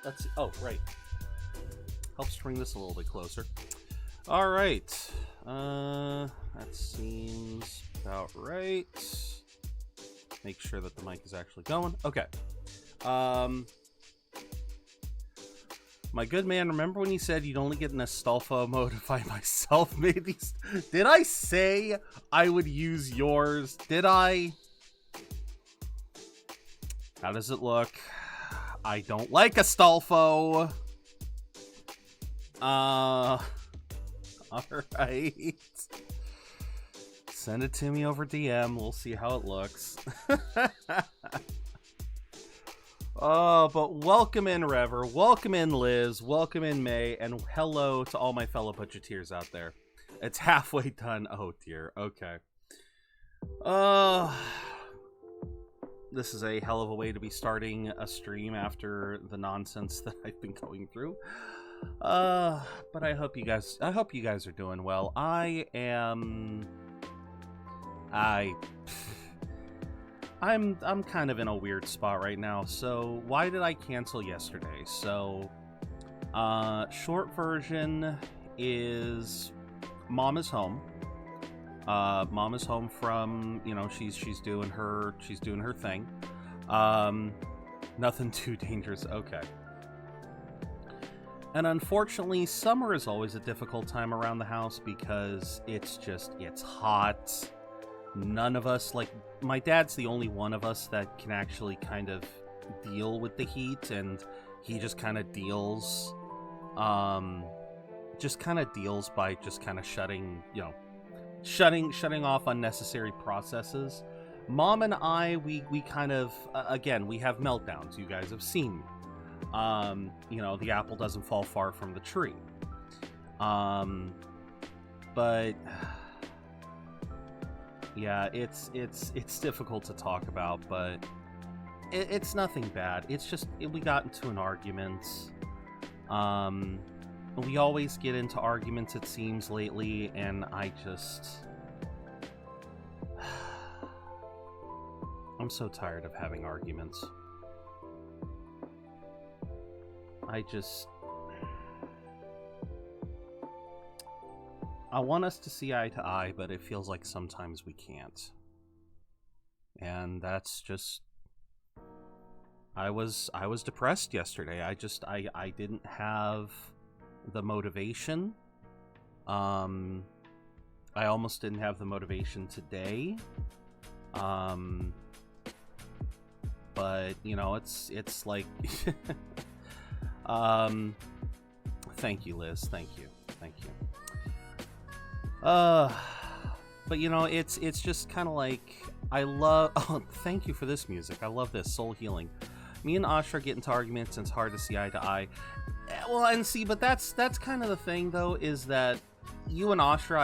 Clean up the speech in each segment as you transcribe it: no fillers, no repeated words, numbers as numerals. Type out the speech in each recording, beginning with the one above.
let's see. Oh, right. Helps bring this a little bit closer. All right. That seems about right. Make sure that the mic is actually going. Okay. My good man, remember when you said you'd only get in Astolfo mode if I myself made these? Did I say I would use yours? Did I? How does it look? I don't like Astolfo. Alright. Send it to me over DM. We'll see how it looks. Oh, but welcome in, Rever. Welcome in, Liz. Welcome in, May. And hello to all my fellow budgeteers out there. It's halfway done. Oh, dear. Okay. This is a hell of a way to be starting a stream after the nonsense that I've been going through. But I hope you guys are doing well. I'm kind of in a weird spot right now. So why did I cancel yesterday? So short version is Mom is home. Mom is home from, you know, she's doing her thing. Nothing too dangerous. Okay. And unfortunately, summer is always a difficult time around the house because it's hot. None of us, like, my dad's the only one of us that can actually kind of deal with the heat, and he just kind of deals, by just kind of shutting off unnecessary processes. Mom and I, we kind of, again, we have meltdowns. You guys have seen. You know, the apple doesn't fall far from the tree. But yeah, it's difficult to talk about, but it's nothing bad. It's just we got into an argument. We always get into arguments, it seems, lately, and I'm so tired of having arguments. I want us to see eye to eye, but it feels like sometimes we can't. And that's just... I was depressed yesterday. I didn't have the motivation. I almost didn't have the motivation today. But, you know, it's like... Thank you, Liz. Thank you. But you know, it's just kind of like, I love, oh, thank you for this music. I love this, Soul Healing. Me and Ashra get into arguments and it's hard to see eye to eye. Well, and see, but that's kind of the thing, though, is that you and Ashra,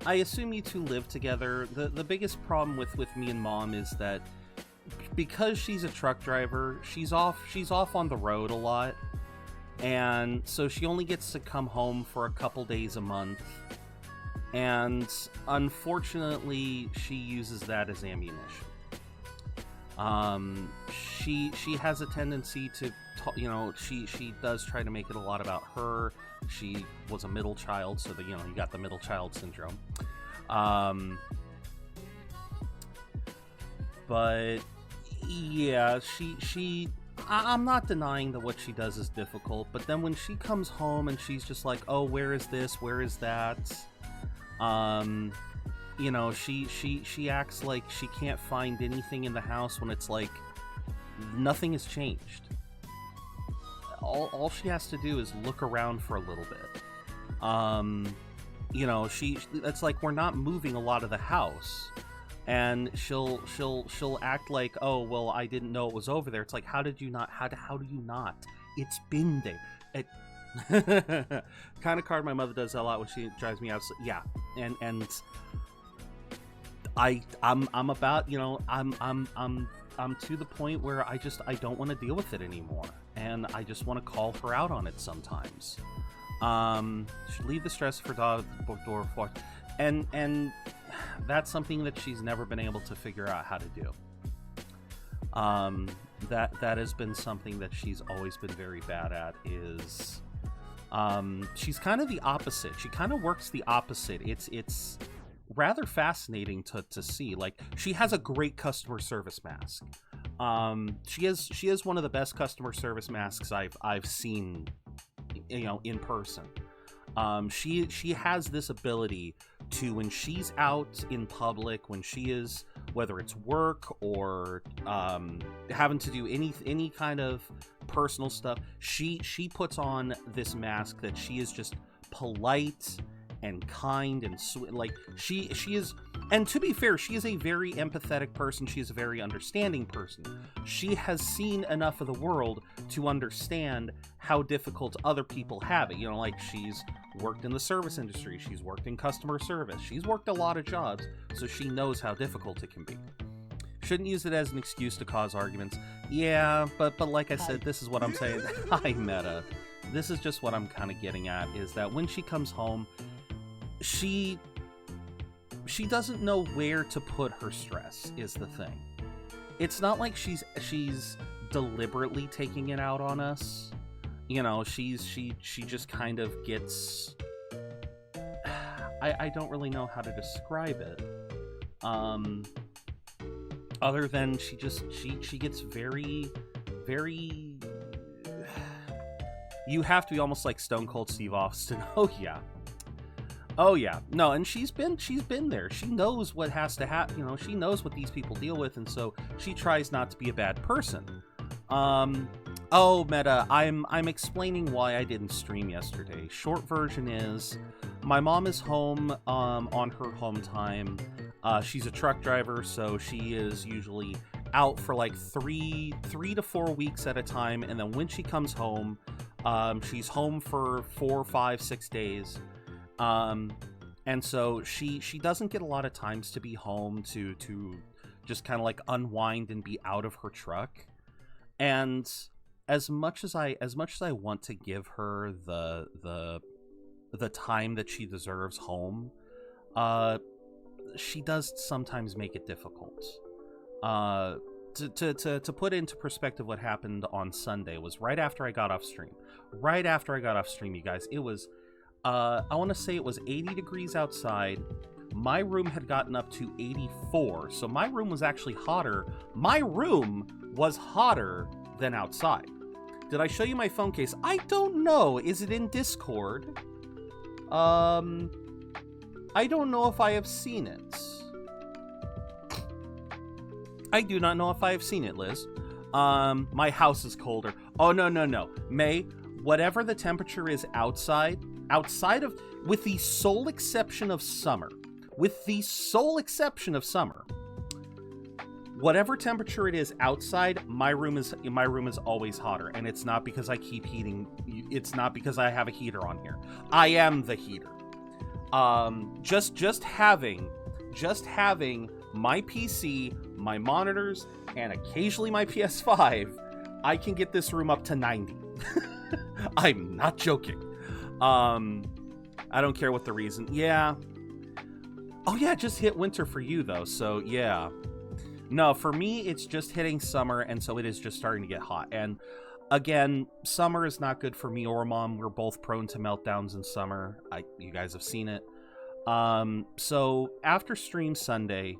I assume you two live together. The biggest problem with me and Mom is that because she's a truck driver, she's off on the road a lot. And so she only gets to come home for a couple days a month. And unfortunately, she uses that as ammunition. She has a tendency to, you know, she does try to make it a lot about her. She was a middle child, so you got the middle child syndrome. But yeah, I'm not denying that what she does is difficult, but then when she comes home and she's just like, oh, where is this? Where is that? You know, she acts like she can't find anything in the house when it's like nothing has changed. All she has to do is look around for a little bit. You know, it's like we're not moving a lot of the house. And she'll act like, oh, well, I didn't know it was over there. It's like, how do you not? It's been there. Kind of card my mother does a lot when she drives me out. So, yeah, and I'm about, you know, I'm to the point where I don't want to deal with it anymore, and I just want to call her out on it sometimes. Should leave the stress for door for, and that's something that she's never been able to figure out how to do. That has been something that she's always been very bad at. Is she's kind of the opposite. She kind of works the opposite. It's rather fascinating to see. Like, she has a great customer service mask. She has one of the best customer service masks I've seen, in person. She has this ability to, when she's out in public, when she is, whether it's work or having to do any kind of personal stuff, she puts on this mask that she is just polite and kind and sweet. Like, she is, and to be fair, she is a very empathetic person. She is a very understanding person. She has seen enough of the world to understand how difficult other people have it. Like, she's worked in the service industry, she's worked in customer service, she's worked a lot of jobs, so she knows how difficult it can be. Shouldn't use it as an excuse to cause arguments. Yeah, but like I said, this is what I'm saying. Hi, Meta. This is just what I'm kind of getting at, is that when she comes home, she doesn't know where to put her stress, is the thing. It's not like she's deliberately taking it out on us. She just kind of gets, I don't really know how to describe it. Other than she gets very, very, you have to be almost like Stone Cold Steve Austin. Oh yeah. No, and she's been there. She knows what has to happen. She knows what these people deal with, and so she tries not to be a bad person. Oh, Meta, I'm explaining why I didn't stream yesterday. Short version is, my mom is home on her home time. She's a truck driver, so she is usually out for like three to 4 weeks at a time, and then when she comes home, she's home for 4, 5, 6 days. And so she doesn't get a lot of times to be home to just kind of like unwind and be out of her truck. And as much as I want to give her the time that she deserves home, she does sometimes make it difficult. To put into perspective, what happened on Sunday was right after I got off stream. You guys, it was I want to say it was 80 degrees outside. My room had gotten up to 84, so my room was actually hotter. My room was hotter than outside. Did I show you my phone case? I don't know. Is it in Discord? I don't know if I have seen it. I do not know if I have seen it, Liz. My house is colder. Oh, no. May, whatever the temperature is outside of, with the sole exception of summer, whatever temperature it is outside, my room is always hotter, and it's not because I keep heating. It's not because I have a heater on here. I am the heater. Just having my PC, my monitors, and occasionally my PS5, I can get this room up to 90. I'm not joking. I don't care what the reason. Yeah. Oh yeah, it just hit winter for you though, so yeah. No, for me, it's just hitting summer, and so it is just starting to get hot. And again, summer is not good for me or Mom. We're both prone to meltdowns in summer. You guys have seen it. So after stream Sunday,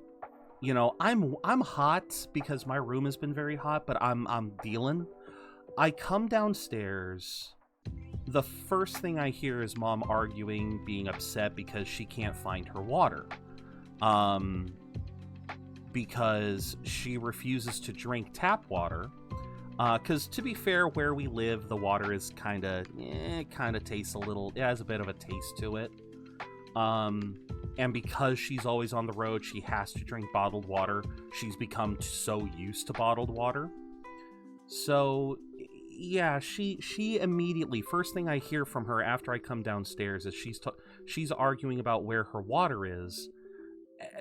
I'm hot because my room has been very hot, but I'm dealing. I come downstairs. The first thing I hear is Mom arguing, being upset because she can't find her water. Because she refuses to drink tap water. Because to be fair, where we live, the water is kind of tastes a little, it has a bit of a taste to it. And because she's always on the road, she has to drink bottled water. She's become so used to bottled water. So yeah, she immediately, first thing I hear from her after I come downstairs is she's arguing about where her water is,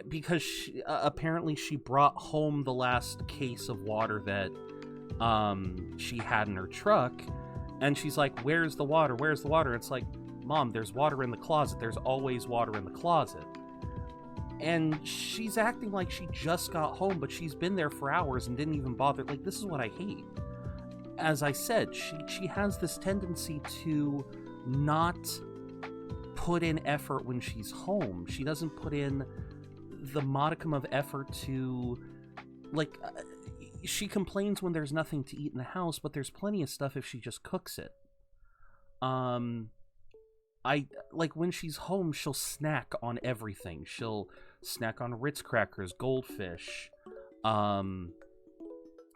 because apparently she brought home the last case of water that she had in her truck, and she's like, where's the water? It's like, Mom, there's water in the closet. There's always water in the closet. And she's acting like she just got home, but she's been there for hours and didn't even bother. Like, this is what I hate. As I said, she has this tendency to not put in effort when she's home. She doesn't put in the modicum of effort to, like, she complains when there's nothing to eat in the house, but there's plenty of stuff if she just cooks it. Like, when she's home, she'll snack on everything. She'll snack on Ritz crackers, goldfish,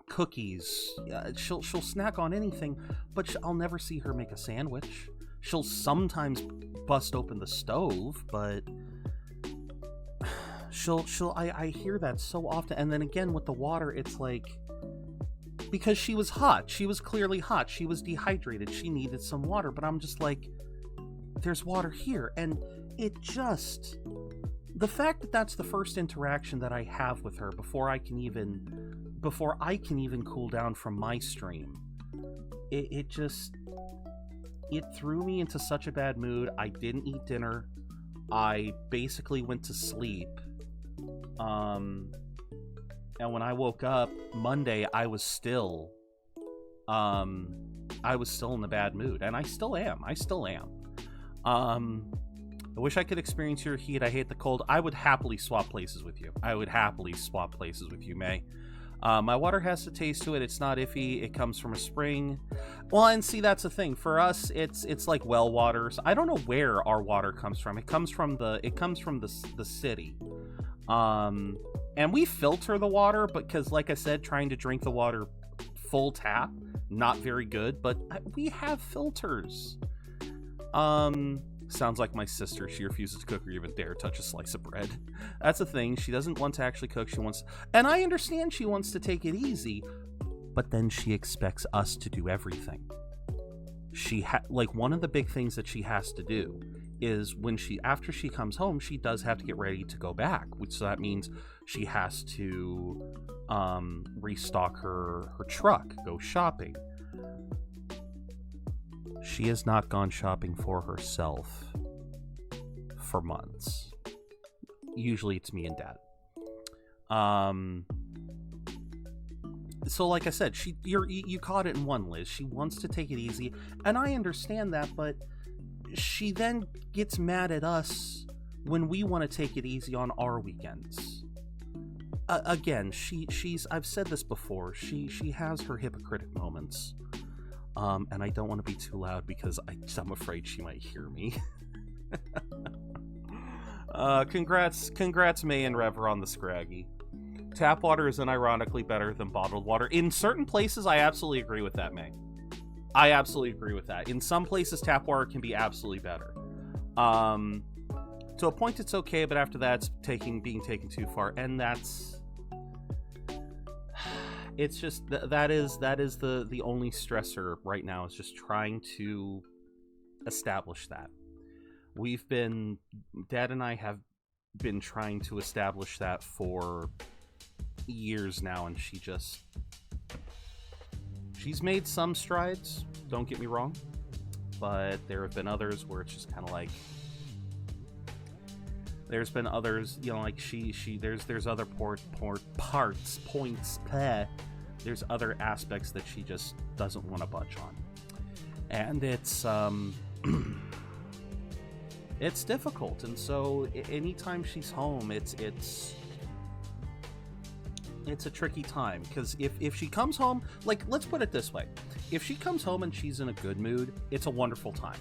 cookies. She'll snack on anything, but I'll never see her make a sandwich. She'll sometimes bust open the stove, but I hear that so often. And then again with the water, it's like, because she was hot. She was clearly hot. She was dehydrated. She needed some water, but I'm just like, there's water here. And it just, the fact that that's the first interaction that I have with her before I can even cool down from my stream, it threw me into such a bad mood. I didn't eat dinner. I basically went to sleep. And when I woke up Monday, I was still in the bad mood, and I still am. I wish I could experience your heat. I hate the cold. I would happily swap places with you. May. My water has a taste to it. It's not iffy. It comes from a spring. Well, and see, that's the thing. For us, it's like well water. So I don't know where our water comes from. It comes from the city. And we filter the water because, like I said, trying to drink the water full tap, not very good, but we have filters. Sounds like my sister. She refuses to cook or even dare touch a slice of bread. That's the thing. She doesn't want to actually cook. And I understand she wants to take it easy, but then she expects us to do everything. Like, one of the big things that she has to do is after she comes home, she does have to get ready to go back, so that means she has to restock her truck, go shopping. She has not gone shopping for herself for months. Usually it's me and Dad. So like I said, you caught it in one, Liz. She wants to take it easy, and I understand that, but she then gets mad at us when we want to take it easy on our weekends. Again, I've said this before, she has her hypocritic moments. And I don't want to be too loud because I'm afraid she might hear me. Congrats May and Rever on the Scraggy. Tap water is unironically better than bottled water. In certain places, I absolutely agree with that, May. I absolutely agree with that. In some places, tap water can be absolutely better. To a point, it's okay, but after that, it's being taken too far, and that's... It's just that is the only stressor right now, is just trying to establish that. Dad and I have been trying to establish that for years now, and she's made some strides, don't get me wrong, but there have been others where it's just kind of like, there's been others, like there's other there's other aspects that she just doesn't want to budge on. And it's it's difficult. And so anytime she's home, it's a tricky time, because if she comes home, like, let's put it this way, if she comes home and she's in a good mood, it's a wonderful time.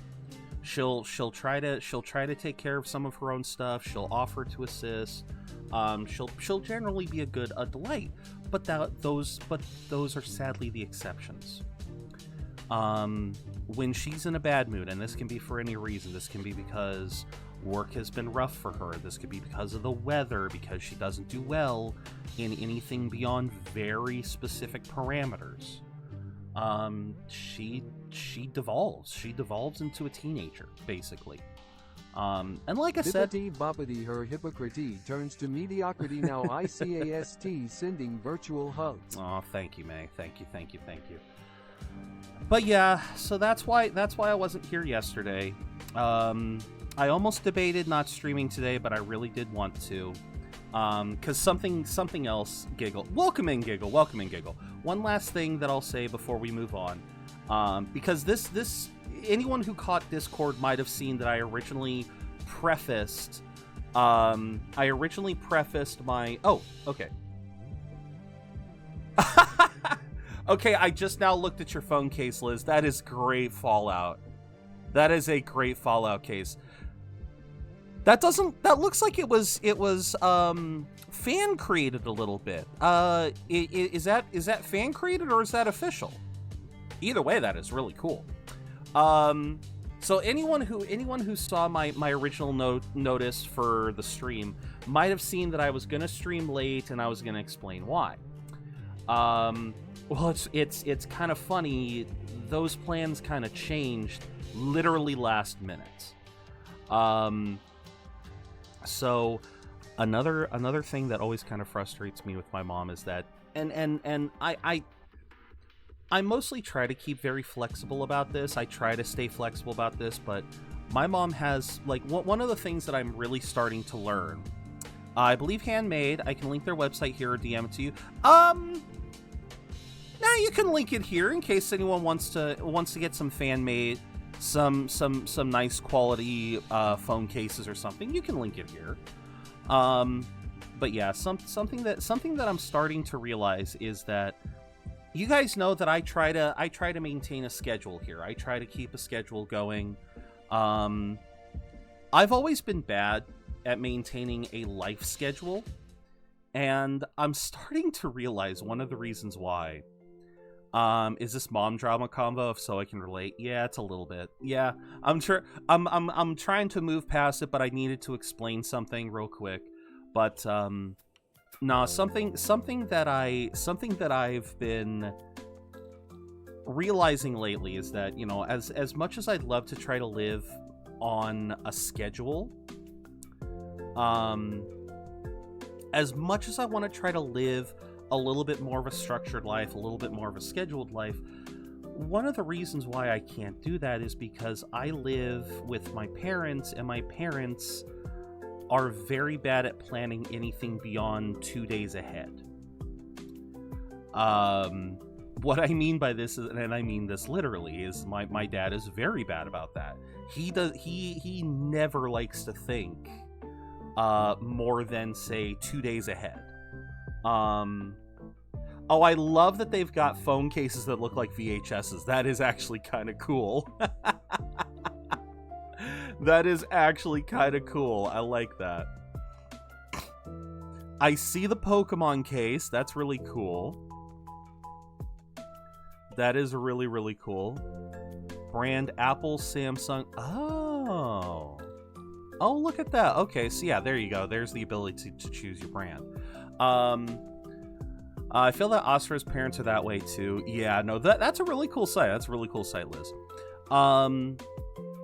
She'll try to take care of some of her own stuff. She'll offer to assist. She'll generally be a delight. But those are sadly the exceptions. When she's in a bad mood, and this can be for any reason, this can be because work has been rough for her, this could be because of the weather, because she doesn't do well in anything beyond very specific parameters. She devolves into a teenager, basically. And like I said, Bippity-boppity, her hypocrisy turns to mediocrity now. ICAST sending virtual hugs. Oh, thank you, May. Thank you. But yeah, so that's why I wasn't here yesterday. I almost debated not streaming today, but I really did want to. Because something else, Giggle. Welcome in, Giggle. Welcome in, Giggle. One last thing that I'll say before we move on. Because this anyone who caught Discord might have seen that I originally prefaced my... Oh, okay. Okay, I just now looked at your phone case, Liz. That is great Fallout. That is a great Fallout case. That looks like it was fan created a little bit. Is that fan created or is that official? Either way, that is really cool. So anyone who saw my original notice for the stream might have seen that I was gonna stream late and I was gonna explain why. Well, it's kind of funny. Those plans kind of changed literally last minute. So another thing that always kind of frustrates me with my mom is that, and I mostly try to keep very flexible about this. I try to stay flexible about this, but my mom has, like, one of the things that I'm really starting to learn. I believe Handmade. I can link their website here or DM it to you. Now you can link it here in case anyone wants to get some fan made, some nice quality phone cases or something. You can link it here. But yeah, something that I'm starting to realize is that you guys know that I try to maintain a schedule here. I try to keep a schedule going. I've always been bad at maintaining a life schedule, and I'm starting to realize one of the reasons why. Is this mom drama combo? If so, I can relate. Yeah, it's a little bit. Yeah, I'm sure. I'm trying to move past it, but I needed to explain something real quick. But no, something that I've been realizing lately is that, you know, as much as I'd love to try to live on a schedule, as much as I want to try to live a little bit more of a structured life, a little bit more of a scheduled life, one of the reasons why I can't do that is because I live with my parents, and my parents are very bad at planning anything beyond 2 days ahead. What I mean by this is, and I mean this literally, is my dad is very bad about that. He never likes to think more than, say, 2 days ahead. Oh, I love that they've got phone cases that look like VHSs. That is actually kind of cool. That is actually kind of cool. I like that. I see the Pokemon case. That's really cool. That is really, really cool. Brand Apple, Samsung. Oh. Oh, look at that. Okay, so yeah, there you go. There's the ability to choose your brand. I feel that Oscar's parents are that way too. Yeah, no, that's a really cool site. That's a really cool site, Liz.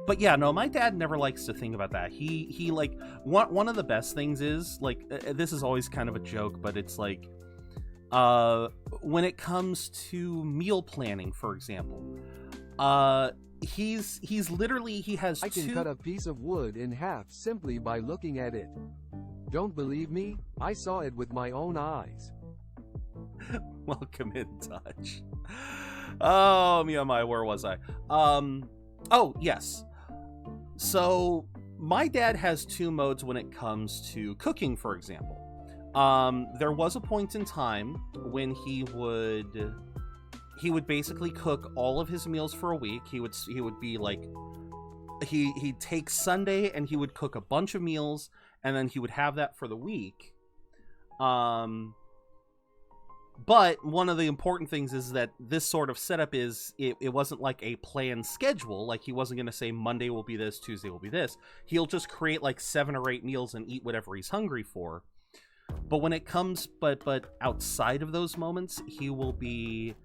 But yeah, no, my dad never likes to think about that. He like, one of the best things is, like, this is always kind of a joke, but it's like, when it comes to meal planning, for example, he's literally, he has I can cut a piece of wood in half simply by looking at it. Don't believe me? I saw it with my own eyes. Welcome in, Touch. Oh, my, where was I? Oh, yes. So, my dad has two modes when it comes to cooking, for example. There was a point in time when he would basically cook all of his meals for a week. He would be like, he'd take Sunday and he would cook a bunch of meals, and then he would have that for the week. But one of the important things is that this sort of setup is, it wasn't like a planned schedule. Like, he wasn't going to say Monday will be this, Tuesday will be this. He'll just create like 7 or 8 meals and eat whatever he's hungry for. But when it comes, but outside of those moments, he will be,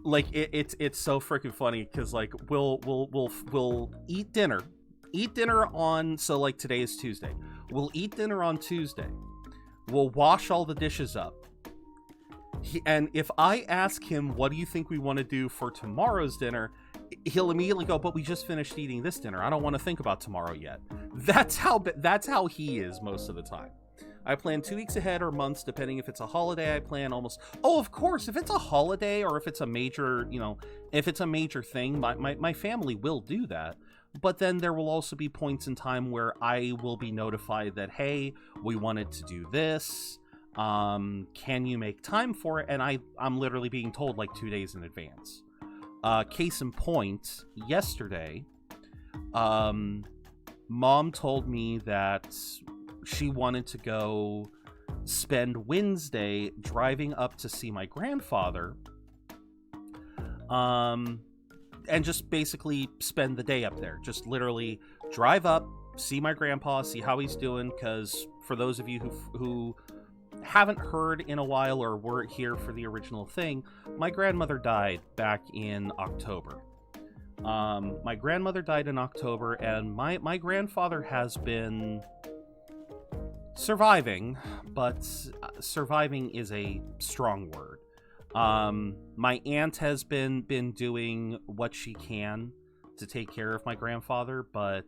like, it's so freaking funny, because like we'll eat dinner on, so like today is Tuesday. We'll eat dinner on Tuesday. We'll wash all the dishes up. And if I ask him, what do you think we want to do for tomorrow's dinner? he'll immediately go, but we just finished eating this dinner. I don't want to think about tomorrow yet. That's how he is most of the time. I plan 2 weeks ahead or months, depending if it's a holiday. I plan almost... Oh, of course, if it's a holiday or if it's a major, if it's a major thing, my family will do that. But then there will also be points in time where I will be notified that, hey, we wanted to do this. Can you make time for it? And I'm literally being told like 2 days in advance. Case in point, yesterday, Mom told me that she wanted to go spend Wednesday driving up to see my grandfather, and just basically spend the day up there. Just literally drive up, see my grandpa, see how he's doing, because for those of you who haven't heard in a while or weren't here for the original thing, my grandmother died back in October. My grandmother died in October, and my grandfather has been surviving, but surviving is a strong word. My aunt has been doing what she can to take care of my grandfather, but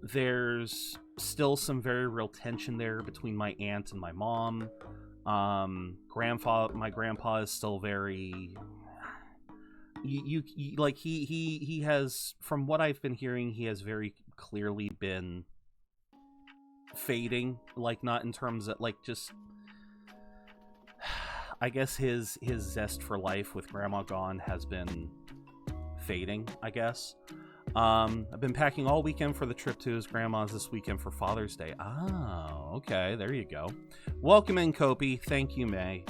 there's still some very real tension there between my aunt and my mom. My grandpa is still very... like he has, from what I've been hearing, he has very clearly been fading, like not in terms of like just, I guess his zest for life with grandma gone has been fading, I guess. I've been packing all weekend for the trip to his grandma's this weekend for Father's Day. Oh, okay, there you go. Welcome in, Kopi. Thank you, May.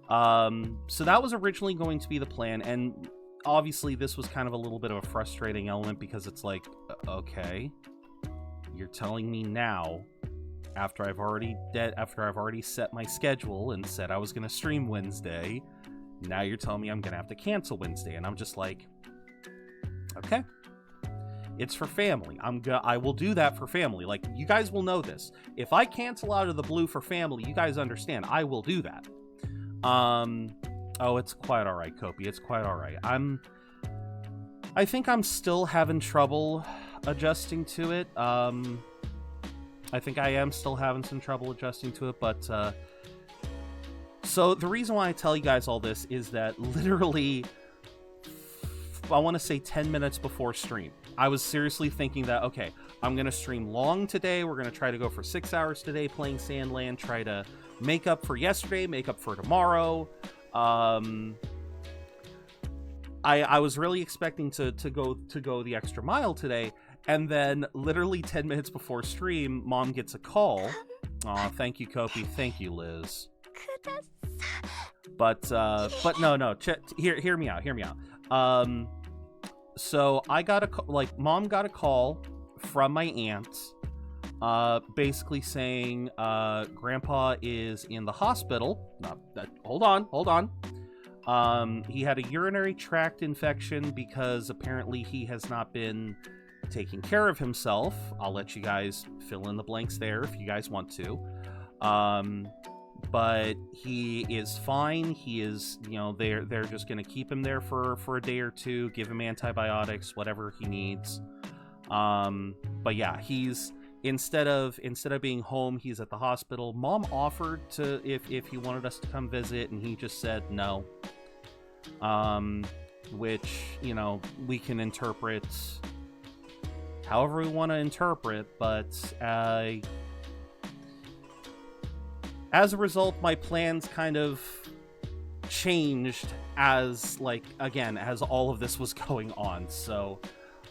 So that was originally going to be the plan, and obviously this was kind of a little bit of a frustrating element because it's like, okay, you're telling me now, after I've already set my schedule and said I was going to stream Wednesday, now you're telling me I'm going to have to cancel Wednesday, and I'm just like, okay. It's for family. I will do that for family. Like, you guys will know this. If I cancel out of the blue for family, you guys understand. I will do that. Oh, it's quite alright, Kopi. It's quite alright. I think I'm still having trouble adjusting to it. I think I am still having some trouble adjusting to it, but, so the reason why I tell you guys all this is that literally, I want to say 10 minutes before stream, I was seriously thinking that, okay, I'm going to stream long today. We're going to try to go for 6 hours today playing Sand Land, try to make up for yesterday, make up for tomorrow. I was really expecting to go the extra mile today, and then literally 10 minutes before stream, Mom gets a call. Aw, thank you, Kopi. Thank you, Liz. But no, hear me out. So I got Mom got a call from my aunt, basically saying, Grandpa is in the hospital. Hold on. He had a urinary tract infection because apparently he has not been taking care of himself. I'll let you guys fill in the blanks there if you guys want to. But he is fine. He is, they're just going to keep him there for a day or two, give him antibiotics, whatever he needs. But yeah, he's, instead of being home, he's at the hospital. Mom offered to, if he wanted us to come visit, and he just said no. Which, we can interpret however we want to interpret, but, as a result, my plans kind of changed as all of this was going on. So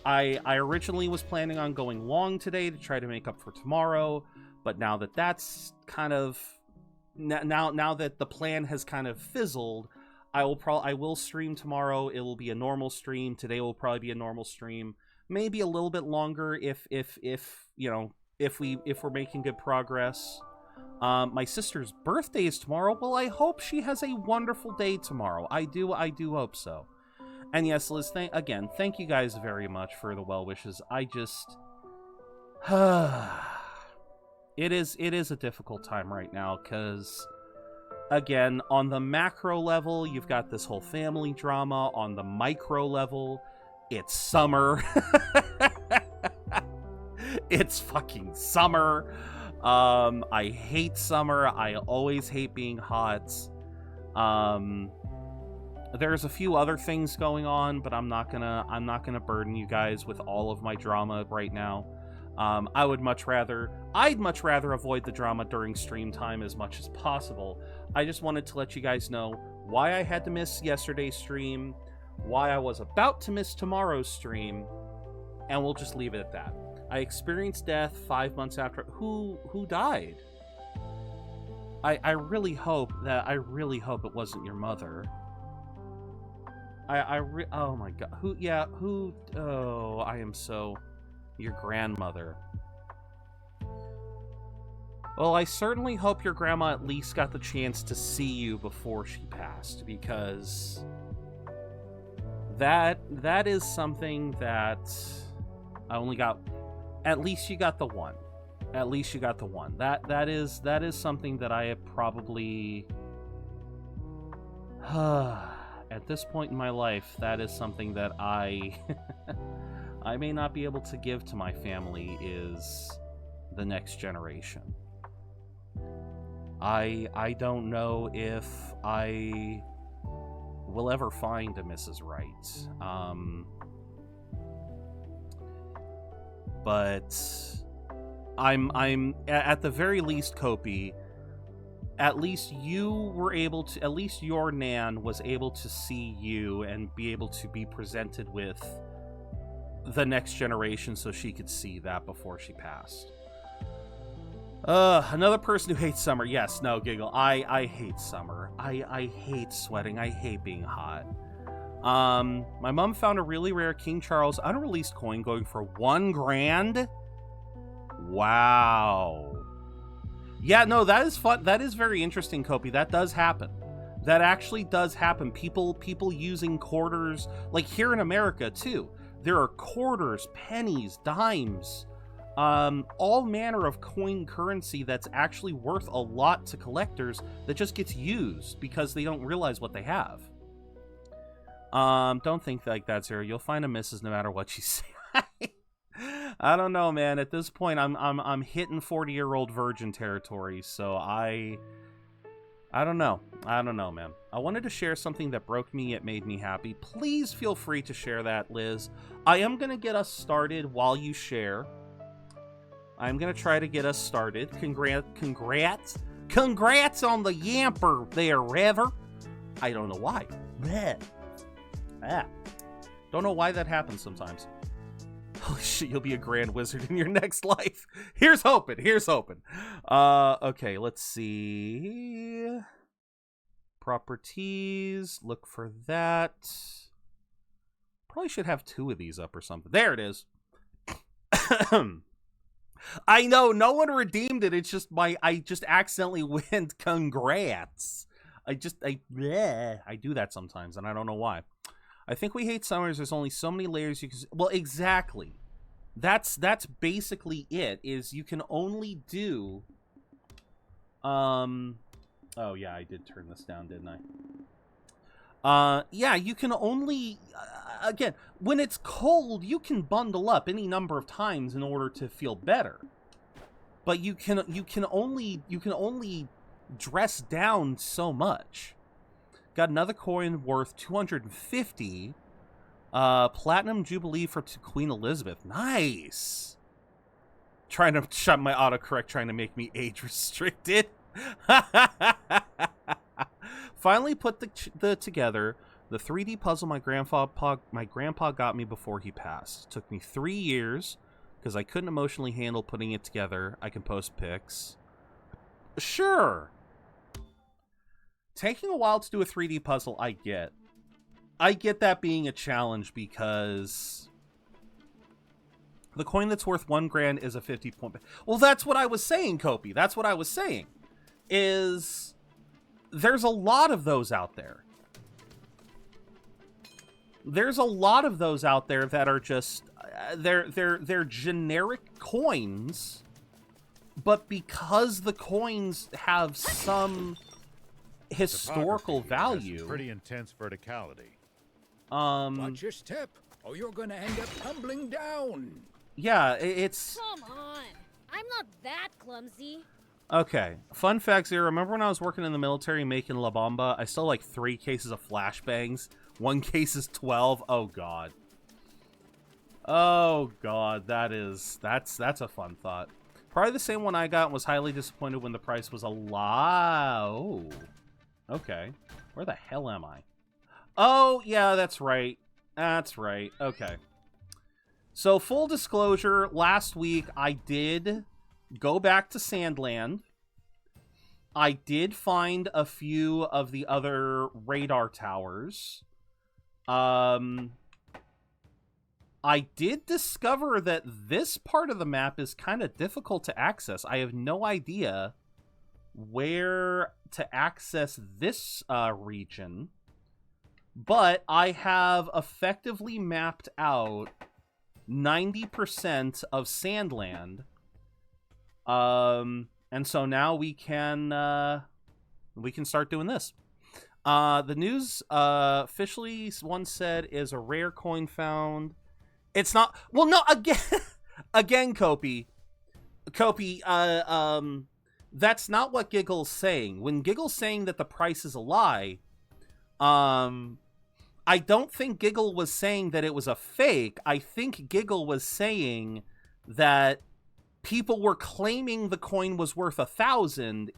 I originally was planning on going long today to try to make up for tomorrow, but now that that's kind of now that the plan has kind of fizzled, I will stream tomorrow. It will be a normal stream. Today will probably be a normal stream. Maybe a little bit longer if we're making good progress. My sister's birthday is tomorrow. Well, I hope she has a wonderful day tomorrow. I do hope so. And yes, Liz, thank you guys very much for the well wishes. I just, it is a difficult time right now, because, again, on the macro level, you've got this whole family drama. On the micro level, It's summer. It's fucking summer. I hate summer. I always hate being hot. There's a few other things going on, but I'm not gonna burden you guys with all of my drama right now. I'd much rather avoid the drama during stream time as much as possible. I just wanted to let you guys know why I had to miss yesterday's stream, why I was about to miss tomorrow's stream, and we'll just leave it at that. I experienced death 5 months after. Who died? I really hope it wasn't your mother. Oh my god. Oh, I am so... Your grandmother. Well, I certainly hope your grandma at least got the chance to see you before she passed, because that is something that I only got. At least you got the one. At least you got the one. That is something that I have probably at this point in my life, that is something that I I may not be able to give to my family, is the next generation. I don't know if I will ever find a Mrs. Wright. But I'm at the very least, Kopi, at least your Nan was able to see you and be able to be presented with the next generation so she could see that before she passed. Another person who hates summer. Yes, no, Giggle. I hate summer. I hate sweating. I hate being hot. My mom found a really rare King Charles unreleased coin going for $1,000. Wow. Yeah, no, that is fun. That is very interesting, Kopi. That does happen. That actually does happen. People using quarters, like here in America too. There are quarters, pennies, dimes, all manner of coin currency that's actually worth a lot to collectors that just gets used because they don't realize what they have. Don't think like that, Zero. You'll find a missus no matter what you say. I don't know, man. At this point, I'm hitting 40-year-old virgin territory, so I don't know. I don't know, man. I wanted to share something that broke me, it made me happy. Please feel free to share that, Liz. I am going to get us started while you share. I'm going to try to get us started. Congrats on the yamper there, Rever. I don't know why. Don't know why that happens sometimes. Holy shit, you'll be a grand wizard in your next life. Here's hoping. Okay, let's see. Properties. Look for that. Probably should have 2 of these up or something. There it is. I know, no one redeemed it. It's just I just accidentally went congrats. I do that sometimes, and I don't know why. I think we hate summers. There's only so many layers you can... Well, exactly. That's basically it, is you can only do... Oh, yeah, I did turn this down, didn't I? Yeah, you can only... again, when it's cold, you can bundle up any number of times in order to feel better. But you can only dress down so much. Got another coin worth 250. Platinum Jubilee for Queen Elizabeth. Nice. Trying to shut my autocorrect, trying to make me age restricted. Finally put the together the 3D puzzle my grandpa got me before he passed. It took me 3 years because I couldn't emotionally handle putting it together. I can post pics. Sure. Taking a while to do a 3D puzzle, I get. I get that being a challenge because the coin that's worth $1,000 is a 50 point. Well, that's what I was saying, Kopi. That's what I was saying. Is there's a lot of those out there. There's a lot of those out there that are just they're generic coins, but because the coins have some historical value, pretty intense verticality. Watch your step. or you're gonna end up tumbling down. Yeah, it's... Come on. I'm not that clumsy. Okay, fun fact, Zero. Remember when I was working in the military making La Bamba? I still like 3 cases of flashbangs. 1 case is 12. Oh, God. Oh, God, that's a fun thought. Probably the same one I got and was highly disappointed when the price was a lot. Oh, okay. Where the hell am I? Oh, yeah, that's right. That's right. Okay. So, full disclosure, last week I did go back to Sand Land. I did find a few of the other radar towers. I did discover that this part of the map is kind of difficult to access. I have no idea where to access this region, but I have effectively mapped out 90% of Sand Land. And so now we can start doing this. The news officially once said is a rare coin found. It's not. Well, no. Again, Kopi. That's not what Giggle's saying. When Giggle's saying that the price is a lie, I don't think Giggle was saying that it was a fake. I think Giggle was saying that people were claiming the coin was worth 1,000,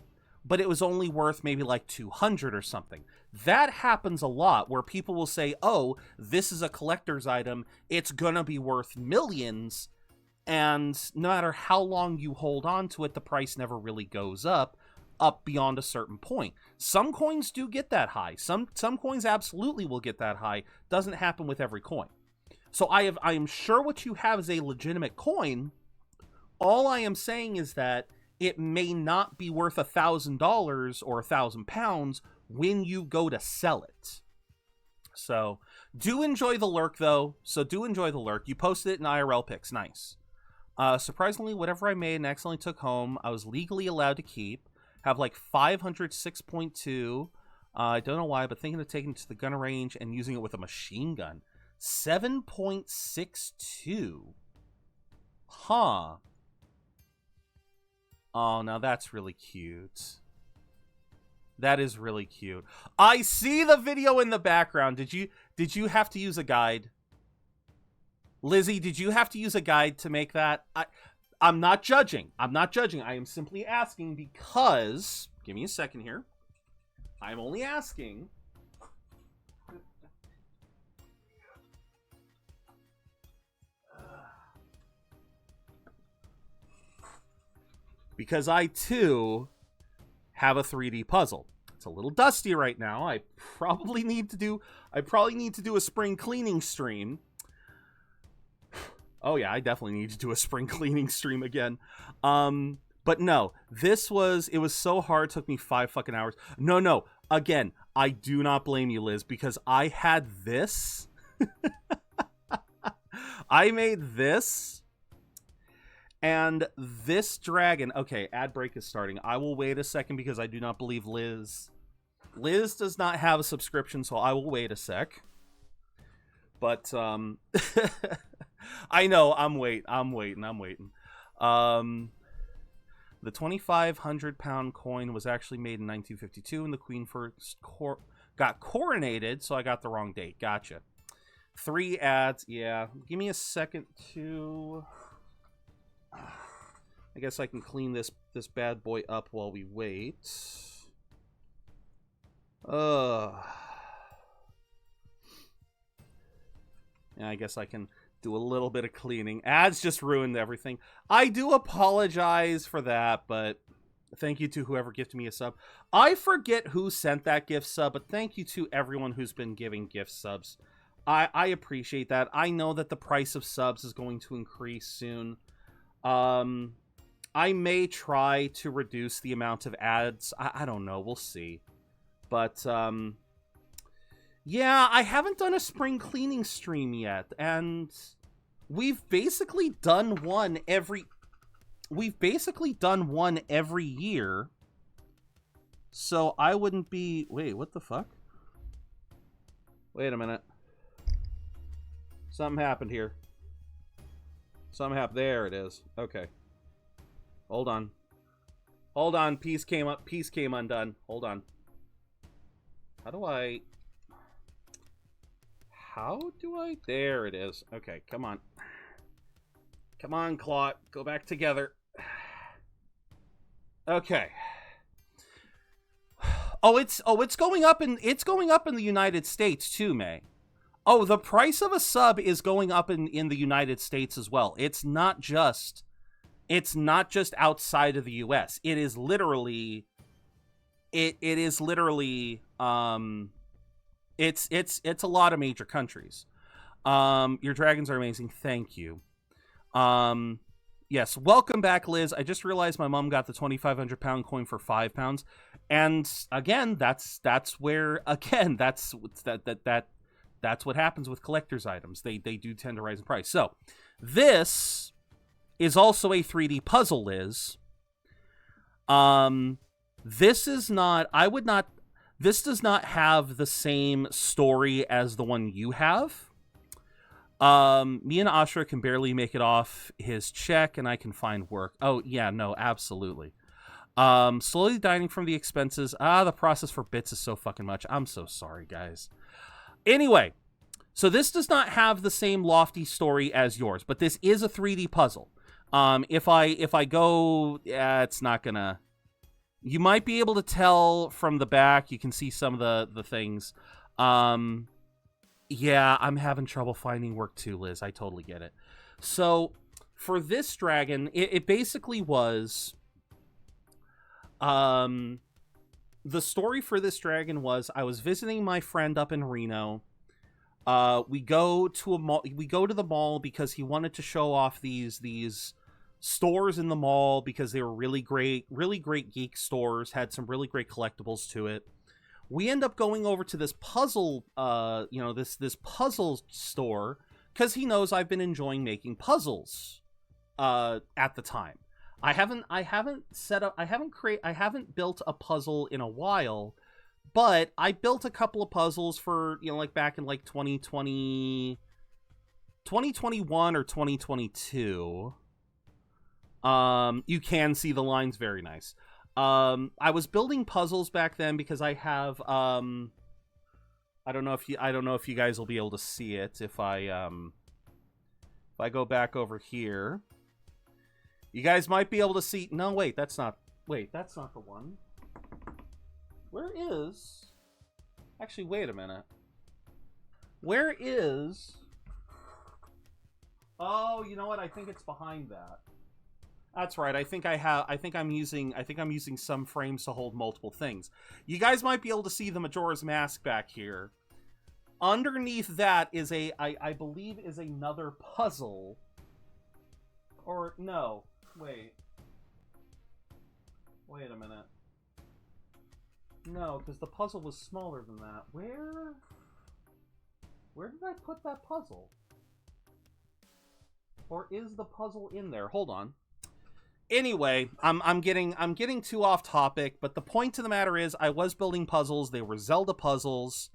but it was only worth maybe like 200 or something. That happens a lot where people will say, oh, this is a collector's item. It's gonna be worth millions. And no matter how long you hold on to it, the price never really goes up beyond a certain point. Some coins do get that high. Some coins absolutely will get that high. Doesn't happen with every coin. So I am sure what you have is a legitimate coin. All I am saying is that it may not be worth $1,000 or £1,000 when you go to sell it. So do enjoy the lurk, though. You posted it in IRL pics. Nice. Surprisingly, whatever I made and accidentally took home, I was legally allowed to keep. Have like 506.2. I don't know why, but thinking of taking it to the gun range and using it with a machine gun. 7.62. Huh. Oh, now that's really cute. That is really cute. I see the video in the background. Did you have to use a guide? Lizzie, did you have to use a guide to make that? I'm not judging. I am simply asking because... Give me a second here. I'm only asking... because I, too, have a 3D puzzle. It's a little dusty right now. I probably need to do a spring cleaning stream. Oh yeah, I definitely need to do a spring cleaning stream again. But no, it was so hard, it took me 5 fucking hours. No, again, I do not blame you, Liz, because I had this. I made this. And this dragon... Okay, ad break is starting. I will wait a second because I do not believe Liz... Liz does not have a subscription, so I will wait a sec. But, I know, I'm waiting. The 2,500-pound coin was actually made in 1952, and the queen first got coronated, so I got the wrong date. Gotcha. 3 ads, yeah. Give me a second to... I guess I can clean this bad boy up while we wait. Yeah, I guess I can do a little bit of cleaning. Ads just ruined everything. I do apologize for that, but thank you to whoever gifted me a sub. I forget who sent that gift sub, but thank you to everyone who's been giving gift subs. I appreciate that. I know that the price of subs is going to increase soon. I may try to reduce the amount of ads. I don't know. We'll see. But, yeah, I haven't done a spring cleaning stream yet. And we've basically done one every year. So I wouldn't be... Wait, what the fuck? Wait a minute. Something happened here. Something happened. There it is. Okay. Hold on. Hold on. Piece came up. Piece came undone. Hold on. How do I... There it is. Okay, come on. Come on, Claude. Go back together. Okay. It's going up in the United States too, May. Oh, the price of a sub is going up in the United States as well. It's not just outside of the US. It is literally it's a lot of major countries. Your dragons are amazing. Thank you. Yes, welcome back, Liz. I just realized my mom got the 2,500 pound coin for £5, and again, that's what happens with collector's items. They do tend to rise in price. So this is also a 3D puzzle, Liz. This does not have the same story as the one you have. Me and Ashra can barely make it off his check, and I can find work. Oh, yeah, no, absolutely. Slowly dying from the expenses. The process for bits is so fucking much. I'm so sorry, guys. Anyway, so this does not have the same lofty story as yours, but this is a 3D puzzle. If I go, it's not gonna... You might be able to tell from the back. You can see some of the things. Yeah, I'm having trouble finding work too, Liz. I totally get it. So, for this dragon, it basically was... the story for this dragon was, I was visiting my friend up in Reno. We go to a mall. We go to the mall because he wanted to show off these stores in the mall because they were really great geek stores, had some really great collectibles to it. We end up going over to this puzzle, this puzzle store because he knows I've been enjoying making puzzles at the time. I haven't built a puzzle in a while, but I built a couple of puzzles for, like back in like 2021 or 2022. You can see the lines, very nice. I was building puzzles back then because I have I don't know if you guys will be able to see it if I go back over here. You guys might be able to see. No, wait, that's not the one. Where is... Actually, wait a minute. Where is... Oh, you know what? I think it's behind that. That's right. I think I'm using some frames to hold multiple things. You guys might be able to see the Majora's Mask back here. Underneath that is I believe is another puzzle. Or no, wait. Wait a minute. No, because the puzzle was smaller than that. Where did I put that puzzle? Or is the puzzle in there? Hold on. Anyway, I'm getting too off topic, but the point of the matter is I was building puzzles. They were Zelda puzzles.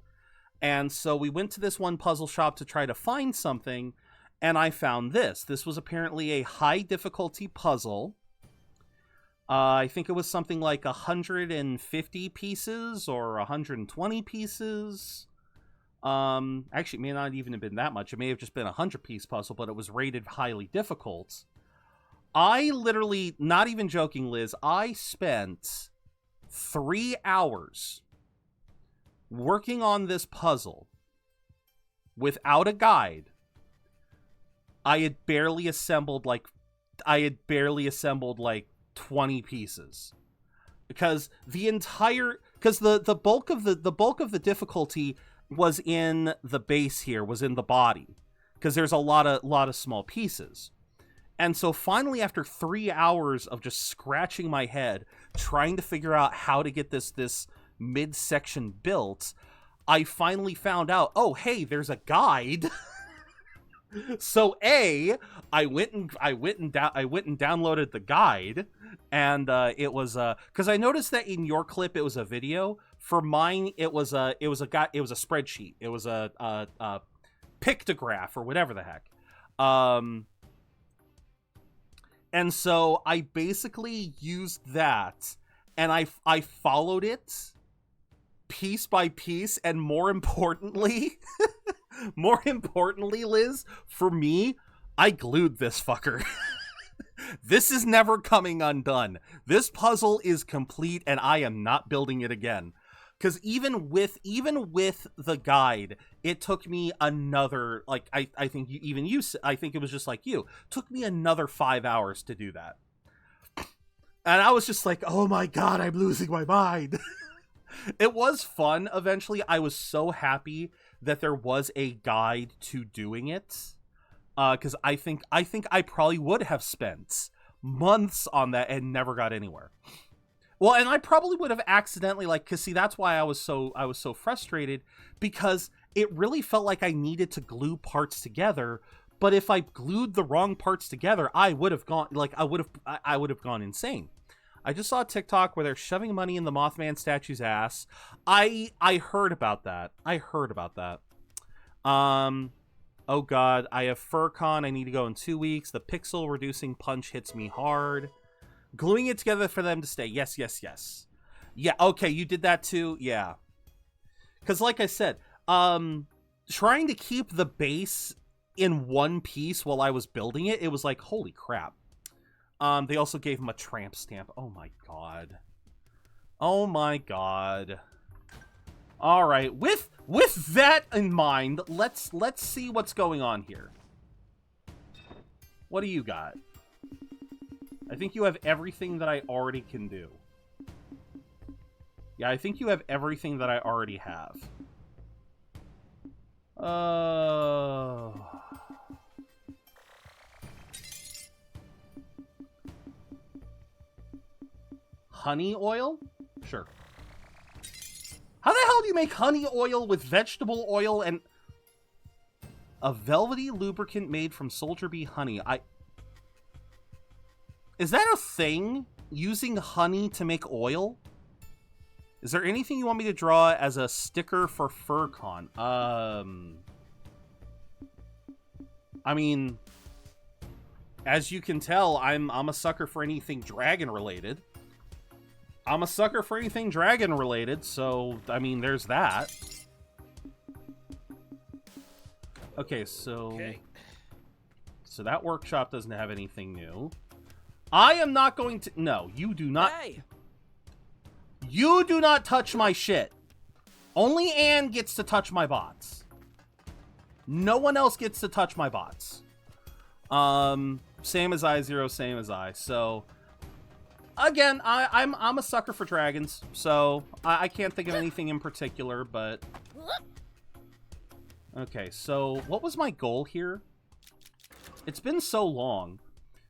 And so we went to this one puzzle shop to try to find something, and I found this. This was apparently a high difficulty puzzle. I think it was something like 150 pieces or 120 pieces. Actually, it may not even have been that much. It may have just been a 100-piece puzzle, but it was rated highly difficult. I literally, not even joking, Liz, I spent 3 hours working on this puzzle without a guide. I had barely assembled like 20 pieces. Because the bulk of the difficulty was in the base here, was in the body. Because there's a lot of small pieces. And so finally, after 3 hours of just scratching my head, trying to figure out how to get this midsection built, I finally found out, oh, hey, there's a guide. So I went and downloaded the guide, and it was because I noticed that in your clip it was a video. For mine, it was a spreadsheet. It was a pictograph or whatever the heck. And so I basically used that, and I followed it piece by piece, and more importantly, Liz, for me, I glued this fucker. This is never coming undone. This puzzle is complete, and I am not building it again. Because even with the guide, it took me another, like, I think I think it was just like you, took me another 5 hours to do that. And I was just like, oh my god, I'm losing my mind. It was fun eventually. I was so happy that there was a guide to doing it. Because I think I probably would have spent months on that and never got anywhere. Well, and I probably would have accidentally, like, because see, that's why I was so frustrated, because it really felt like I needed to glue parts together. But if I glued the wrong parts together, I would have gone gone insane. I just saw a TikTok where they're shoving money in the Mothman statue's ass. I heard about that. Oh god, I have FurCon. I need to go in 2 weeks. The pixel reducing punch hits me hard. Gluing it together for them to stay. Yes. Yeah, okay, you did that too? Yeah. Because like I said, trying to keep the base in one piece while I was building it, it was like, holy crap. They also gave him a tramp stamp. Oh my god. All right, with that in mind, let's see what's going on here. What do you got? I think you have everything that I already can do. Yeah, I think you have everything that I already have. Honey oil? Sure. How the hell do you make honey oil with vegetable oil and a velvety lubricant made from soldier bee honey? Is that a thing? Using honey to make oil? Is there anything you want me to draw as a sticker for FurCon? I mean, as you can tell, I'm a sucker for anything dragon related. So, I mean, there's that. Okay, so... Okay. So that workshop doesn't have anything new. I am not going to... No, you do not... Hey! You do not touch my shit. Only Anne gets to touch my bots. No one else gets to touch my bots. Same as I, Zero, same as I. So... Again, I'm a sucker for dragons, so I can't think of anything in particular, but... Okay, so what was my goal here? It's been so long.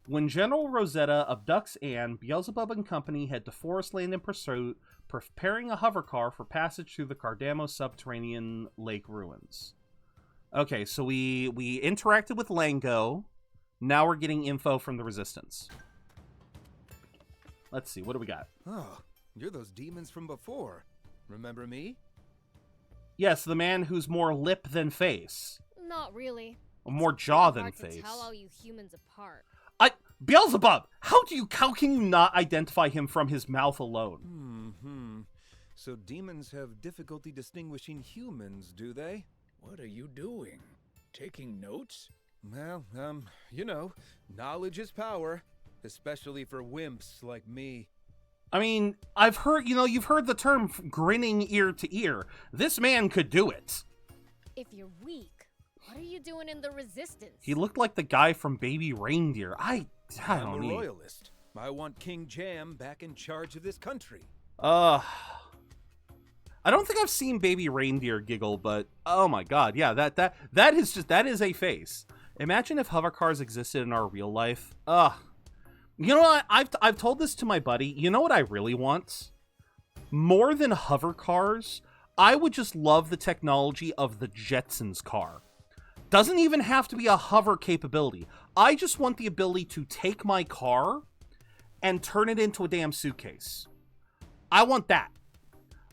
When General Rosetta abducts Anne, Beelzebub and company head to Forest Land in pursuit, preparing a hovercar for passage through the Cardamo subterranean lake ruins. Okay, so we interacted with Lango. Now we're getting info from the Resistance. Let's see, what do we got? Oh, you're those demons from before. Remember me? Yes, the man who's more lip than face. Not really. Or more jaw It's than hard face. to tell all you humans apart. Beelzebub! How can you not identify him from his mouth alone? So demons have difficulty distinguishing humans, do they? What are you doing? Taking notes? Well, you know, knowledge is power. Especially for wimps like me. I mean, I've heard, you've heard the term grinning ear to ear. This man could do it. If you're weak, what are you doing in the Resistance? He looked like the guy from Baby Reindeer. I I'm don't a need... royalist. I want King Jam back in charge of this country. I don't think I've seen Baby Reindeer giggle, but oh my god, yeah, that is a face. Imagine if hovercars existed in our real life. You know what? I've told this to my buddy. You know what I really want? More than hover cars, I would just love the technology of the Jetsons car. Doesn't even have to be a hover capability. I just want the ability to take my car and turn it into a damn suitcase. I want that.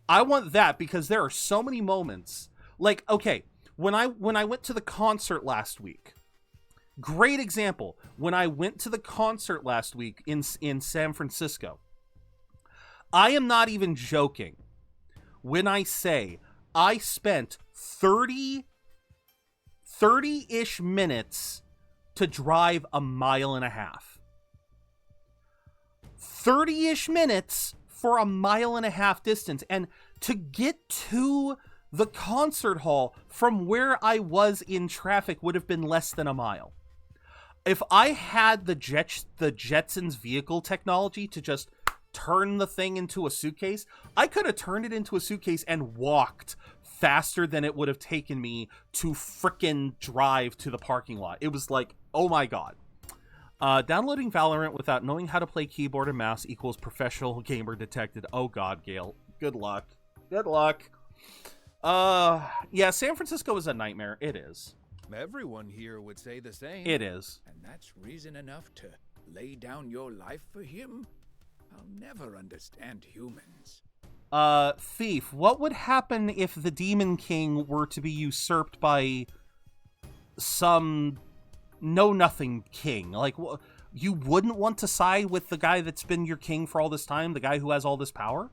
I want that because there are so many moments. Like, okay, When I went to the concert last week, great example. When I went to the concert last week in San Francisco, I am not even joking when I say I spent 30-ish minutes to drive a mile and a half. 30-ish minutes for a mile and a half distance. And to get to the concert hall from where I was in traffic would have been less than a mile. If I had the Jetsons vehicle technology to just turn the thing into a suitcase, I could have turned it into a suitcase and walked faster than it would have taken me to frickin' drive to the parking lot. It was like, oh my god. Downloading Valorant without knowing how to play keyboard and mouse equals professional gamer detected. Oh god, Gale. Good luck. Good luck. Yeah, San Francisco is a nightmare. It is. Everyone here would say the same. It is. And that's reason enough to lay down your life for him? I'll never understand humans. Thief, what would happen if the Demon King were to be usurped by some know-nothing king? Like, you wouldn't want to side with the guy that's been your king for all this time, the guy who has all this power?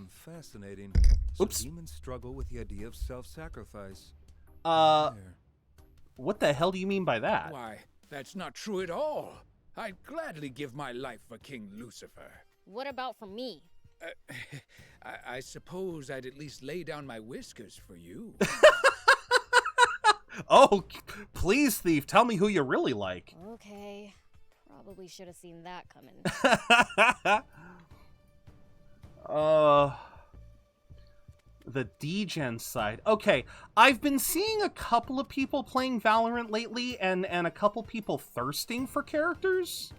Fascinating. Oops. So demons struggle with the idea of self-sacrifice. What the hell do you mean by that? Why, that's not true at all. I'd gladly give my life for King Lucifer. What about for me? I suppose I'd at least lay down my whiskers for you. Oh, please, Thief, tell me who you really like. Okay. Probably should have seen that coming. The D-Gen side. Okay, I've been seeing a couple of people playing Valorant lately and a couple people thirsting for characters.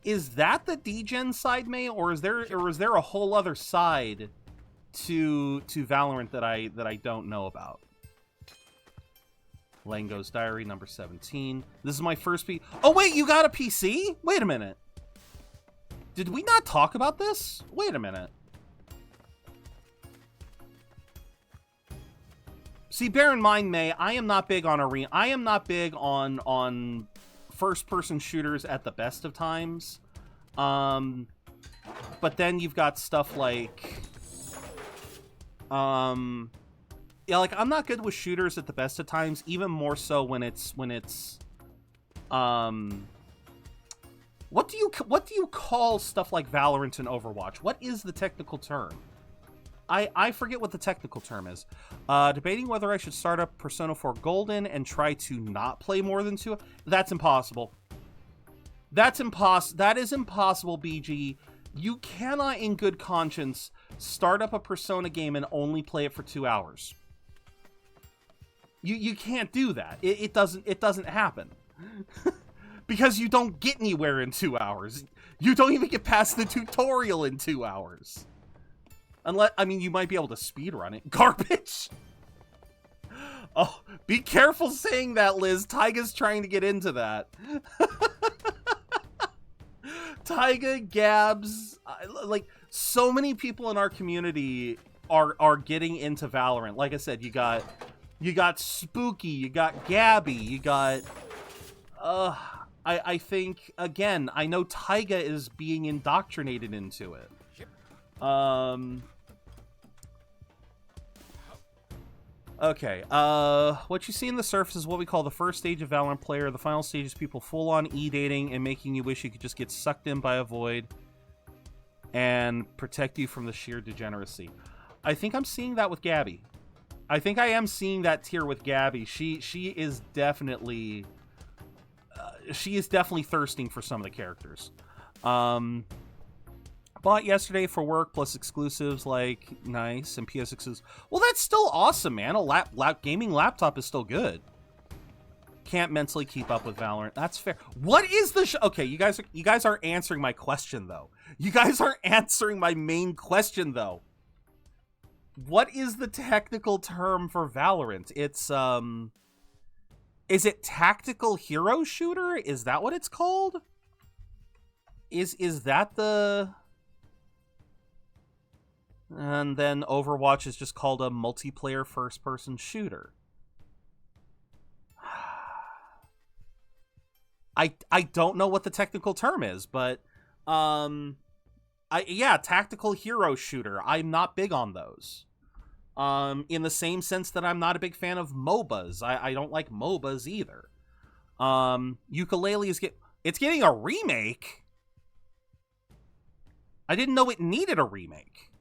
Is that the D-Gen side, May, or is there a whole other side to Valorant that I don't know about? Lango's Diary, number 17. This is my first Oh, wait, you got a PC? Wait a minute. Did we not talk about this? Wait a minute. See, bear in mind, May, I am not big on arena. I am not big on first-person shooters at the best of times. But then you've got stuff like... Yeah, like, I'm not good with shooters at the best of times, even more so when it's... What do you call stuff like Valorant and Overwatch? What is the technical term? I forget what the technical term is. Debating whether I should start up Persona 4 Golden and try to not play more than 2. That's impossible. That is impossible, BG. You cannot, in good conscience, start up a Persona game and only play it for 2 hours. You can't do that. It doesn't happen. Because you don't get anywhere in 2 hours. You don't even get past the tutorial in 2 hours. Unless, I mean, you might be able to speedrun it. Garbage! Oh, be careful saying that, Liz. Taiga's trying to get into that. Taiga, Gabs, like, so many people in our community are getting into Valorant. Like I said, you got Spooky, you got Gabby, you got... I think, again, I know Taiga is being indoctrinated into it. Okay, what you see in the surface is what we call the first stage of Valorant player. The final stage is people full-on e-dating and making you wish you could just get sucked in by a void and protect you from the sheer degeneracy. I think I'm seeing that with Gabby. I think I am seeing that tier with Gabby. She is definitely... she is definitely thirsting for some of the characters. Bought yesterday for work, plus exclusives like nice and PS exclusives. Well, that's still awesome, man. A gaming laptop is still good. Can't mentally keep up with Valorant. That's fair. What is the okay? You guys aren't answering my question though. You guys aren't answering my main question though. What is the technical term for Valorant? It's is it tactical hero shooter? Is that what it's called? Is that the... And then Overwatch is just called a multiplayer first-person shooter. I don't know what the technical term is, but tactical hero shooter. I'm not big on those. In the same sense that I'm not a big fan of MOBAs. I don't like MOBAs either. Yooka-Laylee it's getting a remake. I didn't know it needed a remake.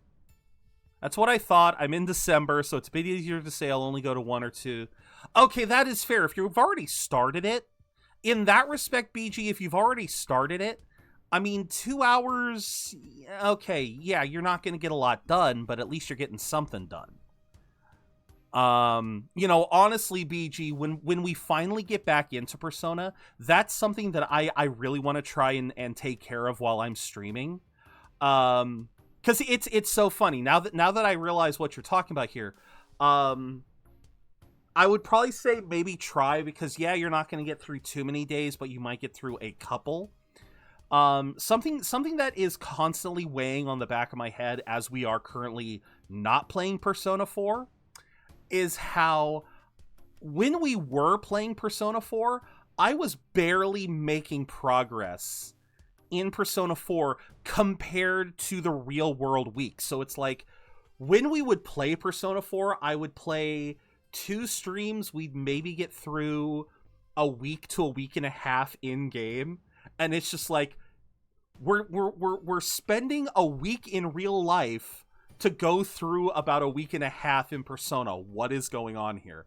That's what I thought. I'm in December, so it's a bit easier to say I'll only go to 1 or 2. Okay, that is fair. If you've already started it, in that respect, BG, if you've already started it, I mean, 2 hours, okay, yeah, you're not going to get a lot done, but at least you're getting something done. Honestly, BG, when we finally get back into Persona, that's something that I really want to try and take care of while I'm streaming. Because it's so funny. Now that I realize what you're talking about here, I would probably say maybe try, because yeah, you're not going to get through too many days, but you might get through a couple. Something that is constantly weighing on the back of my head as we are currently not playing Persona 4 is how when we were playing Persona 4, I was barely making progress in Persona 4 compared to the real world week. So it's like when we would play Persona 4, I would play 2 streams, we'd maybe get through a week to a week and a half in game, and it's just like we're spending a week in real life to go through about a week and a half in Persona. What is going on here?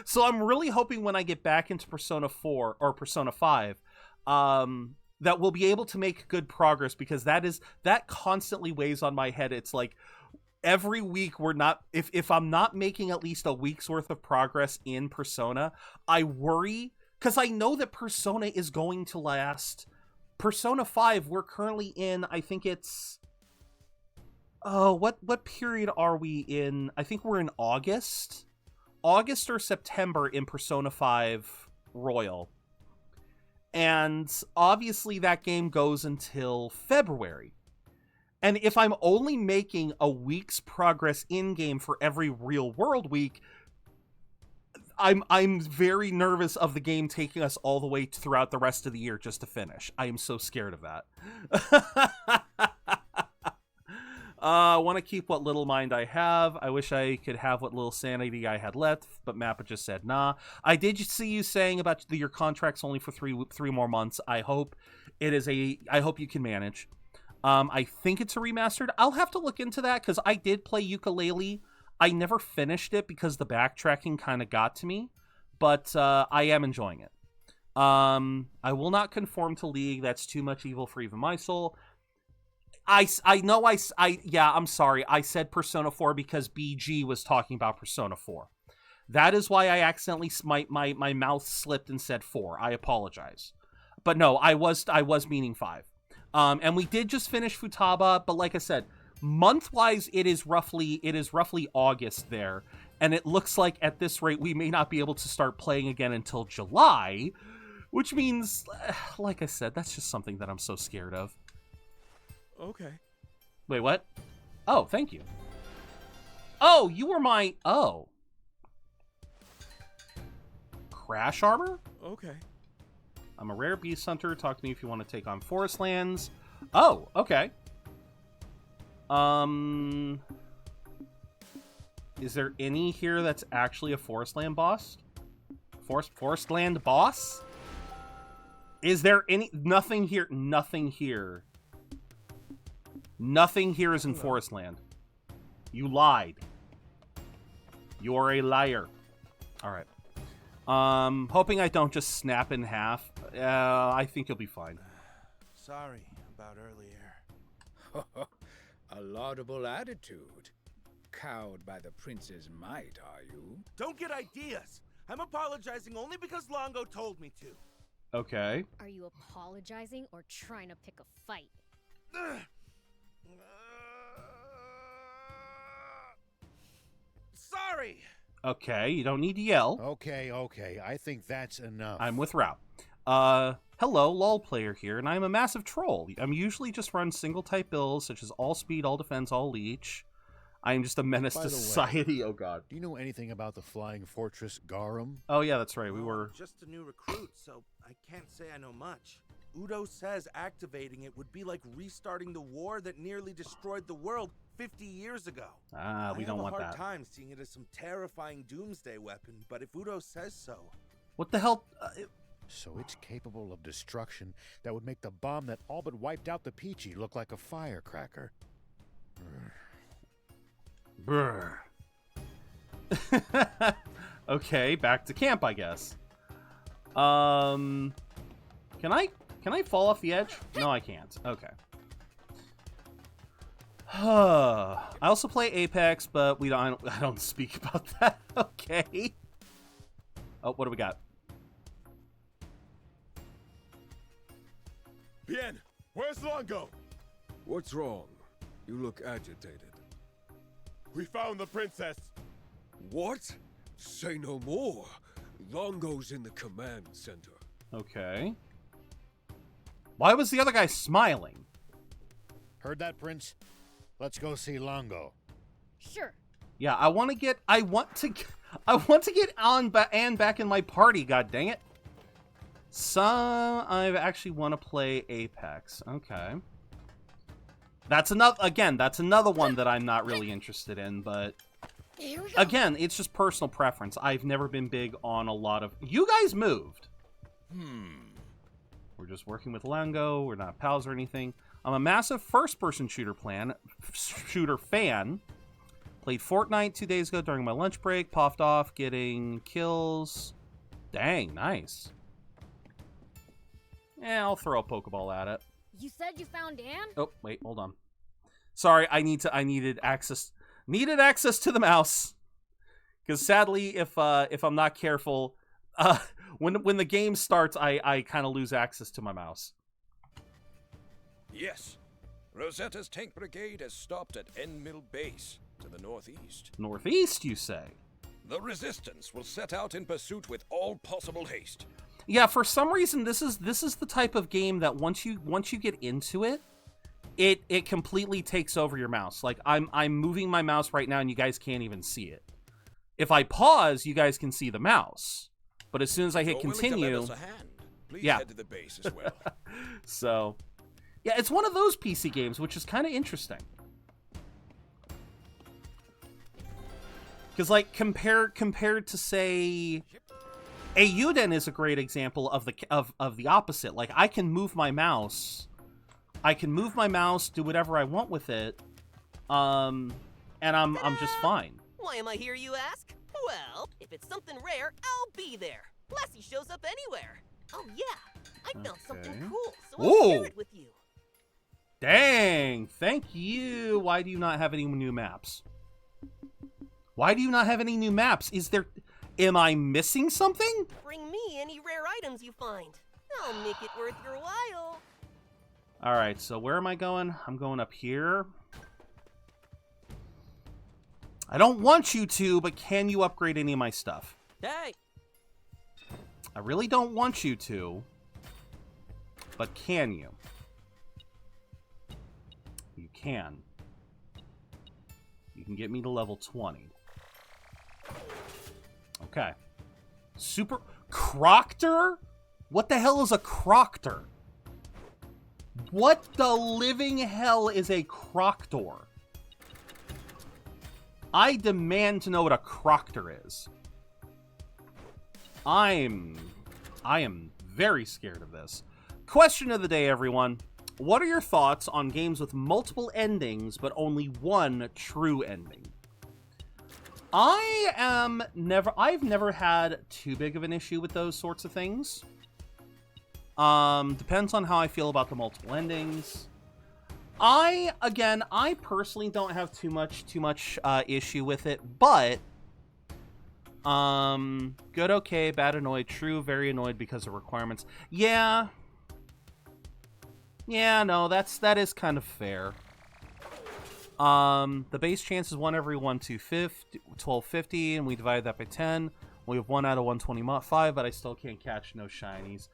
So I'm really hoping when I get back into Persona 4 or Persona 5 that we'll be able to make good progress, because that constantly weighs on my head. It's like every week if I'm not making at least a week's worth of progress in Persona, I worry, because I know that Persona is going to last. Persona 5, we're currently in, I think it's what period are we in? I think we're in August or September in Persona 5 Royal. And obviously that game goes until February. And if I'm only making a week's progress in-game for every real world week, I'm very nervous of the game taking us all the way throughout the rest of the year just to finish. I am so scared of that. I want to keep what little mind I have. I wish I could have what little sanity I had left, but Mappa just said nah. I did see you saying about your contract's only for three more months. I hope you can manage. I think it's a remastered. I'll have to look into that, because I did play Yooka-Laylee. I never finished it because the backtracking kind of got to me, but I am enjoying it. I will not conform to League. That's too much evil for even my soul. I'm sorry. I said Persona 4 because BG was talking about Persona 4. That is why I accidentally, my mouth slipped and said 4. I apologize. But no, I was meaning 5. And we did just finish Futaba, but like I said, month-wise, it is roughly August there, and it looks like at this rate we may not be able to start playing again until July, which means, like I said, that's just something that I'm so scared of. Okay. Wait, what? Oh, thank you. Oh, you were my... Oh. Crash armor? Okay. I'm a rare beast hunter. Talk to me if you want to take on forest lands. Oh, okay. Is there any here that's actually a forest land boss? Forest land boss? Is there any... Nothing here. Nothing here. Nothing here is in forest land. You lied. You're a liar. All right. Hoping I don't just snap in half. I think you'll be fine. Sorry about earlier. A laudable attitude. Cowed by the prince's might, are you? Don't get ideas. I'm apologizing only because Longo told me to. Okay. Are you apologizing or trying to pick a fight? Sorry. Okay, you don't need to yell. Okay, I think that's enough. I'm with Rao. Hello, LOL player here, and I'm a massive troll. I'm usually just run single type builds such as all speed, all defense, all leech. I am just a menace By to the way, society. Oh god. Do you know anything about the flying fortress Garum? Oh yeah, that's right. We Well, were. I'm just a new recruit, so I can't say I know much. Udo says activating it would be like restarting the war that nearly destroyed the world 50 years ago. Ah, we don't want I have a that. hard time seeing it as some terrifying doomsday weapon, but if Udo says so. What the hell? So it's capable of destruction that would make the bomb that all but wiped out the Peachy look like a firecracker. Brr. Okay, back to camp, I guess. Can I fall off the edge? No, I can't. Okay. I also play Apex, but I don't speak about that. Okay. Oh, what do we got? Bien, where's Longo? What's wrong? You look agitated. We found the princess. What? Say no more. Longo's in the command center. Okay. Why was the other guy smiling? Heard that, Prince? Let's go see Longo. Sure. Yeah, I want to get Anne back in my party. God dang it! I actually want to play Apex. Okay. That's another one that I'm not really interested in, but Here we go. again, it's just personal preference. I've never been big on a lot of. You guys moved. We're just working with Longo. We're not pals or anything. I'm a massive first-person shooter fan. Played Fortnite 2 days ago during my lunch break. Popped off, getting kills. Dang, nice. Yeah, I'll throw a Pokeball at it. You said you found Anne? Oh, wait, hold on. Sorry, I needed access to the mouse. Because sadly, if I'm not careful, when the game starts, I kind of lose access to my mouse. Yes. Rosetta's tank brigade has stopped at End Mill Base to the northeast. Northeast, you say? The resistance will set out in pursuit with all possible haste. Yeah, for some reason this is the type of game that once you get into it, it completely takes over your mouse. Like I'm moving my mouse right now and you guys can't even see it. If I pause, you guys can see the mouse. But as soon as I hit continue, Please yeah. head to the base as well. So, yeah, it's one of those PC games, which is kind of interesting. Because, like, compared to, say, Ayuden is a great example of the opposite. Like, I can move my mouse, do whatever I want with it, and I'm just fine. Why am I here, you ask? Well, if it's something rare, I'll be there. Lassie shows up anywhere. Oh yeah, I found something cool, so I'll share it with you. Dang, thank you. Why do you not have any new maps? Why do you not have any new maps? Am I missing something? Bring me any rare items you find. I'll make it worth your while. All right, so where am I going? I'm going up here. I don't want you to, but can you upgrade any of my stuff? Hey! I really don't want you to, but can you? You can. You can get me to level 20. Okay. Super... Croctor? What the hell is a Croctor? What the living hell is a Croctor? I demand to know what a Croctor is. I am very scared of this. Question of the day, everyone. What are your thoughts on games with multiple endings, but only one true ending? I've never had too big of an issue with those sorts of things. Depends on how I feel about the multiple endings. I personally don't have too much issue with it, but good, okay, bad, annoyed, true, very annoyed because of requirements. Yeah, no, that is kind of fair. The base chance is 1 every 1250, and we divide that by 10. We have 1 out of 125, but I still can't catch no shinies.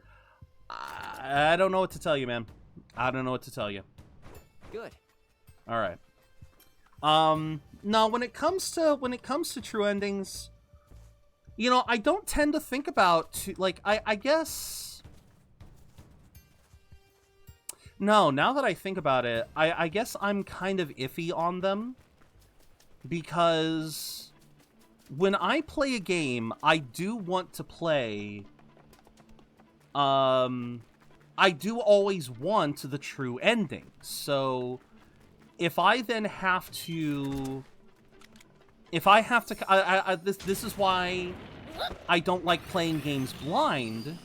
I don't know what to tell you, man. I don't know what to tell you. Good. All right. No, when it comes to true endings, you know, I don't tend to think about like I guess. No, now that I think about it, I guess I'm kind of iffy on them because when I play a game, I do want to play. I do always want the true ending. So if I then have to, this is why I don't like playing games blind.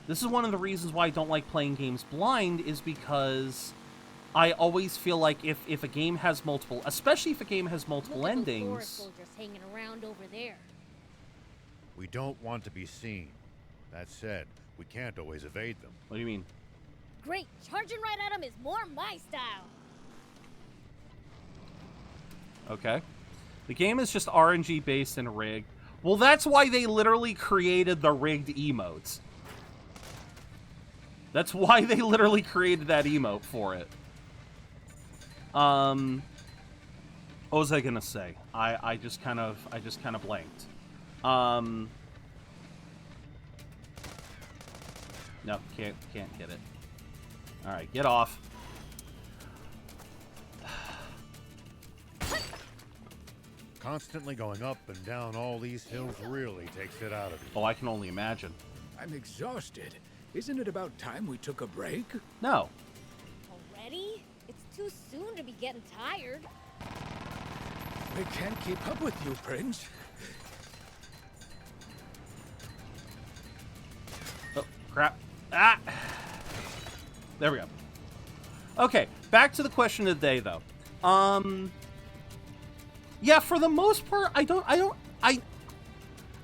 This is one of the reasons why I don't like playing games blind, is because I always feel like if a game has multiple, especially if a game has multiple endings. Soldiers hanging around over there. We don't want to be seen. That said, we can't always evade them. What do you mean? Great, charging right at them is more my style. Okay. The game is just RNG based and rigged. Well, that's why they literally created the rigged emotes. That's why they literally created that emote for it. What was I gonna say? I just kind of blanked. No, can't get it. All right, get off. Constantly going up and down all these hills really takes it out of you. Oh, I can only imagine. I'm exhausted. Isn't it about time we took a break? No. Already? It's too soon to be getting tired. We can't keep up with you, Prince. Oh, crap. Ah! There we go. Okay, back to the question of the day, though. Yeah, for the most part,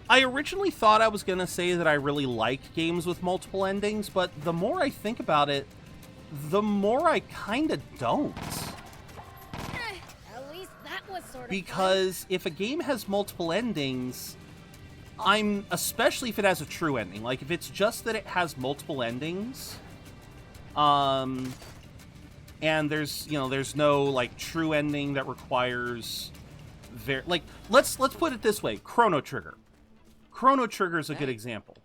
I originally thought I was gonna say that I really like games with multiple endings, but the more I think about it, the more I kinda don't. At least that was sort of Because fun. if a game has multiple endings, especially if it has a true ending, like if it's just that it has multiple endings, and there's no like true ending that requires let's put it this way, Chrono Trigger. Chrono Trigger is a good example.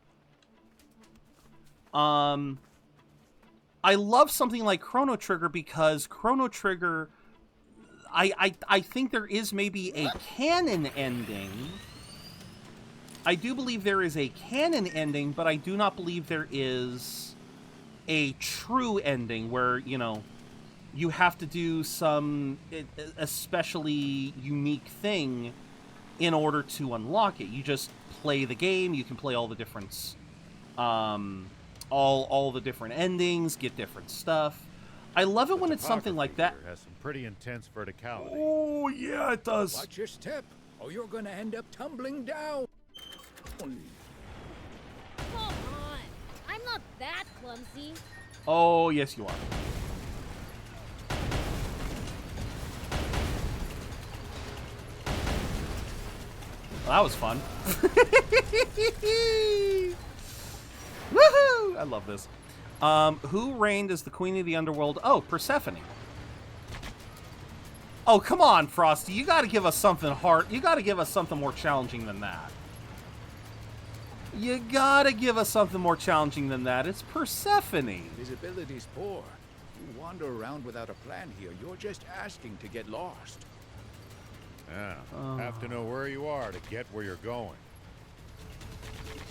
I love something like Chrono Trigger because Chrono Trigger, I think there is maybe a canon ending. I do believe there is a canon ending, but I do not believe there is a true ending where, you have to do some especially unique thing in order to unlock it. You just play the game. You can play all the different, all the different endings, get different stuff. I love it when it's something like that. It has some pretty intense verticality. Oh yeah, it does. Watch your step, or you're gonna end up tumbling down. Come on. I'm not that clumsy. Oh, yes you are. Well, that was fun. Woohoo! I love this. Who reigned as the queen of the underworld? Oh, Persephone. Oh, come on, Frosty. You gotta give us something hard. You gotta give us something more challenging than that. You gotta give us something more challenging than that. It's Persephone. Visibility's poor. You wander around without a plan here. You're just asking to get lost. Yeah, have to know where you are to get where you're going.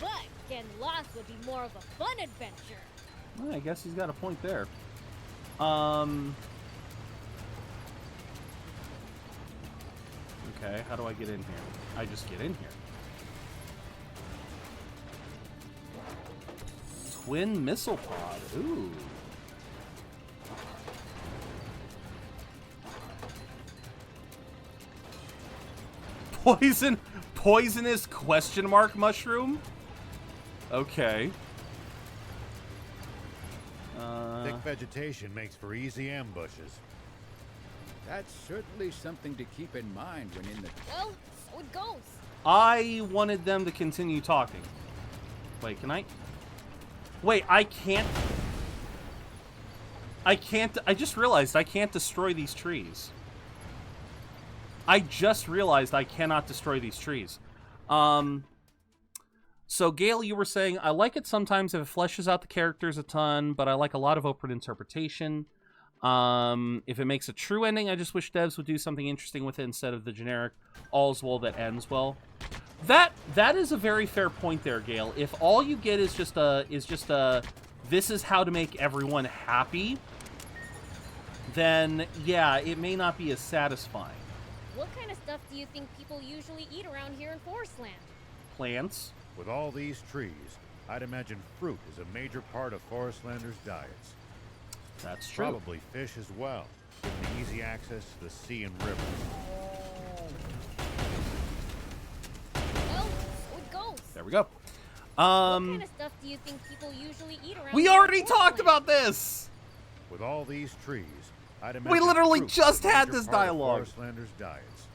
But getting lost would be more of a fun adventure. Well, I guess he's got a point there. Okay, how do I get in here? I just get in here. Twin missile pod. Ooh. Poisonous question mark mushroom? Okay. Thick vegetation makes for easy ambushes. That's certainly something to keep in mind when in the... Well, so it goes. I wanted them to continue talking. Wait, can I? Wait, I can't. I just realized I can't destroy these trees. I just realized I cannot destroy these trees. So, Gale, you were saying, I like it sometimes if it fleshes out the characters a ton, but I like a lot of open interpretation. If it makes a true ending, I just wish devs would do something interesting with it instead of the generic all's well that ends well. That is a very fair point there, Gale. If all you get is just a this is how to make everyone happy, then yeah, it may not be as satisfying. What kind of stuff do you think people usually eat around here in Forestland? Plants. With all these trees, I'd imagine fruit is a major part of Forestlanders' diets. That's true. Probably fish as well, given the easy access to the sea and rivers. Oh, so it goes. There we go. What kind of stuff do you think people usually eat around We here in already talked Forestland? about this! With all these trees, I'd imagine We literally fruit just is a had major this part of dialogue. Forestlanders' diets.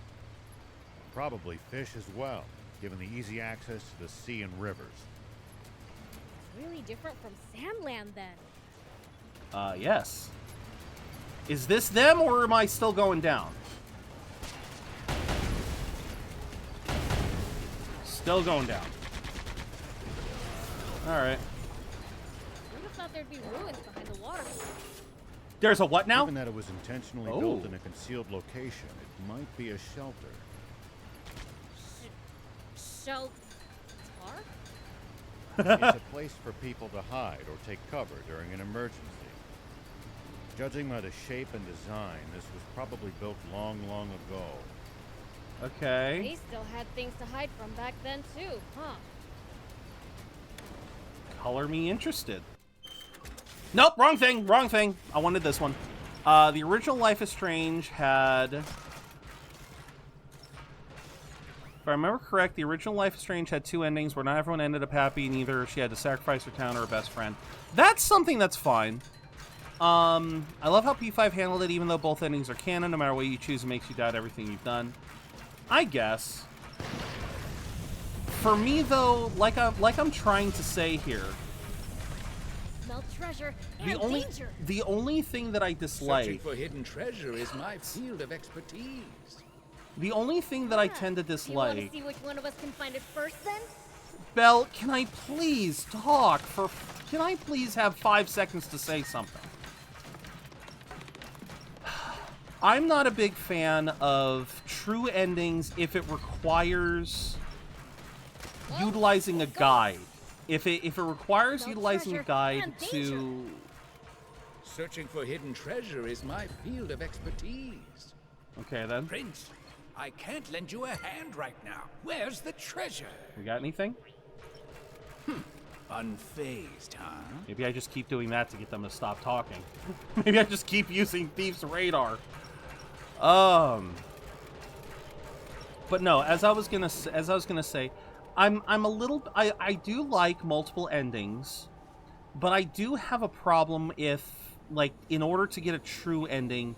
Probably fish as well, given the easy access to the sea and rivers. Really different from Sandland, then. Yes. Is this them, or am I still going down? Still going down. Alright. Who'd have thought there'd be ruins behind the waterfall? There's a what now? Given that it was intentionally built in a concealed location, it might be a shelter. Shelter? It's a place for people to hide or take cover during an emergency. Judging by the shape and design, this was probably built long, long ago. Okay. They still had things to hide from back then, too, huh? Color me interested. Nope, wrong thing, wrong thing. I wanted this one. The original Life is Strange had... If I remember correct, the original Life is Strange had two endings where not everyone ended up happy, and either she had to sacrifice her town or her best friend. That's something that's fine. I love how P5 handled it, even though both endings are canon. No matter what you choose, it makes you doubt everything you've done. I guess. For me, though, like I'm trying to say here, Smell treasure and danger. the only thing that I dislike... Searching for hidden treasure is my field of expertise. The only thing that I tend to Do you dislike... want to see which one of us can find it first, then? Belle, can I please talk for... Can I please have 5 seconds to say something? I'm not a big fan of true endings if it requires utilizing a guide. If it requires utilizing a guide to... Searching for hidden treasure is my field of expertise. Okay, then. Prince, I can't lend you a hand right now. Where's the treasure? We got anything? Unfazed, huh? Maybe I just keep doing that to get them to stop talking. Maybe I just keep using Thief's Radar. But no, as I was gonna say, I'm a little... I do like multiple endings, but I do have a problem if, like, in order to get a true ending,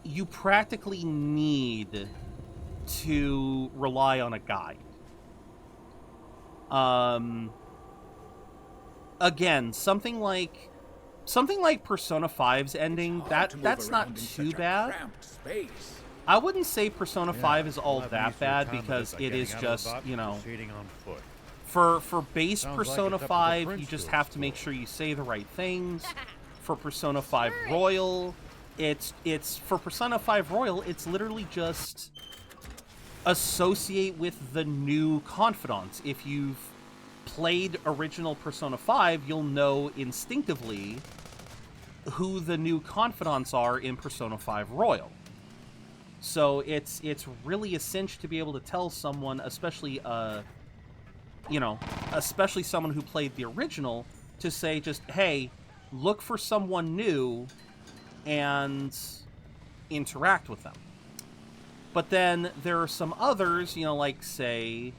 you practically need to rely on a guide. Again, something like Persona 5's ending, that's not too bad. I wouldn't say Persona 5 is all that bad because it is just, you know, for base Persona 5, you just have to make sure you say the right things. For Persona 5 Royal, it's for Persona 5 Royal, it's literally just associate with the new confidants. If you've played original Persona 5, you'll know instinctively who the new confidants are in Persona 5 Royal. So it's really a cinch to be able to tell someone, especially especially someone who played the original, to say just, hey, look for someone new and interact with them. But then there are some others, you know, like, say...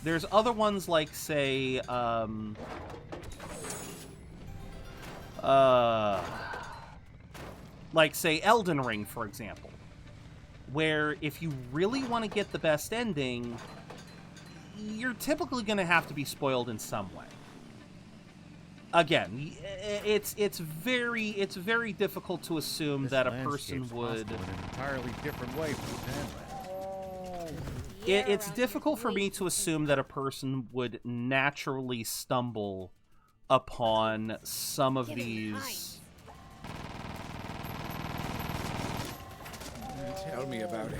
There's other ones like, say, Elden Ring, for example, where if you really want to get the best ending, you're typically going to have to be spoiled in some way. again, it's very difficult to assume This that a person landscape's would. possible in an entirely different way from Sand Land. It's difficult for me to assume that a person would naturally stumble upon some of these. Tell me about it.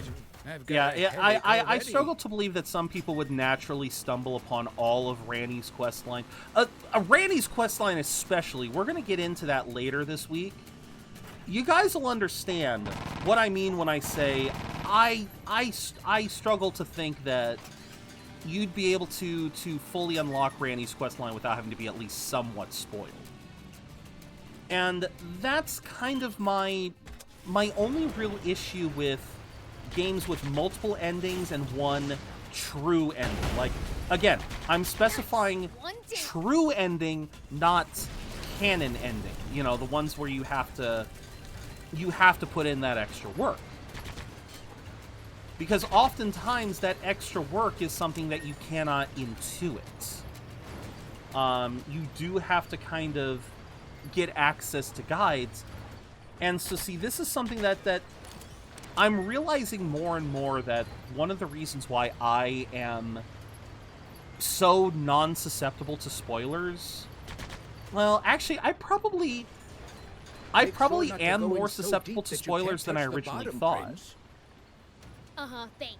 I struggle to believe that some people would naturally stumble upon all of Ranni's questline. Ranni's questline especially. We're going to get into that later this week. You guys will understand what I mean when I say I struggle to think that you'd be able to fully unlock Ranni's questline without having to be at least somewhat spoiled. And that's kind of my only real issue with games with multiple endings and one true ending. Like, again, I'm specifying true ending, not canon ending. You know, the ones where you have to put in that extra work. Because oftentimes that extra work is something that you cannot intuit. You do have to kind of get access to guides. And so, see, this is something that I'm realizing more and more that one of the reasons why I am so non-susceptible to spoilers. Well, actually, I probably am more susceptible to spoilers than I originally thought. Uh-huh, thanks.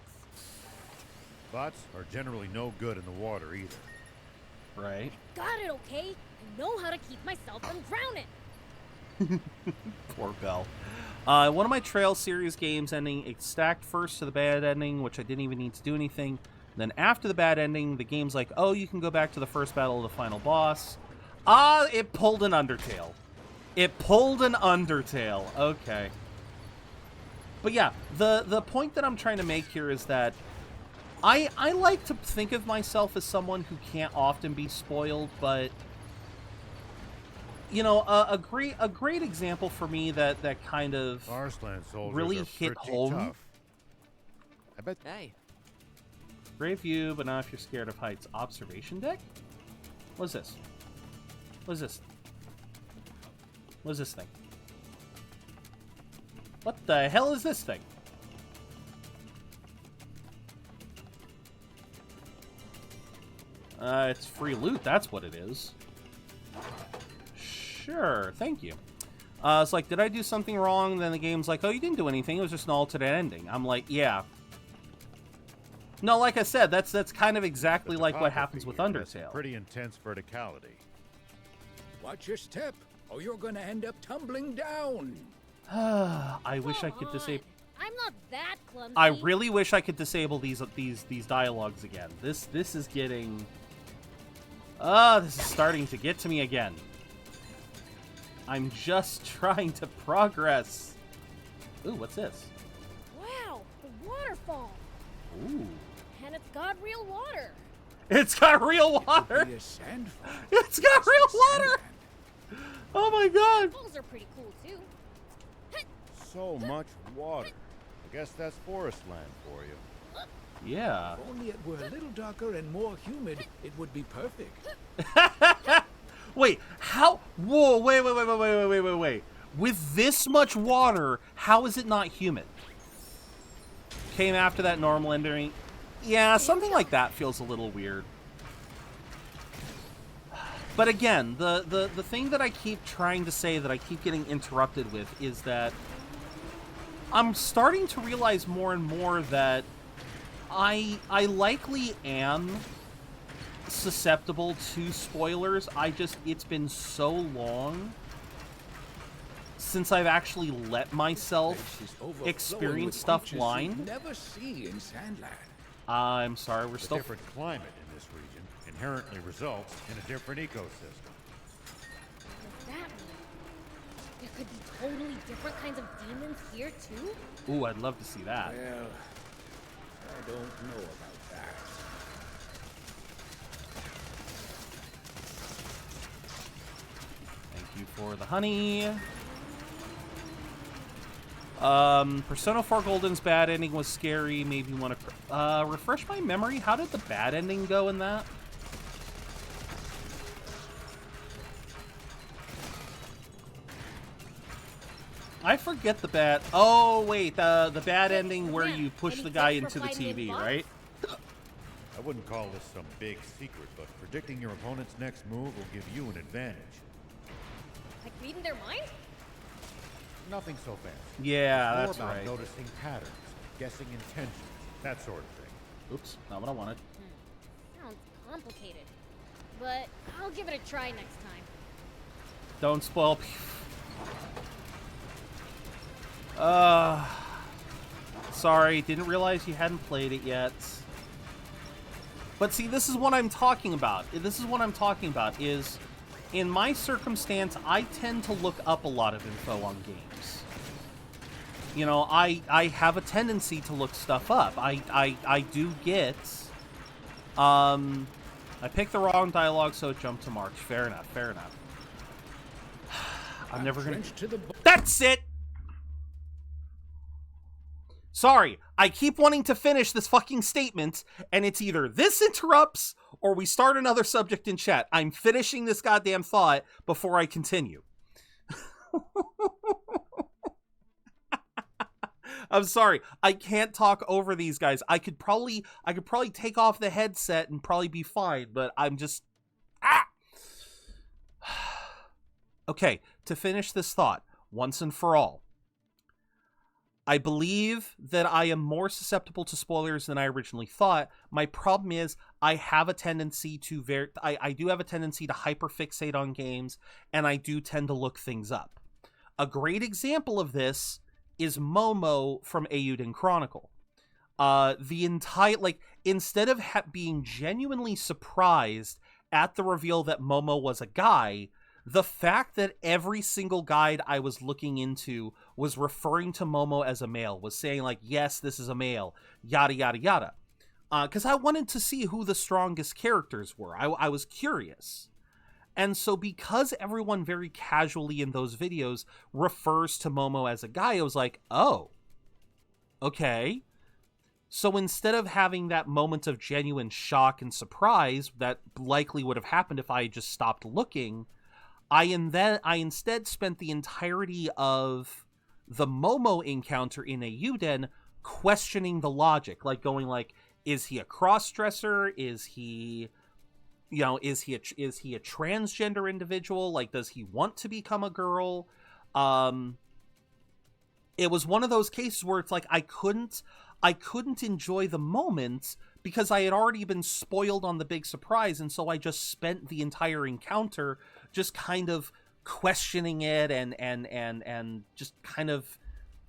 Bots are generally no good in the water either. Right. Got it, okay? I know how to keep myself from drowning. Poor Belle. One of my Trail series games ending, it stacked first to the bad ending, which I didn't even need to do anything. Then after the bad ending, the game's like, oh, you can go back to the first battle of the final boss. It pulled an Undertale. It pulled an Undertale. Okay. But yeah, the point that I'm trying to make here is that I like to think of myself as someone who can't often be spoiled, but you know, a great example for me that kind of really hit home. Tough. I bet. Hey. Great view, but not if you're scared of heights. Observation deck? What is this? What is this? What is this thing? What the hell is this thing? It's free loot, that's what it is. Sure, thank you. It's like, did I do something wrong? Then the game's like, oh, you didn't do anything. It was just an alternate ending. I'm like, yeah. No, like I said, that's kind of exactly like what happens with Undertale. Pretty intense verticality. Watch your step, or you're gonna end up tumbling down. I wish I could disable. I'm not that clumsy. I really wish I could disable these dialogues again. This is getting. This is starting to get to me again. I'm just trying to progress. Ooh, what's this? Wow, the waterfall. Ooh. And it's got real water. It's got real water. It's got real water. Oh my god. Falls are pretty cool too. So much water. I guess that's forest land for you. Yeah. If only it were a little darker and more humid, it would be perfect. Wait, how? Whoa, wait. With this much water, how is it not humid? Came after that normal ending. Yeah, something like that feels a little weird. But again, the thing that I keep trying to say that I keep getting interrupted with is that I'm starting to realize more and more that I likely am susceptible to spoilers. It's been so long since I've actually let myself experience stuff blind. Never see in Sand Land. I'm sorry, we're still. Different climate in this region inherently results in a different ecosystem. What's that mean? There could be totally different kinds of demons here too? Ooh, I'd love to see that. Well, I don't know about that. Thank you for the honey. Persona 4 Golden's bad ending was scary. Maybe you want to refresh my memory. How did the bad ending go in that? I forget the bad... Oh, wait, the bad ending where you push the guy into the TV, right? I wouldn't call this some big secret, but predicting your opponent's next move will give you an advantage. Like reading their mind? Nothing so fast. Yeah, More that's about right. noticing patterns, guessing intentions, that sort of thing. Oops, not what I wanted. Sounds complicated. But I'll give it a try next time. Don't spoil... Sorry, didn't realize you hadn't played it yet. But see, this is what I'm talking about. This is what I'm talking about, is... In my circumstance, I tend to look up a lot of info on games. You know, I have a tendency to look stuff up. I do get... I picked the wrong dialogue, so it jumped to March. Fair enough, fair enough. I'm never gonna... That's it! Sorry, I keep wanting to finish this fucking statement, and it's either this interrupts, or we start another subject in chat. I'm finishing this goddamn thought before I continue. I'm sorry, I can't talk over these guys. I could probably take off the headset and probably be fine, but I'm just... Okay, to finish this thought, once and for all, I believe that I am more susceptible to spoilers than I originally thought. My problem is I have a tendency to I do have a tendency to hyperfixate on games, and I do tend to look things up. A great example of this is Momo from Eiyuden Chronicle. Instead of being genuinely surprised at the reveal that Momo was a guy, the fact that every single guide I was looking into was referring to Momo as a male, was saying like, yes, this is a male, yada, yada, yada. Because I wanted to see who the strongest characters were. I was curious. And so because everyone very casually in those videos refers to Momo as a guy, I was like, oh, okay. So instead of having that moment of genuine shock and surprise that likely would have happened if I had just stopped looking, I instead spent the entirety of the Momo encounter in Eiyuden questioning the logic, like going like, is he a cross-dresser? Is he a transgender individual? Like, does he want to become a girl? It was one of those cases where it's like I couldn't enjoy the moment because I had already been spoiled on the big surprise, and so I just spent the entire encounter just kind of questioning it and just kind of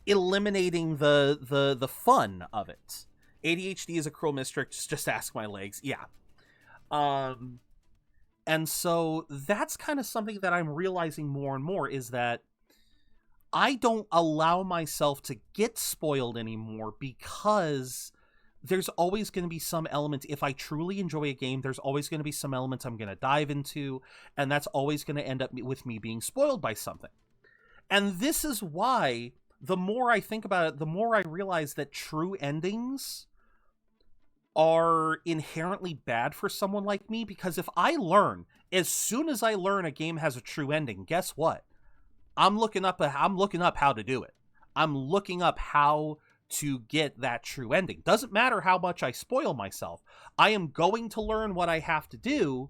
eliminating the fun of it. ADHD is a cruel mistress, just ask my legs. Yeah. And so that's kind of something that I'm realizing more and more, is that I don't allow myself to get spoiled anymore, because there's always going to be some element. If I truly enjoy a game, there's always going to be some elements I'm going to dive into, and that's always going to end up with me being spoiled by something. And this is why, the more I think about it, the more I realize that true endings are inherently bad for someone like me, because if I learn, as soon as I learn a game has a true ending, guess what? I'm looking up how to do it. I'm looking up how to get that true ending. Doesn't matter how much I spoil myself. I am going to learn what I have to do,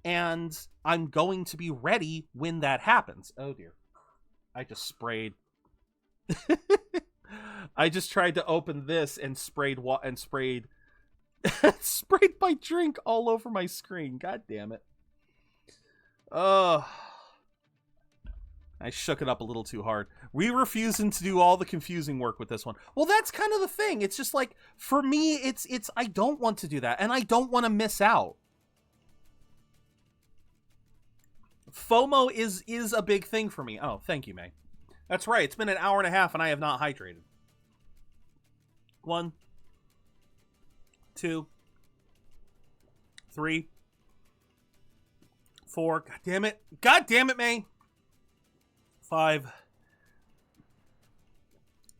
and I'm going to be ready when that happens. Oh dear. I just sprayed. I just tried to open this and sprayed sprayed my drink all over my screen. God damn it. I shook it up a little too hard. We refusing to do all the confusing work with this one. Well, that's kind of the thing. It's just like, for me, it's I don't want to do that, and I don't want to miss out. FOMO is a big thing for me. Oh, thank you, May. That's right. It's been an hour and a half, and I have not hydrated. 1, 2, 3, 4. God damn it. God damn it, May. 5,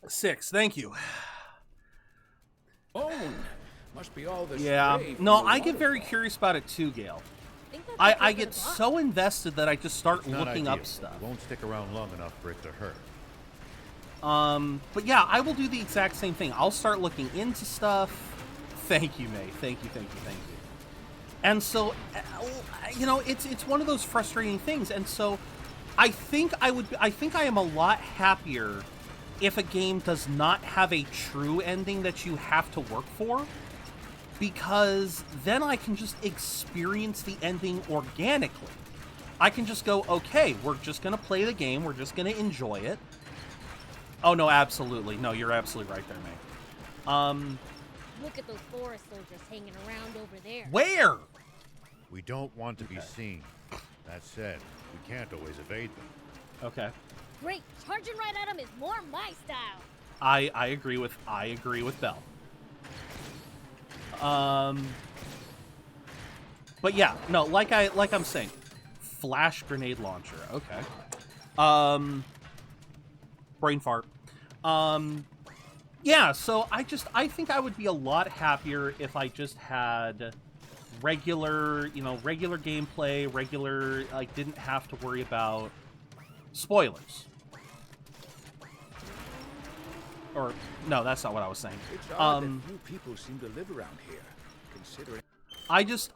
6. Thank you. Oh, must be all this. Yeah. No, I get very curious about it too, Gail. I get so invested that I just start looking up stuff. It won't stick around long enough for it to hurt. But yeah, I will do the exact same thing. I'll start looking into stuff. Thank you, May. Thank you. And so, you know, it's one of those frustrating things. And so, I think I am a lot happier if a game does not have a true ending that you have to work for, because then I can just experience the ending organically. I can just go, okay, we're just gonna play the game. We're just gonna enjoy it. Oh no, absolutely. No, you're absolutely right there, May. Look at those forest soldiers hanging around over there. Where? We don't want to be seen. That said, we can't always evade them. Okay. Great, charging right at them is more my style. I agree with Belle. But yeah, no, like I'm saying, flash grenade launcher. Okay. Brain fart. Yeah, so I think I would be a lot happier if I just had regular gameplay, like, didn't have to worry about spoilers. Or, no, that's not what I was saying. It's odd that few people seem to live around here, considering... I just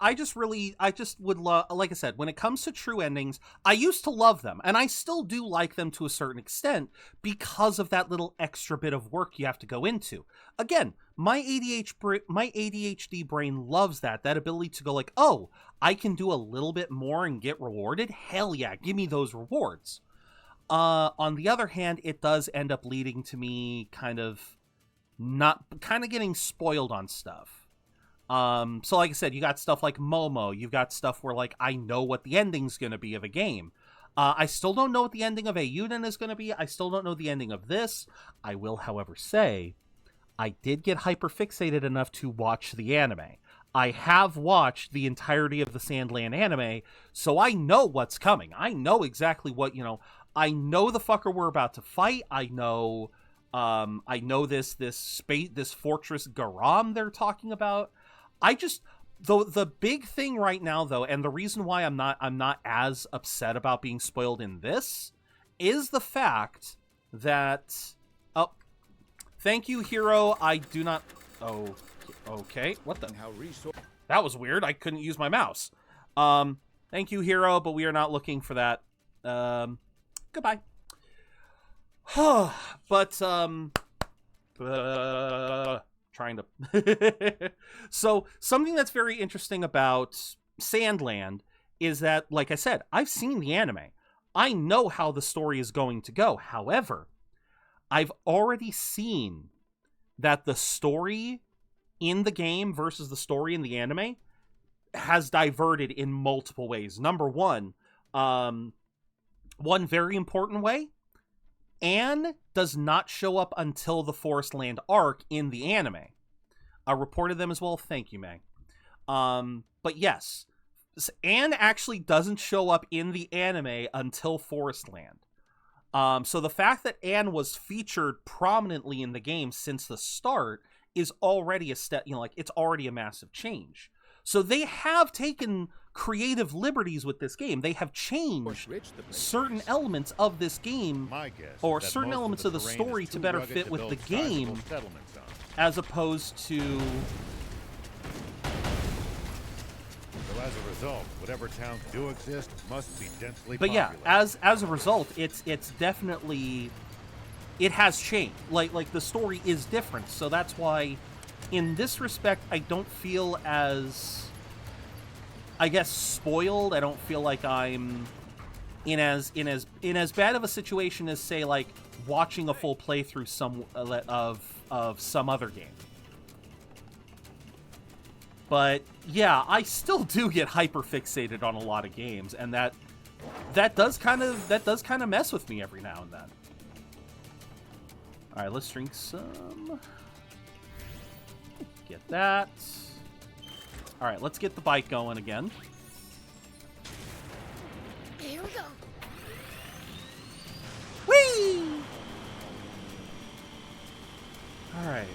would love, like I said, when it comes to true endings, I used to love them, and I still do like them to a certain extent because of that little extra bit of work you have to go into. Again, my ADHD brain loves that ability to go like, oh, I can do a little bit more and get rewarded? Hell yeah, give me those rewards. On the other hand, it does end up leading to me kind of getting spoiled on stuff. So like I said, you got stuff like Momo, you've got stuff where, like, I know what the ending's gonna be of a game. I still don't know what the ending of Ayuden is gonna be. I still don't know the ending of this. I will, however, say, I did get hyperfixated enough to watch the anime. I have watched the entirety of the Sand Land anime, so I know what's coming. I know exactly what, I know the fucker we're about to fight. I know this fortress Garam they're talking about. The big thing right now, though, and the reason why I'm not as upset about being spoiled in this, is the fact that, oh, thank you, Hero. I do not. Oh, okay. What the? That was weird. I couldn't use my mouse. Thank you, Hero, but we are not looking for that. Goodbye. But trying to so something that's very interesting about Sand Land is that, like I said, I've seen the anime. I know how the story is going to go. However, I've already seen that the story in the game versus the story in the anime has diverted in multiple ways. Number one very important way, Anne does not show up until the Forest Land arc in the anime. I reported them as well. Thank you, May. But yes, Anne actually doesn't show up in the anime until Forest Land. So the fact that Anne was featured prominently in the game since the start is already a step, it's already a massive change. So they have taken creative liberties with this game. They have changed certain elements of this game, or certain elements of the story to better fit with the game, as opposed to... So as a result, whatever towns do exist must be densely But yeah, as a result, it's definitely... It has changed. Like the story is different, so that's why, in this respect, I don't feel as... I guess spoiled. I don't feel like I'm in as bad of a situation as, say, like watching a full playthrough of some other game. But yeah, I still do get hyper fixated on a lot of games, and that does kind of mess with me every now and then. All right, let's drink some. Get that. All right, let's get the bike going again. Here we go. Whee! All right.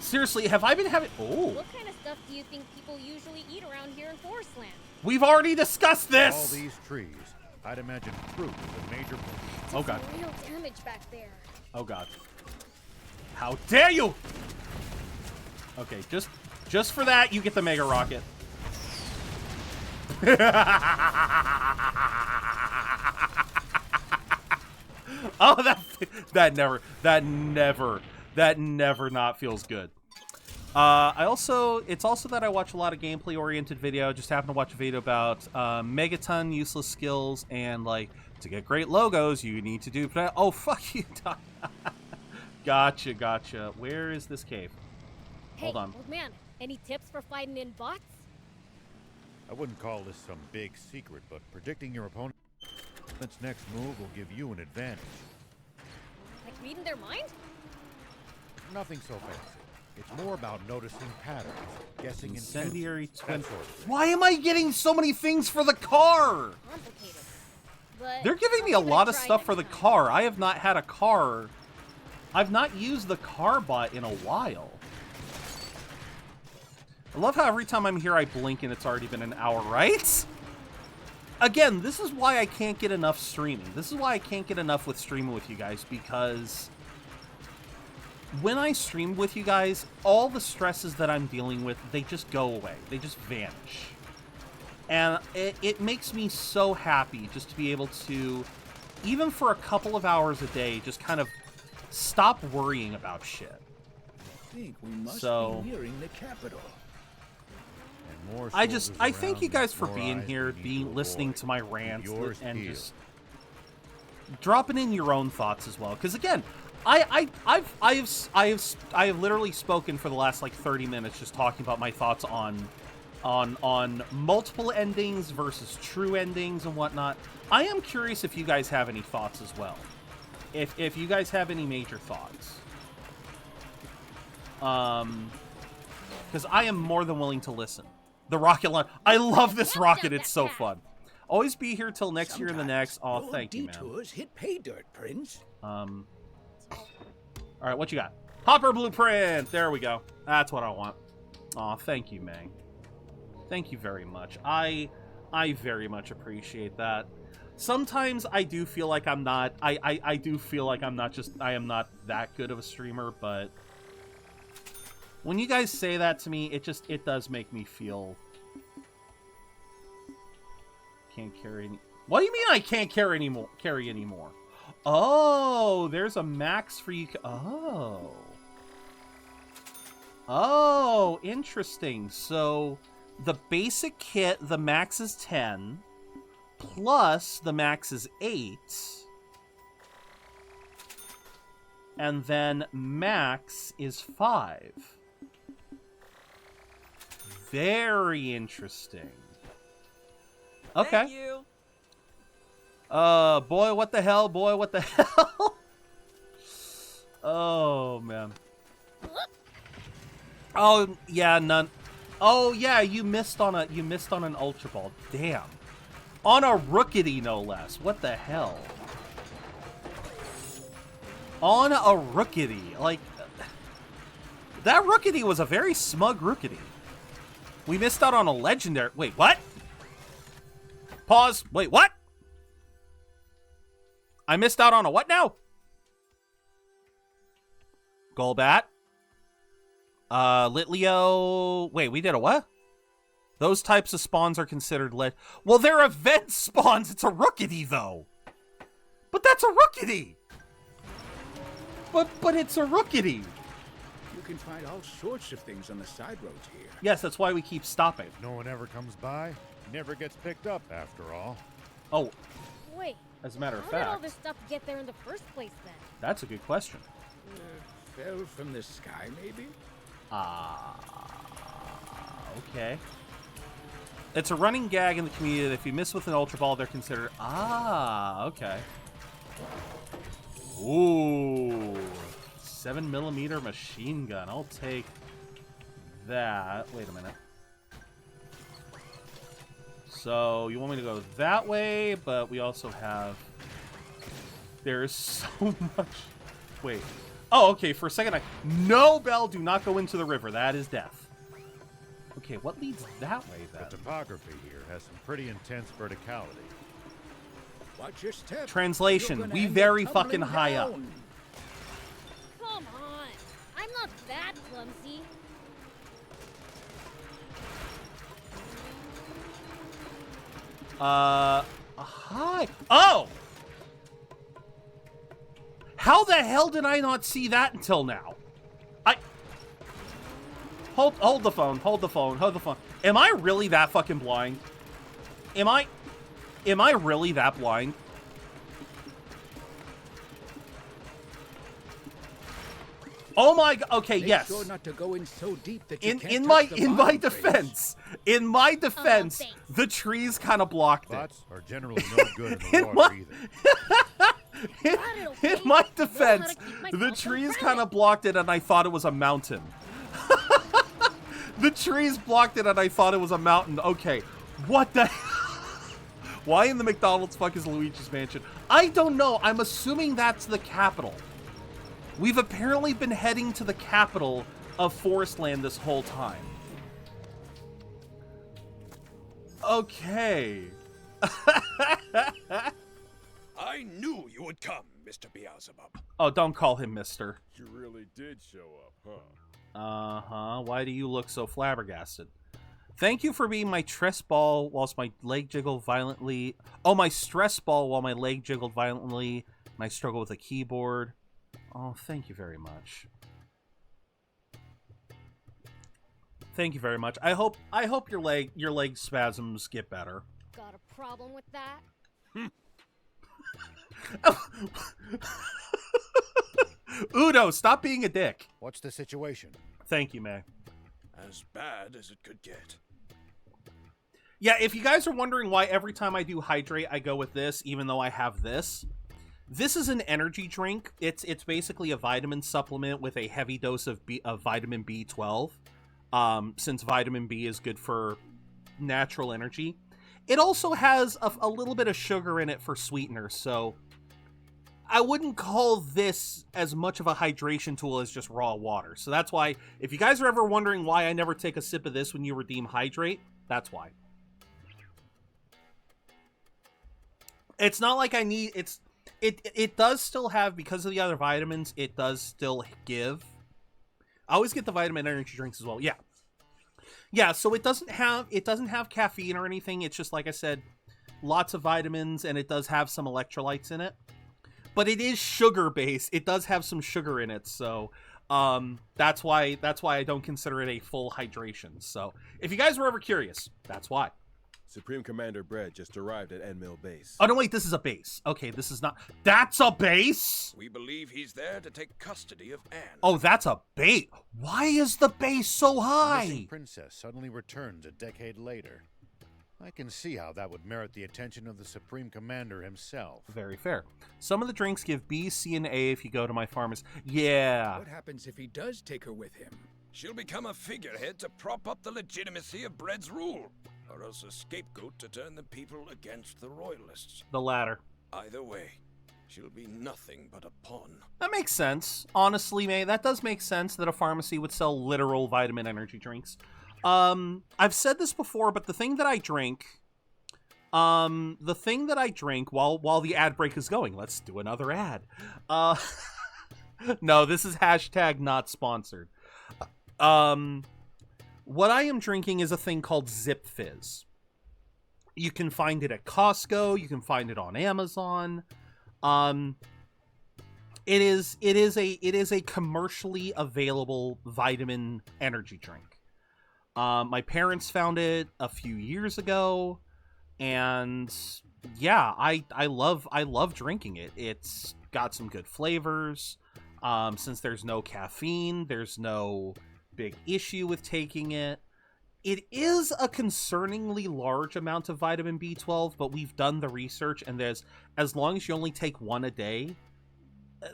Seriously, have I been having... Oh. What kind of stuff do you think people usually eat around here in Forest Land? We've already discussed this! All these trees, I'd imagine fruit is a major... Oh god. Some real damage back there. Oh god. How dare you! Okay, just for that, you get the Mega Rocket. Oh, that never not feels good. It's also that I watch a lot of gameplay-oriented video. Just happened to watch a video about Megaton useless skills and like to get great logos, you need to do. Oh fuck you! Gotcha. Where is this cave? Hey, Hold on. Old man, any tips for fighting in bots? I wouldn't call this some big secret, but predicting your opponent's next move will give you an advantage. Like reading their mind? Nothing so fancy. It's more about noticing patterns, guessing Incendiary twin. sort of thing. Why am I getting so many things for the car? Complicated. But They're giving me a lot of stuff for the car. I have not had a car. I've not used the car bot in a while. I love how every time I'm here I blink and it's already been an hour, right? Again, this is why I can't get enough streaming. This is why I can't get enough with streaming with you guys, because when I stream with you guys, all the stresses that I'm dealing with, they just go away. They just vanish. And it makes me so happy just to be able to, even for a couple of hours a day, just kind of stop worrying about shit. I think we must be nearing the capital. I thank you guys for being here, listening to my rants, and just dropping in your own thoughts as well. Because again, I have literally spoken for the last like 30 minutes just talking about my thoughts on multiple endings versus true endings and whatnot. I am curious if you guys have any thoughts as well. If you guys have any major thoughts. Because I am more than willing to listen. The rocket launch. I love this rocket. It's so fun. Always be here till next year and the next. Oh, thank you, man. Detours hit pay dirt, Prince. All right, what you got? Hopper blueprint. There we go. That's what I want. Aw, thank you, May. Thank you very much. I very much appreciate that. Sometimes I do feel like I'm not. I do feel like I'm not just. I am not that good of a streamer, but when you guys say that to me, it does make me feel. Can't carry any. What do you mean I can't carry anymore? Oh, there's a max for you. Oh, interesting. So the basic kit, the max is 10, plus the max is 8, and then max is 5. Very interesting. Okay. Thank you. Boy, what the hell? Boy, what the hell? Oh, man. Oh, yeah, none. Oh, yeah, you missed on an Ultra Ball. Damn. On a Rookity, no less. What the hell? On a Rookity. Like, that Rookity was a very smug Rookity. We missed out on a legendary. Wait, what? Pause. Wait, what? I missed out on a what now? Golbat. Litleo. Wait, we did a what? Those types of spawns are considered Well, they're event spawns. It's a Rookity, though. But that's a Rookity. But it's a Rookity. You can find all sorts of things on the side roads here. Yes, that's why we keep stopping. If no one ever comes by, never gets picked up after all. Oh. Wait. As a matter of How fact. did all this stuff get there in the first place then? That's a good question. Fell from the sky, maybe? Okay. It's a running gag in the community that if you miss with an Ultra Ball, they're considered... okay. Ooh. 7mm machine gun. I'll take that. Wait a minute. So, you want me to go that way, but we also have... There's so much... Wait. Oh, okay, for a second No, Bell, do not go into the river. That is death. Okay, what leads that way, then? The topography here has some pretty intense verticality. Watch your step. Translation, we very fucking high up. Come on. I'm not that clumsy. Hi. Oh! How the hell did I not see that until now? Hold the phone. Hold the phone. Hold the phone. Am I really that fucking blind? Am I really that blind? Oh my god. Okay, yes. Make sure not to go in so deep that you can't in touch the my bottom defense, the trees kind of blocked it. Bots are generally no good in the water either. In my defense, the trees kind of blocked it and I thought it was a mountain. The trees blocked it and I thought it was a mountain. Okay, what the Why in the McDonald's fuck is Luigi's Mansion? I don't know. I'm assuming that's the capital. We've apparently been heading to the capital of Forestland this whole time. Okay. I knew you would come, Mr. Beelzebub. Oh, don't call him Mister. You really did show up, huh? Uh-huh. Why do you look so flabbergasted? Thank you for being my stress ball whilst my leg jiggled violently. Oh, my stress ball while my leg jiggled violently and I struggle with a keyboard. Oh, thank you very much. Thank you very much. I hope your leg spasms get better. Got a problem with that? Udo, stop being a dick. What's the situation? Thank you, May. As bad as it could get. Yeah, if you guys are wondering why every time I do hydrate, I go with this, even though I have this. This is an energy drink. It's basically a vitamin supplement with a heavy dose of vitamin B12, since vitamin B is good for natural energy. It also has a little bit of sugar in it for sweetener, so I wouldn't call this as much of a hydration tool as just raw water. So that's why, if you guys are ever wondering why I never take a sip of this when you redeem hydrate, that's why. It's not like I need... It does still have, because of the other vitamins, it does still give. I always get the vitamin energy drinks as well. Yeah. Yeah, so it doesn't have caffeine or anything. It's just, like I said, lots of vitamins, and it does have some electrolytes in it. But it is sugar-based. It does have some sugar in it, so that's why I don't consider it a full hydration. So if you guys were ever curious, that's why. Supreme Commander Bread just arrived at End Mill Base. Oh, no, wait, this is a base. Okay, this is not... That's a base? We believe he's there to take custody of Anne. Oh, that's a base. Why is the base so high? The missing princess suddenly returns a decade later. I can see how that would merit the attention of the Supreme Commander himself. Very fair. Some of the drinks give B, C, and A if you go to my pharmacy. Yeah. What happens if he does take her with him? She'll become a figurehead to prop up the legitimacy of Bread's rule, or else a scapegoat to turn the people against the royalists. The latter. Either way, she'll be nothing but a pawn. That makes sense. Honestly, May, that does make sense that a pharmacy would sell literal vitamin energy drinks. I've said this before, but the thing that I drink while the ad break is going, let's do another ad. No, this is hashtag not sponsored. What I am drinking is a thing called Zip Fizz. You can find it at Costco. You can find it on Amazon. It is a commercially available vitamin energy drink. My parents found it a few years ago, and yeah, I love drinking it. It's got some good flavors. Since there's no caffeine, there's no big issue with taking it. It is a concerningly large amount of vitamin B12, but we've done the research, and as long as you only take one a day,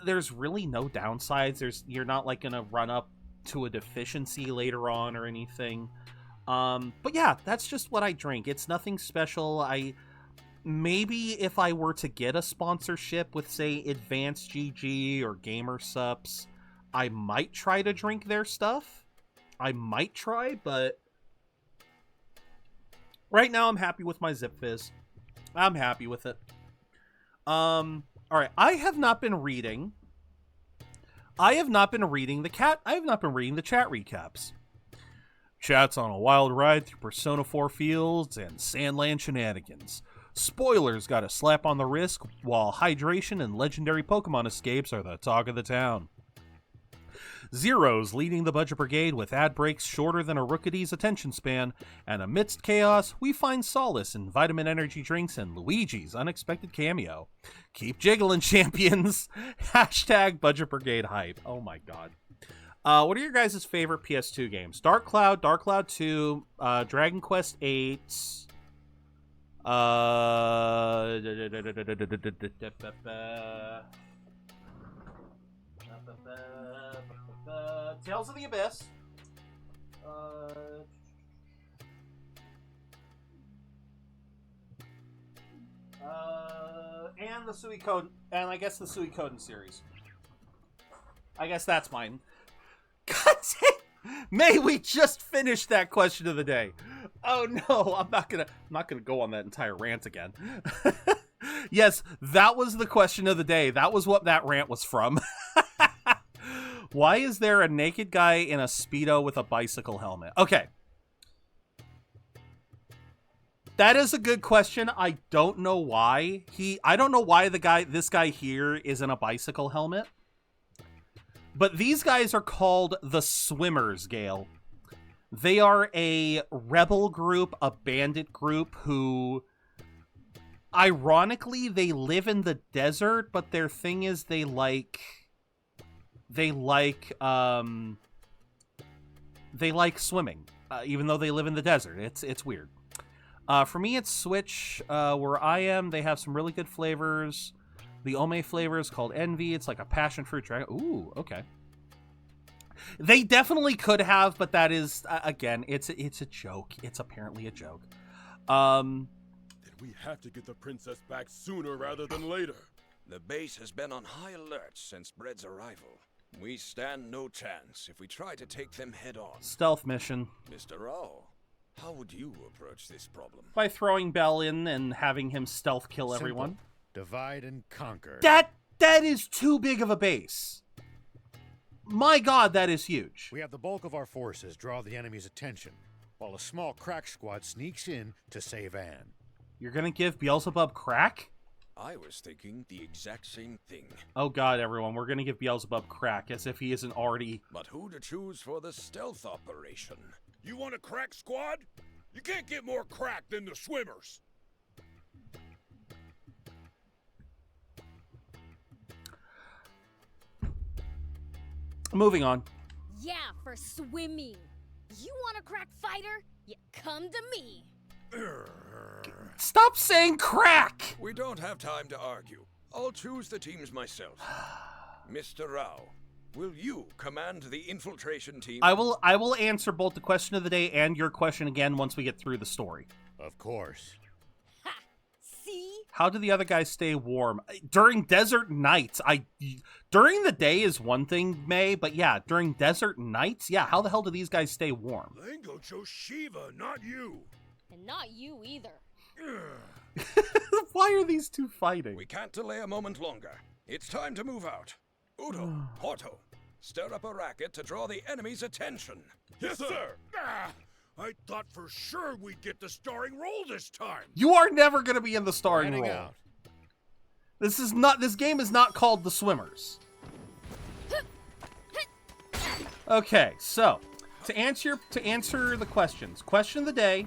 there's really no downsides. You're not like gonna run up to a deficiency later on or anything. But yeah, that's just what I drink. It's nothing special. Maybe if I were to get a sponsorship with, say, Advanced GG or Gamechops, I might try to drink their stuff. I might try, but right now I'm happy with my Zip Fizz. I'm happy with it. All right. I have not been reading the chat recaps. Chat's on a wild ride through Persona 4 fields and Sand Land shenanigans. Spoilers got a slap on the wrist, while hydration and legendary Pokemon escapes are the talk of the town. Zero's leading the Budget Brigade with ad breaks shorter than a rookie's attention span, and amidst chaos, we find solace in vitamin energy drinks and Luigi's unexpected cameo. Keep jiggling, champions! Hashtag Budget Brigade hype. Oh my god. What are your guys' favorite PS2 games? Dark Cloud 2, Dragon Quest 8, Tales of the Abyss, and the Suikoden, and I guess the Suikoden series. I guess that's mine. God damn! May we just finish that question of the day? Oh no, I'm not gonna go on that entire rant again. Yes, that was the question of the day. That was what that rant was from. Why is there a naked guy in a Speedo with a bicycle helmet? Okay. That is a good question. I don't know why. I don't know why this guy here is in a bicycle helmet. But these guys are called the Swimmers, Gale. They are a rebel group, a bandit group who, ironically, they live in the desert, but their thing is they like swimming, even though they live in the desert. It's weird. For me, it's Switch. Where I am, they have some really good flavors. The Ome flavor is called Envy. It's like a passion fruit dragon. Ooh, okay. They definitely could have, but that is, again, it's a joke. It's apparently a joke. Then we have to get the princess back sooner rather than later. The base has been on high alert since Bread's arrival. We stand no chance if we try to take them head on. Stealth mission. Mr. Rao, how would you approach this problem? By throwing Bell in and having him stealth kill everyone. Divide and conquer. That is too big of a base. My god, that is huge. We have the bulk of our forces draw the enemy's attention, while a small crack squad sneaks in to save Anne. You're gonna give Beelzebub crack? I was thinking the exact same thing. Oh god, everyone, we're gonna give Beelzebub crack, as if he isn't already... But who to choose for the stealth operation? You want a crack squad? You can't get more crack than the Swimmers. Moving on. Yeah, for swimming. You want a crack fighter? You come to me. Stop saying crack! We don't have time to argue. I'll choose the teams myself. Mr. Rao, will you command the infiltration team? I will answer both the question of the day and your question again once we get through the story. Of course. Ha! See? How do the other guys stay warm? During desert nights, during the day is one thing, May, but yeah, during desert nights, yeah, how the hell do these guys stay warm? Lingo chose Shiva, not you. And not you either. Why are these two fighting? We can't delay a moment longer. It's time to move out. Udo, Porto, stir up a racket to draw the enemy's attention. Yes, sir. I thought for sure we'd get the starring role this time. You are never going to be in the starring Lining role. out. This game is not called The Swimmers. Okay, so to answer the questions. Question of the day.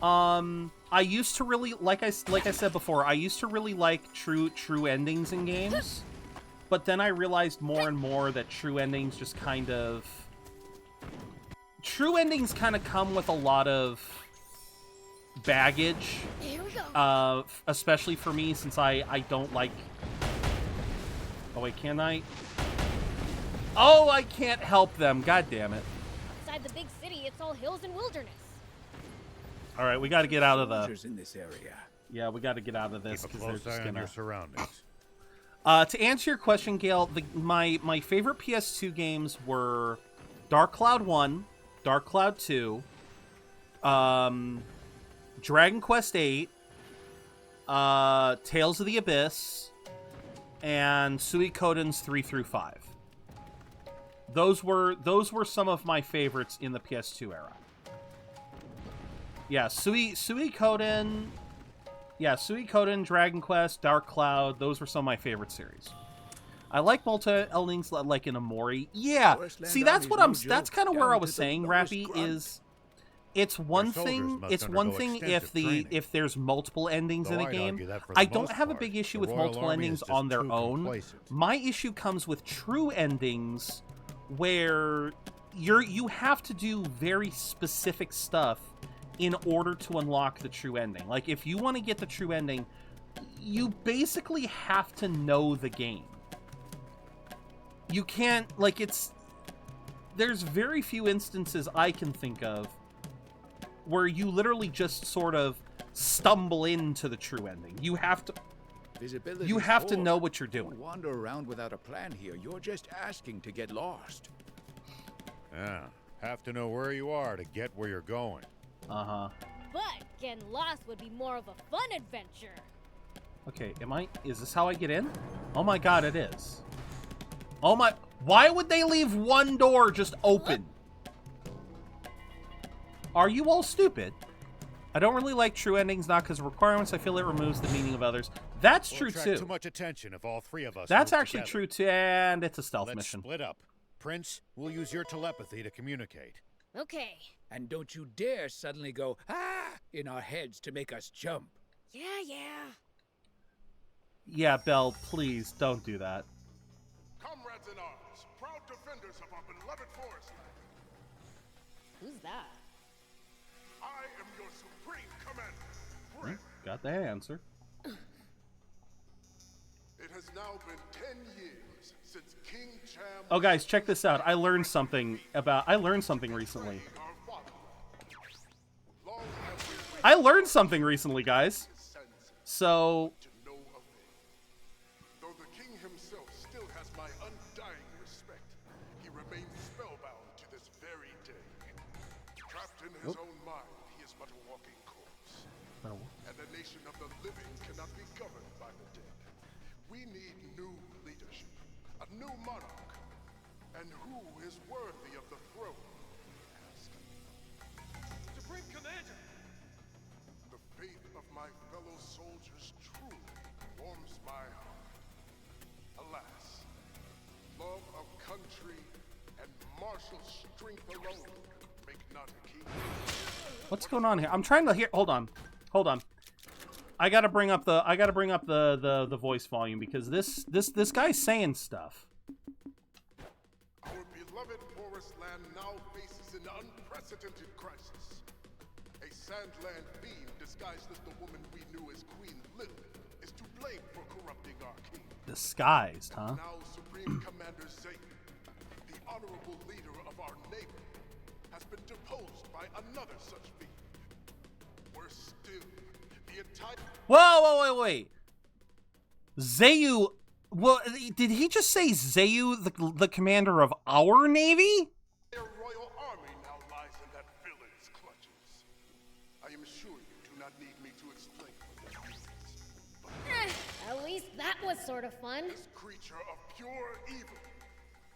I used to really like I said before, I used to really like true endings in games. But then I realized more and more that true endings kind of come with a lot of baggage. Here we go. Especially for me, since I don't like... Oh wait, can I? Oh, I can't help them. God damn it. Outside the big city, it's all hills and wilderness. All right, we got to get out of the... Soldiers in this area. Yeah, we got to get out of this. Keep a close eye on your surroundings. To answer your question, Gale, my favorite PS2 games were Dark Cloud 1, Dark Cloud 2, Dragon Quest 8, Tales of the Abyss, and Suikoden's 3 through 5. Those were some of my favorites in the PS2 era. Yeah, Suikoden, Dragon Quest, Dark Cloud, those were some of my favorite series. I like multi-endings like in Amori. Yeah, see, that's what that's kind of where I was saying, Rappy, is it's one thing if there's multiple endings in a game. I don't have a big issue with multiple endings on their own. My issue comes with true endings where you have to do very specific stuff in order to unlock the true ending. Like, if you want to get the true ending, you basically have to know the game. You can't, like, there's very few instances I can think of where you literally just sort of stumble into the true ending. You have to know what you're doing. Wander around without a plan here. You're just asking to get lost. Yeah, have to know where you are to get where you're going. But getting lost would be more of a fun adventure. Okay, is this how I get in? Oh my god, it is. Oh my, why would they leave one door just open? Are you all stupid? I don't really like true endings, not because of requirements. I feel it removes the meaning of others. That's true too. Too much attention if all three of us. That's actually true too, and it's a stealth mission. Split up. Prince, we'll use your telepathy to communicate. Okay. And don't you dare suddenly go, ah, in our heads to make us jump. Yeah. Yeah, Belle, please, don't do that. Comrades in arms, proud defenders of our beloved forest land. Who's that? I am your supreme commander, Fred. Got the answer. It has now been 10 years since King Cham... Oh, guys, check this out. I learned something recently. I learned something recently, guys. So... Though the king himself still has my undying respect, he remains spellbound to this very day. Trapped in his own mind, he is but a walking corpse. And the nation of the living cannot be governed by the dead. We need new leadership, a new monarch. And who is worthy of the throne? Supreme Commander! The faith of my fellow soldiers truly warms my heart. Alas, love of country and martial strength alone make not a king. What's going on here? I'm trying to hear. Hold on. I gotta bring up the voice volume because this guy's saying stuff. Our beloved forest land now faces an unprecedented crisis. A sandland being disguised as the woman we knew as Queen Lilith is to blame for corrupting our king. Disguised, huh? Now Supreme Commander Zayun, the honorable leader of our neighbor, has been deposed by another such being. Worse still, the entire... Whoa, wait. Zayu... Well, did he just say Zayu, the commander of our navy? Their royal army now lies in that villain's clutches. I am sure you do not need me to explain their reasons. At least that was sort of fun. This creature of pure evil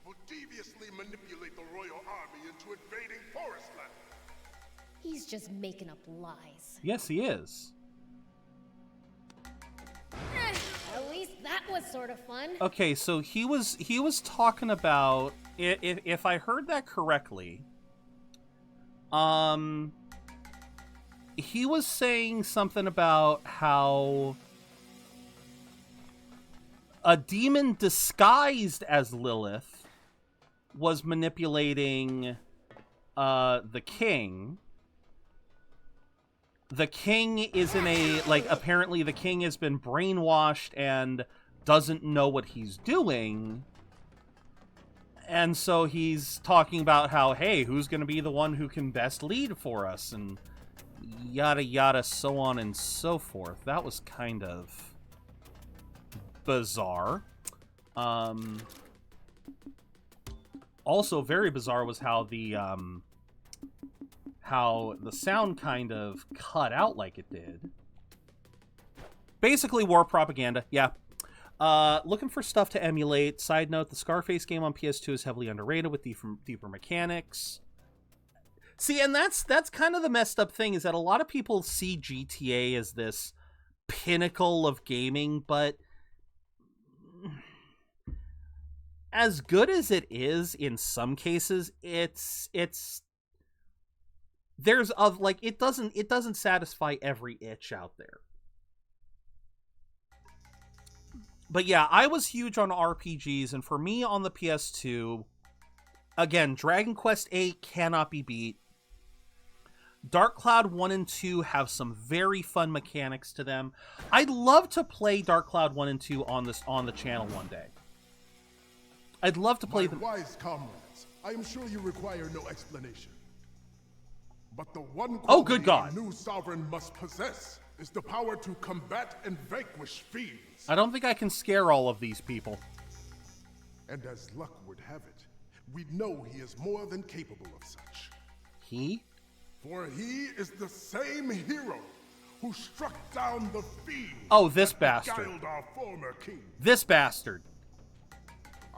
will deviously manipulate the royal army into invading forest land. He's just making up lies. Yes, he is. At least that was sort of fun. Okay, so he was talking about, if I heard that correctly, he was saying something about how a demon disguised as Lilith was manipulating the king. The king is in a, like, apparently the king has been brainwashed and doesn't know what he's doing. And so he's talking about how, hey, who's going to be the one who can best lead for us? And yada yada, so on and so forth. That was kind of bizarre. Also very bizarre was how the sound kind of cut out like it did. Basically war propaganda, yeah. Looking for stuff to emulate. Side note, the Scarface game on PS2 is heavily underrated with deeper mechanics. See, and that's kind of the messed up thing, is that a lot of people see GTA as this pinnacle of gaming, but as good as it is in some cases, it's there's of like it doesn't satisfy every itch out there. But yeah, I was huge on RPGs, and for me on the PS2, again, Dragon Quest VIII cannot be beat. Dark Cloud 1 and 2 have some very fun mechanics to them. I'd love to play Dark Cloud 1 and 2 on the channel one day. I'd love to play them. Wise comrades, I am sure you require no explanation. But the one good God. a new sovereign must possess is the power to combat and vanquish fiends. I don't think I can scare all of these people. And as luck would have it, we know he is more than capable of such. He? For he is the same hero who struck down the fiend. Oh, this bastard. Beguiled our former king. This bastard.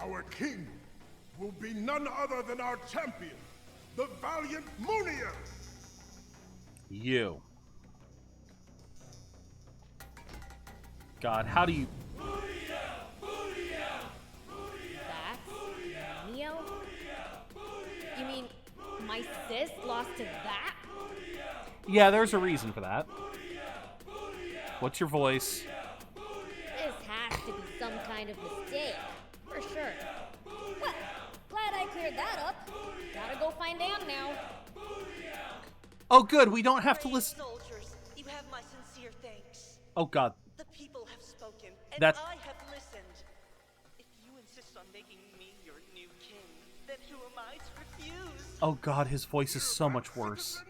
Our king will be none other than our champion, the valiant Muniel. You. God, how do you... That's Neo? You mean my sis lost to that? Yeah, there's a reason for that. What's your voice? This has to be some kind of mistake, for sure. Well, glad I cleared that up. Gotta go find Anne now. Oh, good. We don't have to listen. Soldiers, you have my sincere thanks. Oh, God. The people have spoken, and That's... I have listened. If you insist on making me your new king, then who am I to refuse? Oh, God. His voice is so much worse.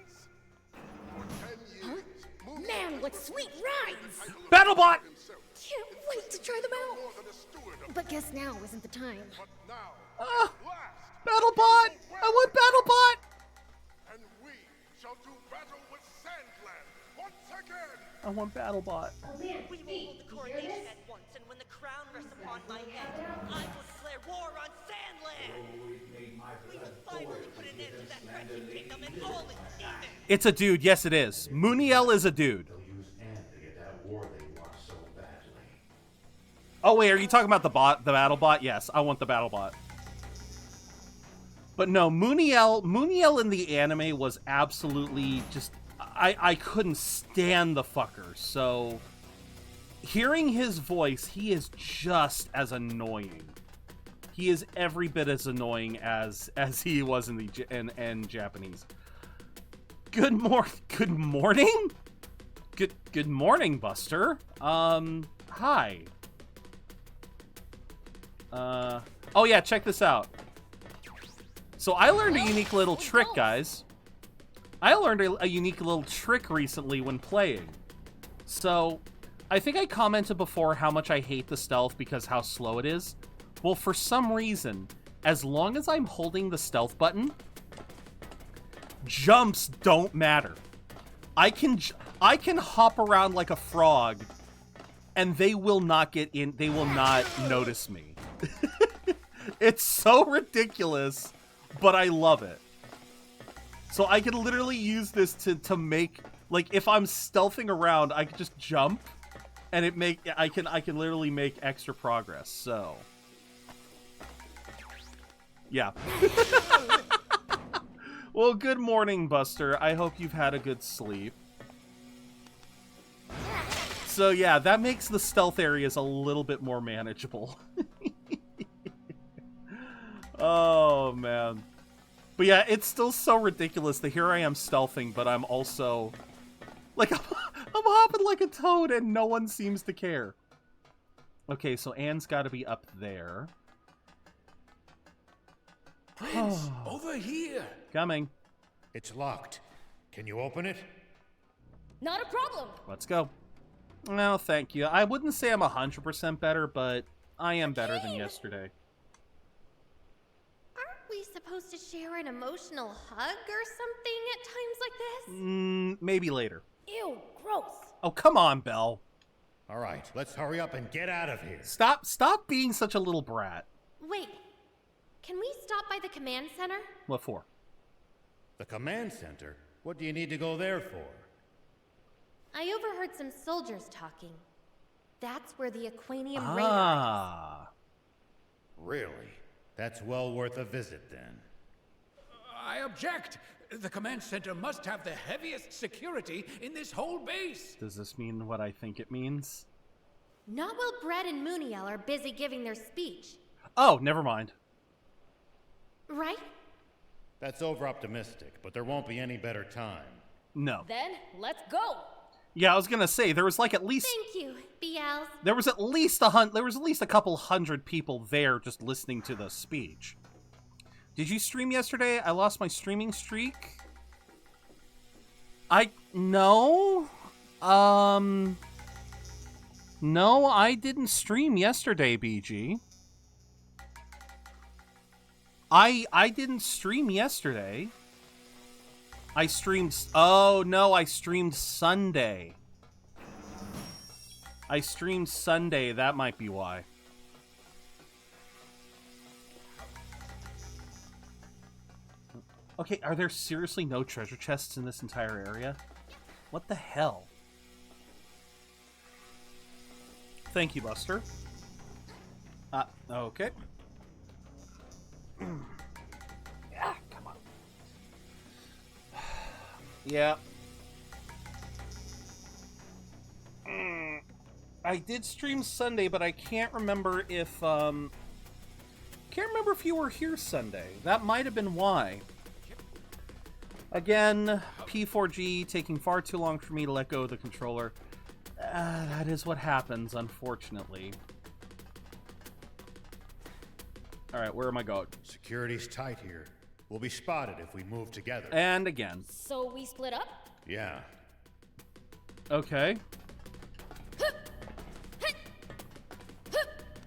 Huh? Man, what sweet rides! BattleBot! Can't wait to try them out. But guess now isn't the time. BattleBot! I want BattleBot! And we shall do battle with Sandland once again. I want BattleBot. We will hold the coronation at once, and when the crown rests upon my head, I will declare war on Sandland. We will finally put an end to that wretched kingdom and all its demons. It's a dude. Yes, it is. Muniel is a dude. Oh, wait. Are you talking about the BattleBot? Yes, I want the BattleBot. But no, Muniel in the anime was absolutely just... I couldn't stand the fucker. So, hearing his voice, he is just as annoying. He is every bit as annoying as he was in Japanese. Good morning? Good morning, Buster. Hi. Oh yeah, check this out. So I learned a unique little trick, guys. I learned a unique little trick recently when playing. So, I think I commented before how much I hate the stealth because how slow it is. Well, for some reason, as long as I'm holding the stealth button, jumps don't matter. I can hop around like a frog, and they will not get in. They will not notice me. It's so ridiculous, but I love it. So I can literally use this to make, like, if I'm stealthing around, I can just jump, and I can literally make extra progress. So, yeah. Well, good morning, Buster. I hope you've had a good sleep. So yeah, that makes the stealth areas a little bit more manageable. Oh, man. But yeah, it's still so ridiculous that here I am stealthing, but I'm also... like, I'm hopping like a toad and no one seems to care. Okay, so Anne's got to be up there. Prince, over here. Coming. It's locked. Can you open it? Not a problem. Let's go. No, thank you. I wouldn't say I'm 100% better, but I am better than yesterday. Aren't we supposed to share an emotional hug or something at times like this? Maybe later. Ew, gross. Oh, come on, Belle. All right, let's hurry up and get out of here. Stop being such a little brat. Wait, can we stop by the command center? What for? The command center? What do you need to go there for? I overheard some soldiers talking. That's where the Aquanium radar is. Really? That's well worth a visit then. I object. The command center must have the heaviest security in this whole base. Does this mean what I think it means? Not while Brett and Mooniel are busy giving their speech. Oh, never mind. Right? That's over-optimistic, but there won't be any better time. No. Then, let's go! Yeah, I was gonna say, there was like at least... Thank you, BLs. There was at least a couple hundred people there just listening to the speech. Did you stream yesterday? I lost my streaming streak. No, I didn't stream yesterday, BG. I didn't stream yesterday. I streamed... Oh, no, I streamed Sunday. I streamed Sunday, that might be why. Okay, are there seriously no treasure chests in this entire area? What the hell? Thank you, Buster. Okay. Yeah, come on. Yeah. I did stream Sunday, but I can't remember if, can't remember if you were here Sunday. That might have been why. Again, P4G taking far too long for me to let go of the controller. That is what happens, unfortunately. Alright, where am I going? Security's tight here. We'll be spotted if we move together. And again. So we split up? Yeah. Okay.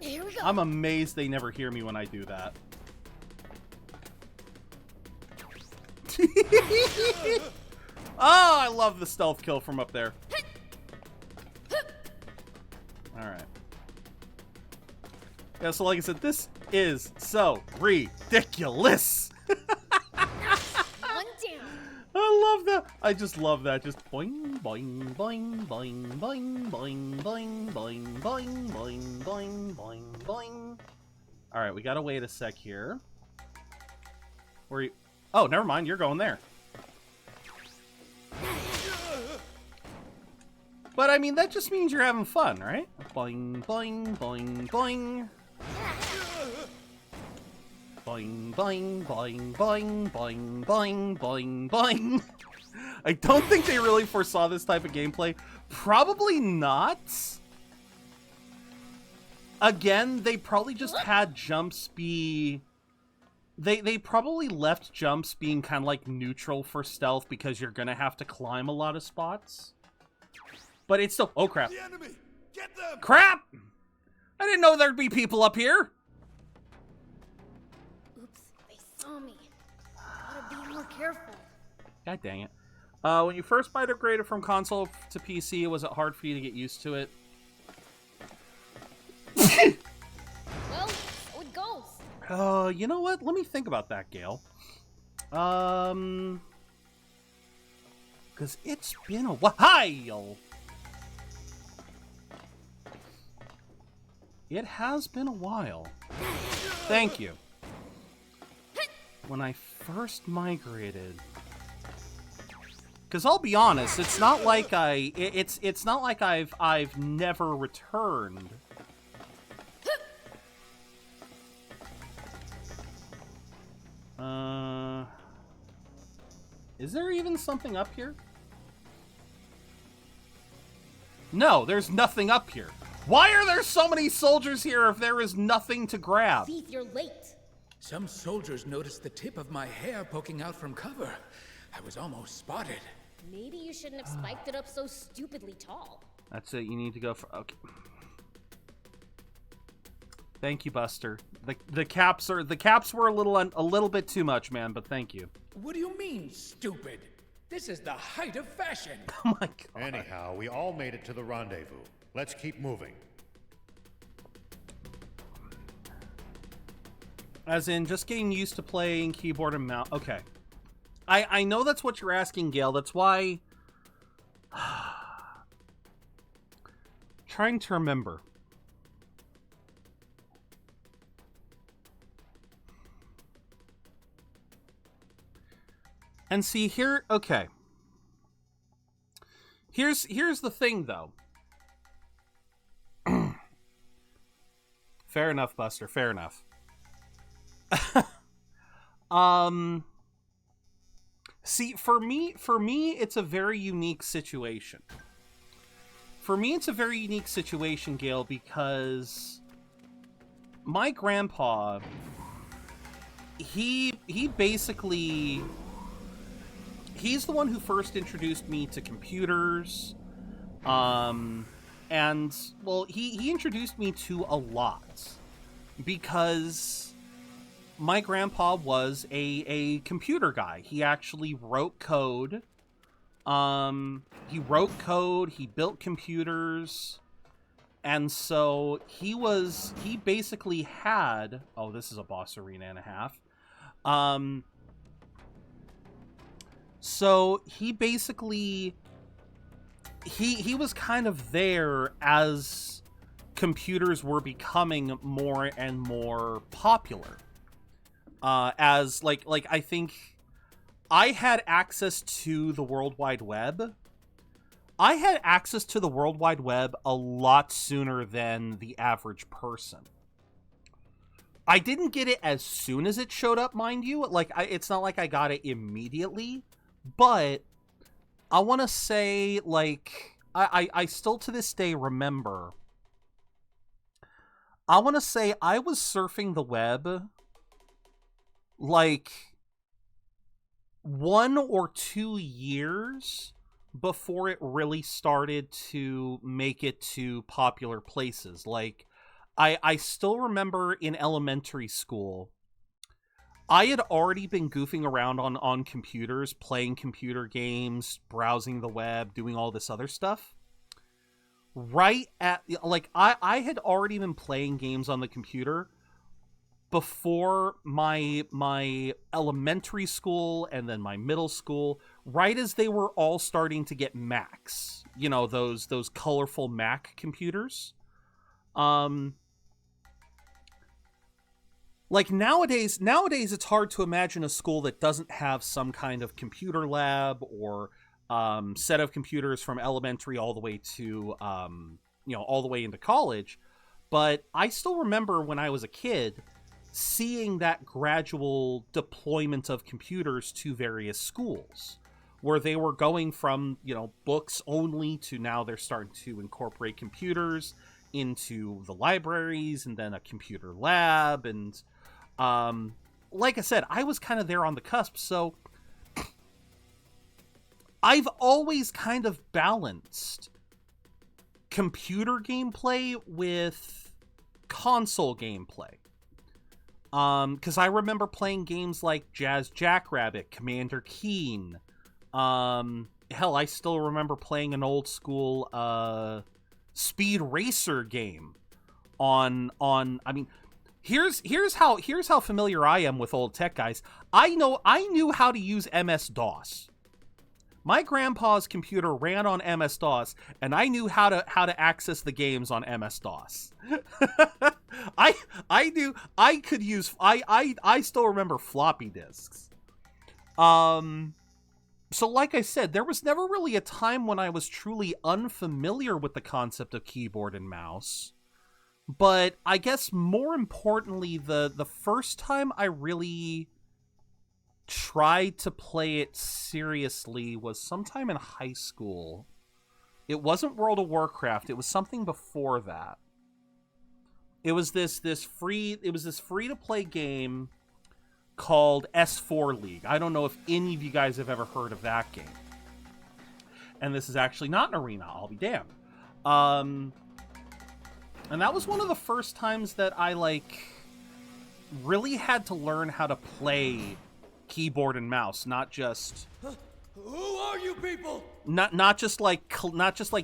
Here we go. I'm amazed they never hear me when I do that. Oh, I love the stealth kill from up there. Alright. Yeah, so like I said, this is so ridiculous. One down. I love that. I just love that. Just boing, boing, boing, boing, boing, boing, boing, boing, boing, boing, boing, boing, boing. Alright, we gotta wait a sec here. Where you... Oh, never mind. You're going there. But, I mean, that just means you're having fun, right? Boing, boing, boing, boing. Boing, boing, boing, boing, boing, boing, boing, boing. I don't think they really foresaw this type of gameplay. Probably not. Again, they probably just had jumps be... They probably left jumps being kind of like neutral for stealth because you're gonna have to climb a lot of spots. But it's still... Oh, crap. The enemy! Get them! Crap! I didn't know there'd be people up here. Oops, they saw me. Gotta be more careful. God dang it. When you first migrated from console to PC, was it hard for you to get used to it? Well, so it goes. You know what? Let me think about that, Gale. Because it's been a while. It has been a while. Thank you. When I first migrated... Because I'll be honest, it's not like it's not like I've never returned. Is there even something up here? No, there's nothing up here. Why are there so many soldiers here if there is nothing to grab? Thief, you're late. Some soldiers noticed the tip of my hair poking out from cover. I was almost spotted. Maybe you shouldn't have spiked it up so stupidly tall. That's it. You need to go for... Okay. Thank you, Buster. The caps were a little bit too much, man. But thank you. What do you mean, stupid? This is the height of fashion. Oh my god. Anyhow, we all made it to the rendezvous. Let's keep moving. As in, just getting used to playing keyboard and mouse. Okay. I know that's what you're asking, Gail. That's why... Trying to remember. And see, here... Okay. Here's the thing, though. Fair enough, Buster. Fair enough. See, for me, it's a very unique situation. For me, it's a very unique situation, Gail, because my grandpa, he basically, he's the one who first introduced me to computers, and, well, he introduced me to a lot, because my grandpa was a computer guy. He actually wrote code. He built computers, and so he basically had, oh, this is a boss arena and a half. So he basically, he was kind of there as computers were becoming more and more popular. As like I think I had access to the World Wide Web. I had access to the World Wide Web a lot sooner than the average person. I didn't get it as soon as it showed up, mind you. Like, it's not like I got it immediately, but I want to say, like, I still to this day remember. I want to say I was surfing the web like 1 or 2 years before it really started to make it to popular places. Like, I still remember in elementary school, I had already been goofing around on computers, playing computer games, browsing the web, doing all this other stuff. Right at, like, I had already been playing games on the computer before my elementary school and then my middle school, right as they were all starting to get Macs, you know, those colorful Mac computers. Like nowadays it's hard to imagine a school that doesn't have some kind of computer lab or set of computers from elementary all the way to you know, all the way into college. But I still remember when I was a kid seeing that gradual deployment of computers to various schools, where they were going from, you know, books only to now they're starting to incorporate computers into the libraries and then a computer lab. And like I said, I was kind of there on the cusp. So I've always kind of balanced computer gameplay with console gameplay. Because I remember playing games like Jazz Jackrabbit, Commander Keen. Hell, I still remember playing an old school Speed Racer game on I mean, here's how familiar I am with old tech, guys. I knew how to use MS-DOS. My grandpa's computer ran on MS-DOS, and I knew how to access the games on MS-DOS. I still remember floppy disks. So like I said, there was never really a time when I was truly unfamiliar with the concept of keyboard and mouse. But I guess more importantly, the first time I really tried to play it seriously was sometime in high school. It wasn't World of Warcraft, it was something before that. It was this free to play game called S4 League. I don't know if any of you guys have ever heard of that game. And this is actually not an arena, I'll be damned. And that was one of the first times that I like really had to learn how to play keyboard and mouse, not just Who are you people? Not just like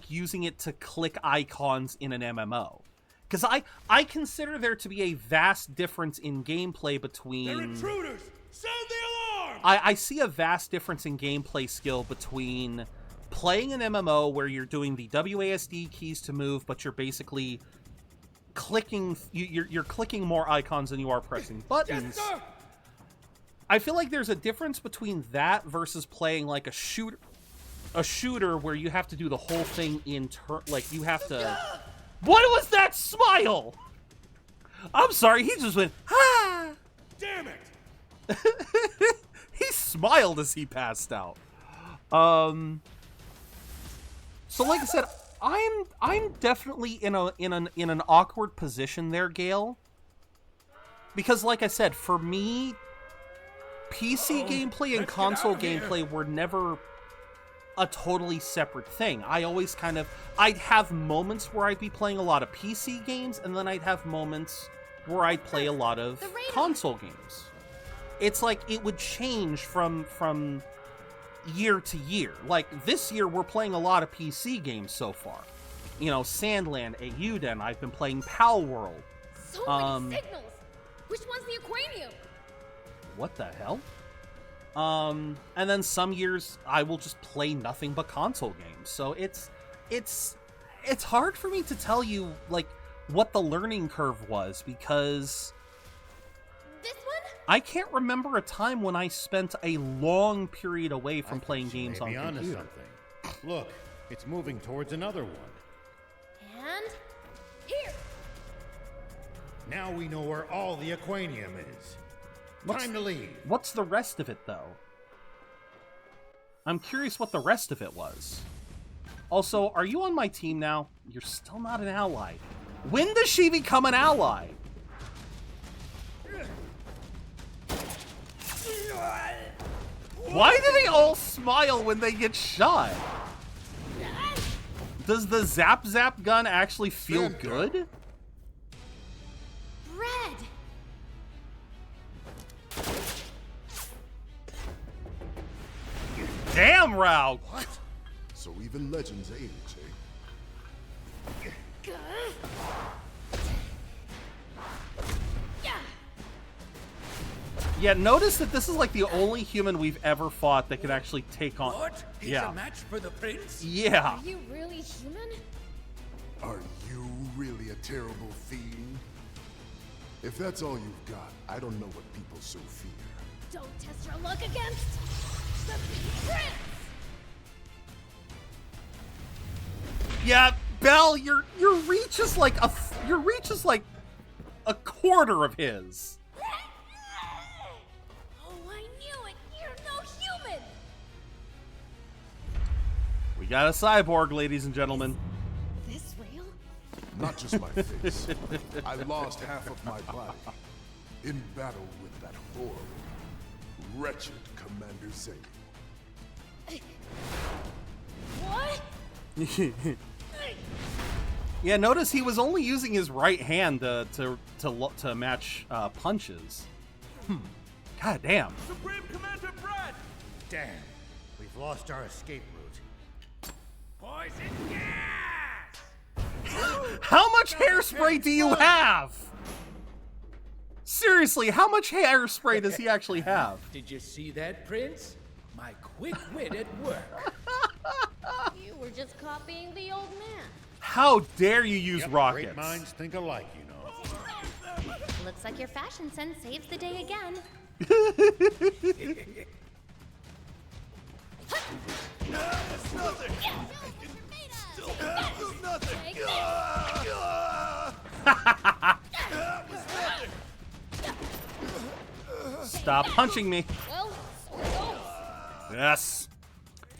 using it to click icons in an MMO. Because I consider there to be a vast difference in gameplay between... They're intruders! Sound the alarm! I see a vast difference in gameplay skill between playing an MMO where you're doing the WASD keys to move, but you're basically clicking... You're clicking more icons than you are pressing buttons. Yes, I feel like there's a difference between that versus playing like a shooter where you have to do the whole thing in turn. Like, you have to... What was that smile? I'm sorry, he just went, ha! Damn it! He smiled as he passed out. So like I said, I'm definitely in an awkward position there, Gale. Because like I said, for me, PC gameplay and console gameplay were never a totally separate thing. I always I'd have moments where I'd be playing a lot of PC games, and then I'd have moments where I'd play a lot of console games. It's like it would change from year to year. Like this year, we're playing a lot of PC games so far. You know, Sand Land, Euden, I've been playing Pal World. So many signals! Which one's the Aquanium? What the hell? And then some years I will just play nothing but console games. So it's hard for me to tell you like what the learning curve was, because this one? I can't remember a time when I spent a long period away from playing games on onto computer. something. Look, it's moving towards another one. And here. Now we know where all the Aquanium is. Time to leave. What's the rest of it, though? I'm curious what the rest of it was. Also, are you on my team now? You're still not an ally. When does she become an ally? Why do they all smile when they get shot? Does the zap zap gun actually feel good? Bread. Damn, Rao! What? So even legends age, eh? Yeah, notice that this is like the only human we've ever fought that can actually take on... What? He's yeah. a match for the prince? Yeah. Are you really human? Are you really a terrible fiend? If that's all you've got, I don't know what people so fear. Don't test your luck against the prince! Yeah, Belle, your reach is like a quarter of his. Oh, I knew it! You're no human! We got a cyborg, ladies and gentlemen. This real? Not just my face. I lost half of my body in battle with that horrible, wretched Commander Zane. What? Yeah, notice he was only using his right hand to match punches. God damn. Supreme Commander Brad! Damn, we've lost our escape route. Poison gas! How much hairspray do you have? Seriously, how much hairspray does he actually have? Did you see that, Prince? My quick wit at work. You were just copying the old man. How dare you use rockets? Great minds think alike, you know. Looks like your fashion sense saves the day again. It's nothing. Still nothing. Stop punching me. Well, so it goes. Yes.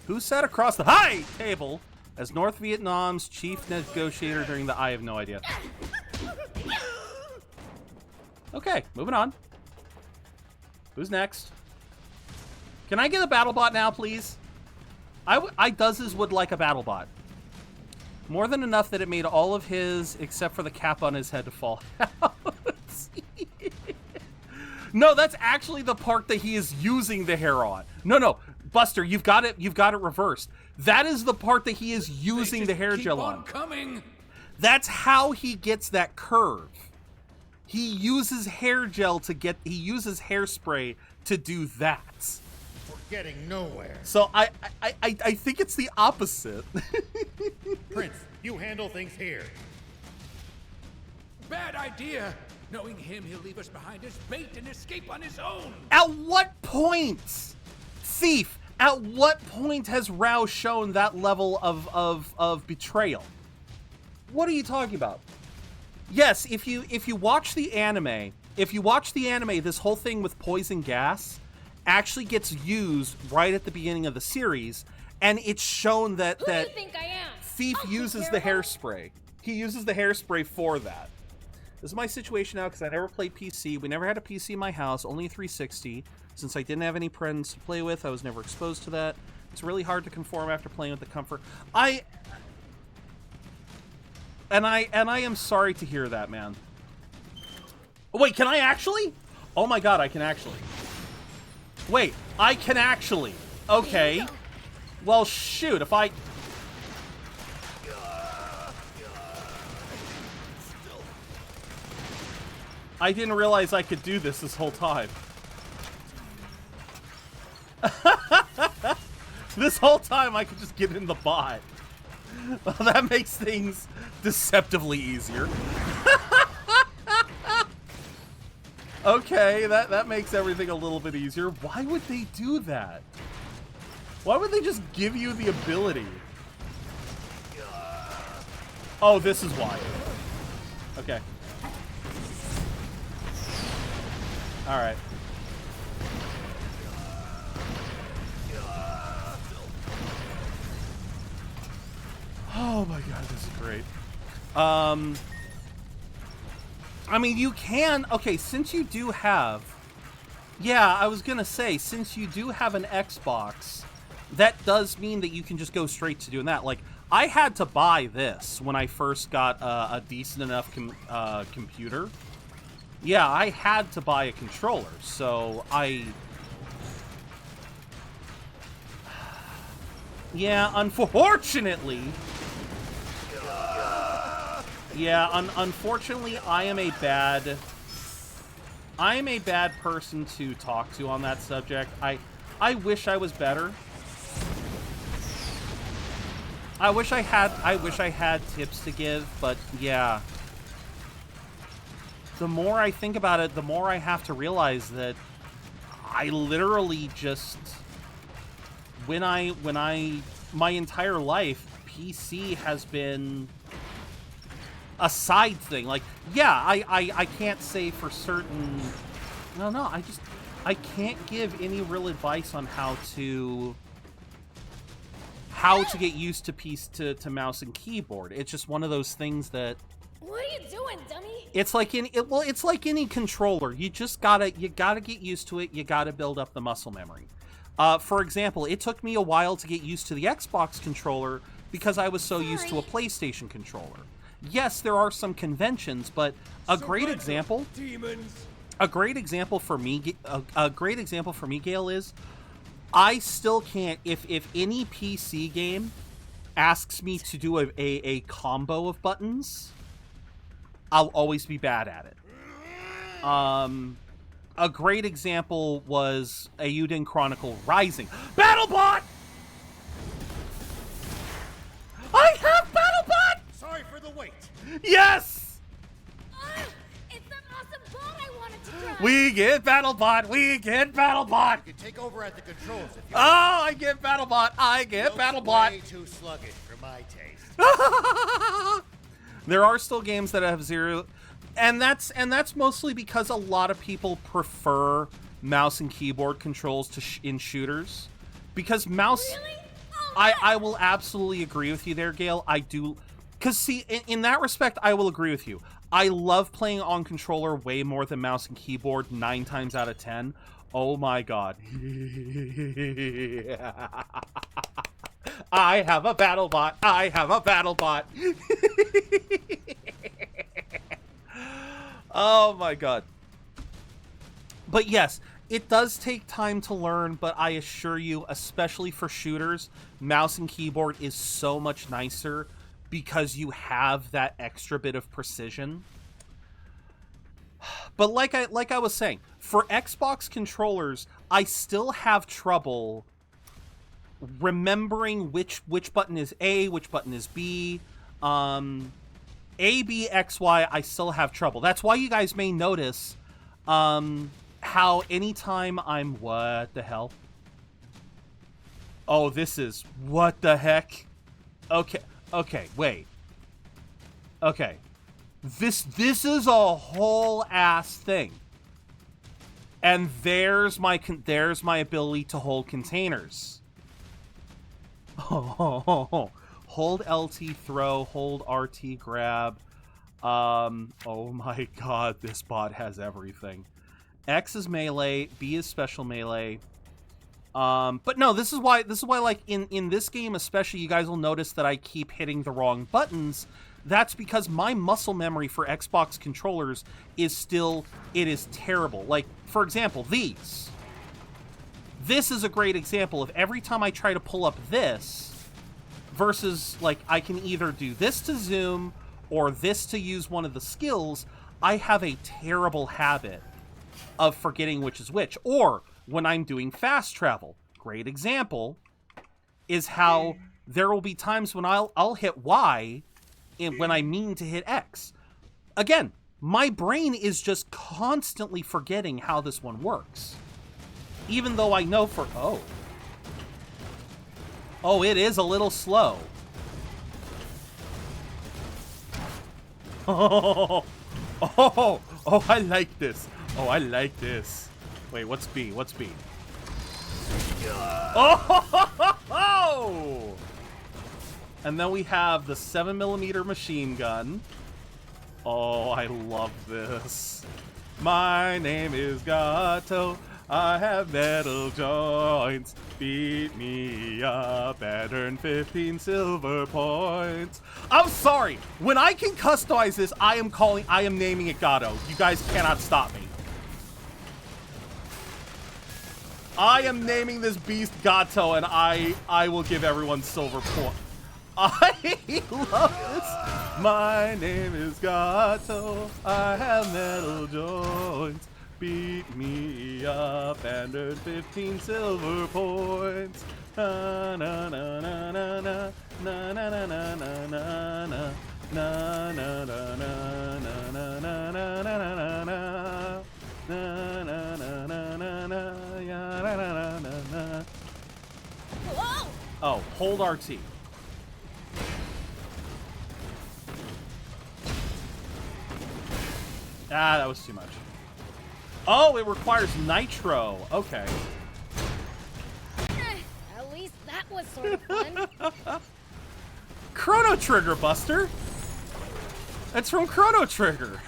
Who sat across the high table as North Vietnam's chief negotiator during the... I have no idea. Okay, moving on. Who's next? Can I get a battle bot now, please? I would like a battle bot. More than enough that it made all of his, except for the cap on his head, to fall out. No, that's actually the part that he is using the hair on. No. Buster, you've got it reversed. That is the part that he is using the hair gel on. Coming. That's how he gets that curve. He uses hair gel he uses hairspray to do that. We're getting nowhere. So I think it's the opposite. Prince, you handle things here. Bad idea. Knowing him, he'll leave us behind as bait and escape on his own. At what point, Thief? At what point has Rao shown that level of betrayal? What are you talking about? Yes, if you watch the anime, this whole thing with poison gas actually gets used right at the beginning of the series, and it's shown that Who do you think I am? Thief uses the hairspray. He uses the hairspray for that. This is my situation now because I never played PC. We never had a PC in my house, only a 360. Since I didn't have any friends to play with, I was never exposed to that. It's really hard to conform after playing with the comfort. I am sorry to hear that, man. Wait, can I actually? Oh my god, I can actually. Wait, I can actually. Okay. Well, shoot, if I... I didn't realize I could do this whole time. This whole time I could just get in the bot. Well, that makes things deceptively easier. Okay, that makes everything a little bit easier. Why would they do that? Why would they just give you the ability? Oh, this is why. Okay. All right. Oh my god, this is great. I mean, you can... Okay, since you do have... Yeah, I was gonna say, since you do have an Xbox, that does mean that you can just go straight to doing that. Like, I had to buy this when I first got a decent enough computer. Yeah, I had to buy a controller, so yeah, unfortunately... Yeah, unfortunately, I am a bad person to talk to on that subject. I wish I was better. I wish I had tips to give, but yeah. The more I think about it, the more I have to realize that I literally just my entire life, PC has been a side thing. Like, yeah, I can't say for certain. No, I can't give any real advice on how to get used to mouse and keyboard. It's just one of those things that. What are you doing, dummy? It's like it's like any controller. You gotta get used to it. You gotta build up the muscle memory. For example, it took me a while to get used to the Xbox controller because I was so used to a PlayStation controller. Yes, there are some conventions, but a great example for me, Gail, is I still can't. If any PC game asks me to do a combo of buttons, I'll always be bad at it. A great example was Eiyuden Chronicle Rising. BattleBot! I have BattleBot! Sorry for the wait. Yes! It's that awesome bot I wanted to try! We get BattleBot! We get BattleBot! You can take over at the controls if you want. I get BattleBot! I get BattleBot! Way too sluggish for my taste. There are still games that have zero... And that's mostly because a lot of people prefer mouse and keyboard controls to in shooters. Because mouse... Really? I will absolutely agree with you there, Gail. I do... Because, see, in that respect, I will agree with you. I love playing on controller way more than mouse and keyboard 9 times out of 10. Oh my god. I have a BattleBot. I have a BattleBot. Oh my god. But yes, It does take time to learn, but I assure you, especially for shooters, mouse and keyboard is so much nicer because you have that extra bit of precision. But like I was saying, for Xbox controllers, I still have trouble remembering which button is A, which button is B. A, B, X, Y, I still have trouble. That's why you guys may notice how anytime I'm... What the hell? Oh, this is... What the heck? Okay, wait. Okay. This is a whole ass thing. And there's my ability to hold containers. Oh, hold LT throw, hold RT grab. Oh my god, this bot has everything. X is melee, B is special melee. But no, this is why like in this game especially, you guys will notice that I keep hitting the wrong buttons. That's because my muscle memory for Xbox controllers is terrible. Like, for example, these. This is a great example of every time I try to pull up this versus, like, I can either do this to zoom or this to use one of the skills, I have a terrible habit of forgetting which is which. Or when I'm doing fast travel, great example is how there will be times when I'll hit Y when I mean to hit X. Again, my brain is just constantly forgetting how this one works. Even though I know for... Oh, it is a little slow. Oh, I like this. Oh, I like this. Wait, what's B? What's B? Oh! And then we have the 7mm machine gun. Oh, I love this. My name is Gato. I have metal joints. Beat me up and earn 15 silver points. I'm sorry. When I can customize this, I am naming it Gato. You guys cannot stop me. I am naming this beast Gato, and I will give everyone silver points. I love this. My name is Gato. I have metal joints. Beat me up and earn 15 silver points. Na na na na na na na na na na na na na na na na na na na. Oh, hold RT. Ah, that was too much. Oh, it requires nitro. Okay. At least that was sort of fun. Chrono Trigger, Buster. That's from Chrono Trigger.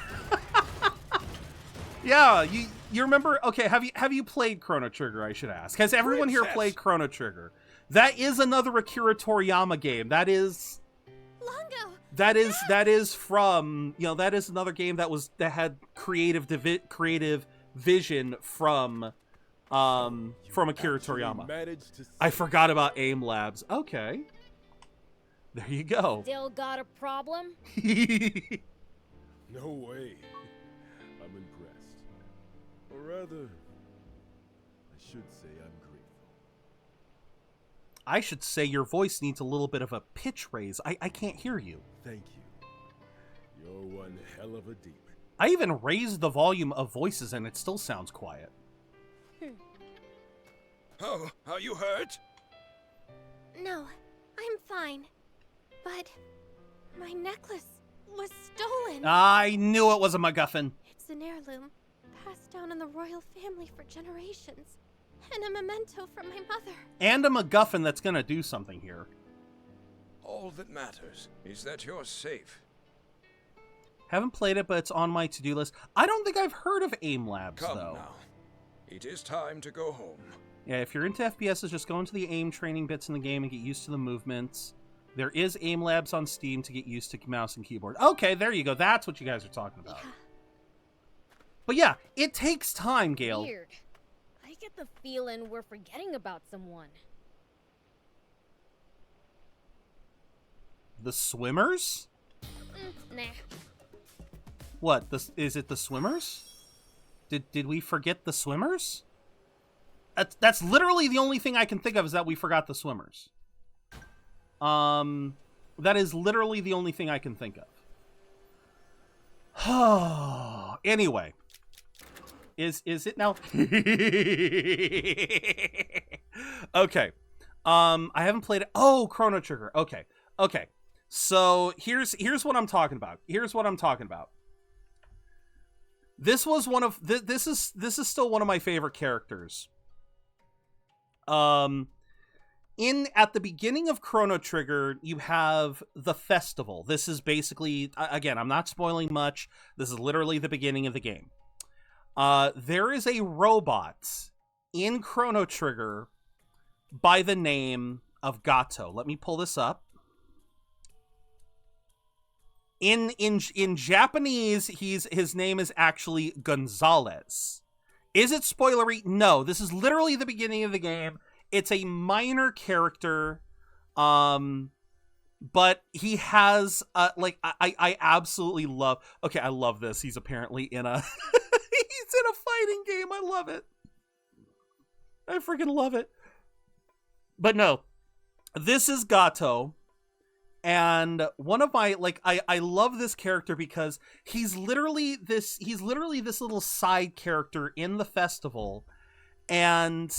Yeah, you remember? Okay, have you played Chrono Trigger? I should ask. Has everyone here played Chrono Trigger? That is another Akira Toriyama game. That is. Longo. That is from, you know, that is another game that had creative vision from Akira Toriyama. I forgot about AIM Labs. Okay. There you go. Still got a problem? No way. I'm impressed. Or rather, I should say I'm grateful. I should say your voice needs a little bit of a pitch raise. I can't hear you. Thank you. You're one hell of a demon. I even raised the volume of voices and it still sounds quiet. Oh, are you hurt? No, I'm fine. But my necklace was stolen. I knew it was a MacGuffin. It's an heirloom, passed down in the royal family for generations. And a memento from my mother. And a MacGuffin that's gonna do something here. All that matters is that you're safe. Haven't played it, but it's on my to-do list. I don't think I've heard of AIM Labs, Come though. now. It is time to go home. Yeah, if you're into FPSs, just go into the AIM training bits in the game and get used to the movements. There is AIM Labs on Steam to get used to mouse and keyboard. Okay, there you go. That's what you guys are talking about. Yeah. But yeah, it takes time, Gale. Weird. get the feeling we're forgetting about someone. The swimmers? Nah. What? Is it the swimmers? Did we forget the swimmers? That's literally the only thing I can think of is that we forgot the swimmers. That is literally the only thing I can think of. Anyway. Is it now? Okay. I haven't played it. Oh, Chrono Trigger. Okay. So here's what I'm talking about. This was one of this is still one of my favorite characters. At the beginning of Chrono Trigger, you have the festival. This is basically, again, I'm not spoiling much. This is literally the beginning of the game. There is a robot in Chrono Trigger by the name of Gato. Let me pull this up. In Japanese, his name is actually Gonzalez. Is it spoilery? No, this is literally the beginning of the game. It's a minor character, but he has I absolutely love. Okay, I love this. He's apparently in a he's in a fighting game. I love it. I freaking love it. But no, this is Gato. And one of my, I love this character because he's literally this little side character in the festival, and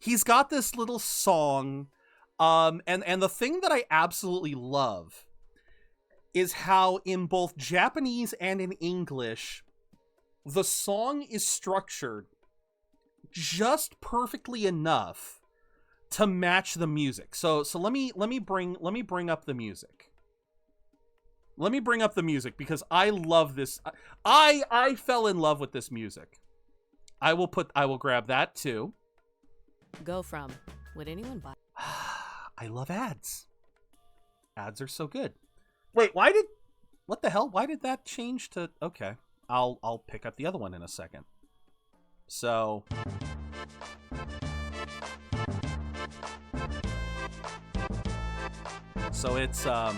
he's got this little song, and the thing that I absolutely love is how in both Japanese and in English, the song is structured just perfectly enough to match the music. So let me bring up the music. Let me bring up the music because I love this. I fell in love with this music. I will grab that too. Go from. Would anyone buy? I love ads. Ads are so good. Wait, what the hell? Why did that change to? Okay, I'll pick up the other one in a second. So. So it's, there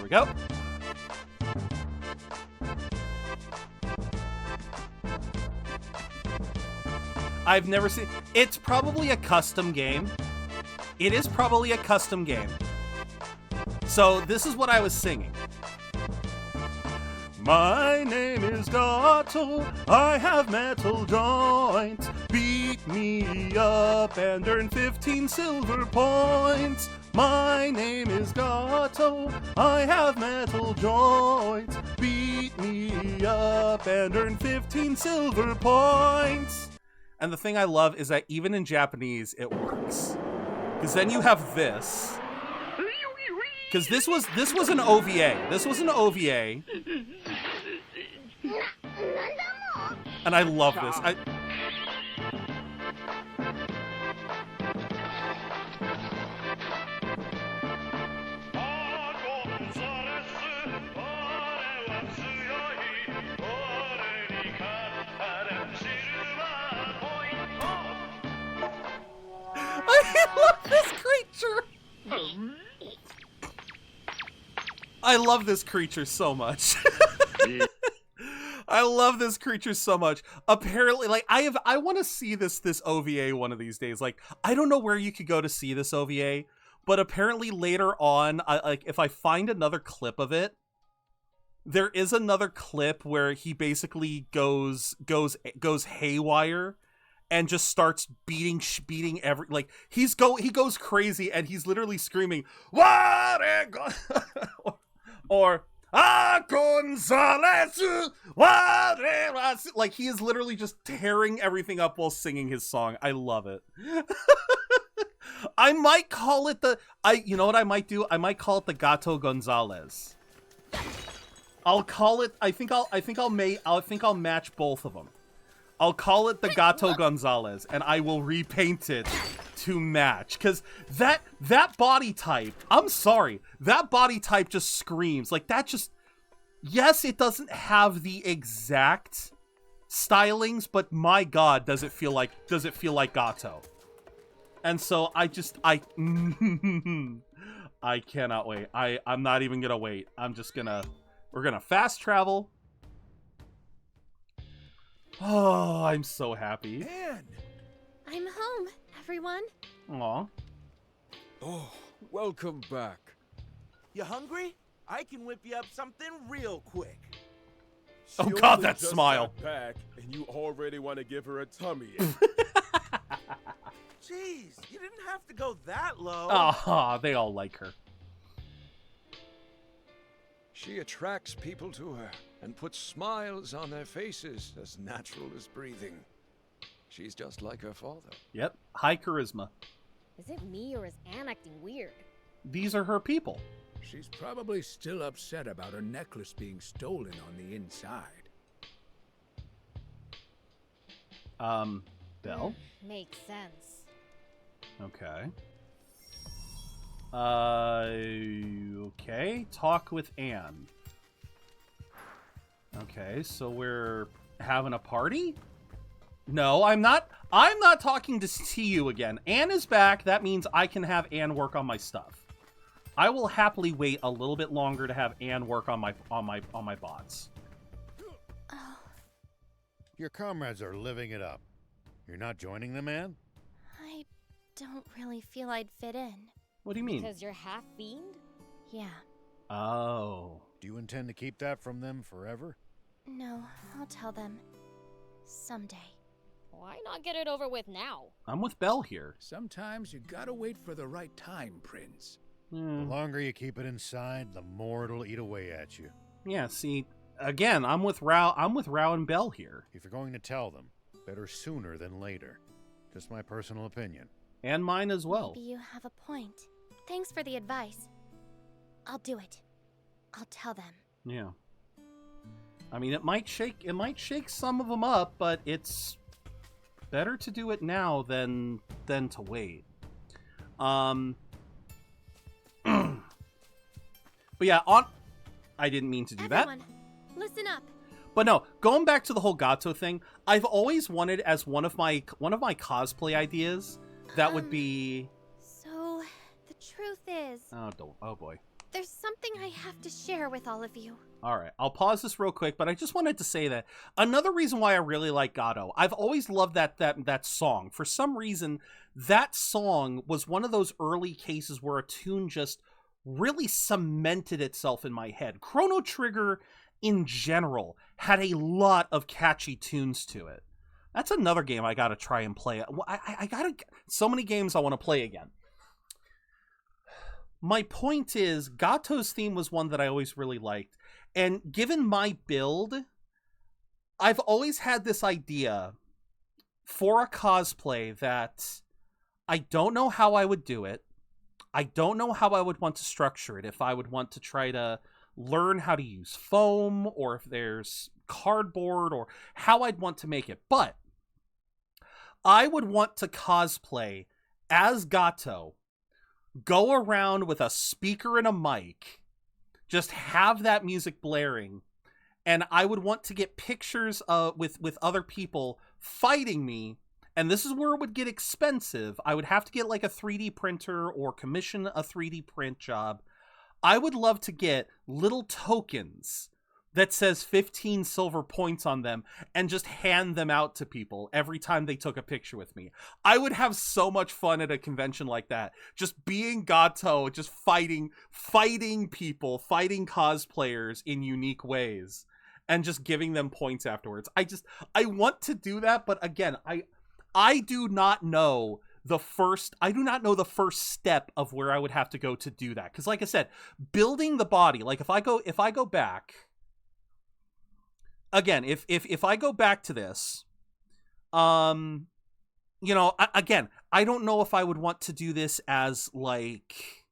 we go. I've never seen, it's probably a custom game. It is probably a custom game. So this is what I was singing. My name is Gato, I have metal joints. Beat me up and earn 15 silver points. My name is Gato, I have metal joints. Beat me up and earn 15 silver points. And the thing I love is that even in Japanese, it works. Because then you have this. Because this was an OVA. This was an OVA. And I love this. I love this creature. I love this creature so much. I love this creature so much. Apparently, I want to see this OVA one of these days. Like, I don't know where you could go to see this OVA, but apparently later on, if I find another clip of it, there is another clip where he basically goes haywire and just starts beating every, like, he goes crazy and he's literally screaming, "What?" or Gonzalez, like, he is literally just tearing everything up while singing his song. I love it. I might call it you know what I might do? I might call it the Gato Gonzalez. I'll call it. I think I'll match both of them. I'll call it the Gato Gonzalez, and I will repaint it to match. Because that body type, I'm sorry, that body type just screams. Like, that just, yes, it doesn't have the exact stylings, but my god, does it feel like Gato. And so I I cannot wait. I'm not even gonna wait. We're gonna fast travel. Oh, I'm so happy. Anne! I'm home, everyone. Aw. Oh, welcome back. You hungry? I can whip you up something real quick. Oh She god, only that just smile. got back, and you already want to give her a tummy ache. Jeez, you didn't have to go that low. Ah, they all like her. She attracts people to her and puts smiles on their faces as natural as breathing. She's just like her father. Yep, high charisma. Is it me or is Anne acting weird? These are her people. She's probably still upset about her necklace being stolen on the inside. Belle? Makes sense. Okay. Okay. Talk with Anne. Okay, so we're having a party? No, I'm not. I'm not talking to you again. Anne is back. That means I can have Anne work on my stuff. I will happily wait a little bit longer to have Anne work on my bots. Oh, Your comrades are living it up. You're not joining them, Anne? I don't really feel I'd fit in. What do you mean? Because you're half fiend? Yeah. Oh. Do you intend to keep that from them forever? No, I'll tell them. Someday. Why not get it over with now? I'm with Belle here. Sometimes you gotta wait for the right time, Prince. The longer you keep it inside, the more it'll eat away at you. Yeah, see, again, I'm with Rao and Belle here. If you're going to tell them, better sooner than later. Just my personal opinion. And mine as well. Maybe you have a point. Thanks for the advice. I'll do it. I'll tell them. Yeah. I mean, it might shake some of them up, but it's better to do it now than to wait. But yeah, I didn't mean to do Everyone, that. listen up. But no, going back to the whole Gato thing, I've always wanted as one of my cosplay ideas that would be. So, the truth is, Oh boy. there's something I have to share with all of you. All right, I'll pause this real quick, but I just wanted to say that another reason why I really like Gato, I've always loved that song. For some reason, that song was one of those early cases where a tune just really cemented itself in my head. Chrono Trigger, in general, had a lot of catchy tunes to it. That's another game I gotta try and play. I gotta so many games I want to play again. My point is, Gato's theme was one that I always really liked. And given my build, I've always had this idea for a cosplay that I don't know how I would do it. I don't know how I would want to structure it. If I would want to try to learn how to use foam, or if there's cardboard, or how I'd want to make it. But I would want to cosplay as Gato, go around with a speaker and a mic, just have that music blaring, and I would want to get pictures with other people fighting me. And this is where it would get expensive. I would have to get like a 3D printer or commission a 3D print job. I would love to get little tokens that says 15 silver points on them and just hand them out to people every time they took a picture with me. I would have so much fun at a convention like that. Just being Gato, just fighting people, fighting cosplayers in unique ways, and just giving them points afterwards. I want to do that, but again, I do not know the first step of where I would have to go to do that. Because like I said, building the body, like if I go back again, if I go back to this, again, I don't know if I would want to do this as like,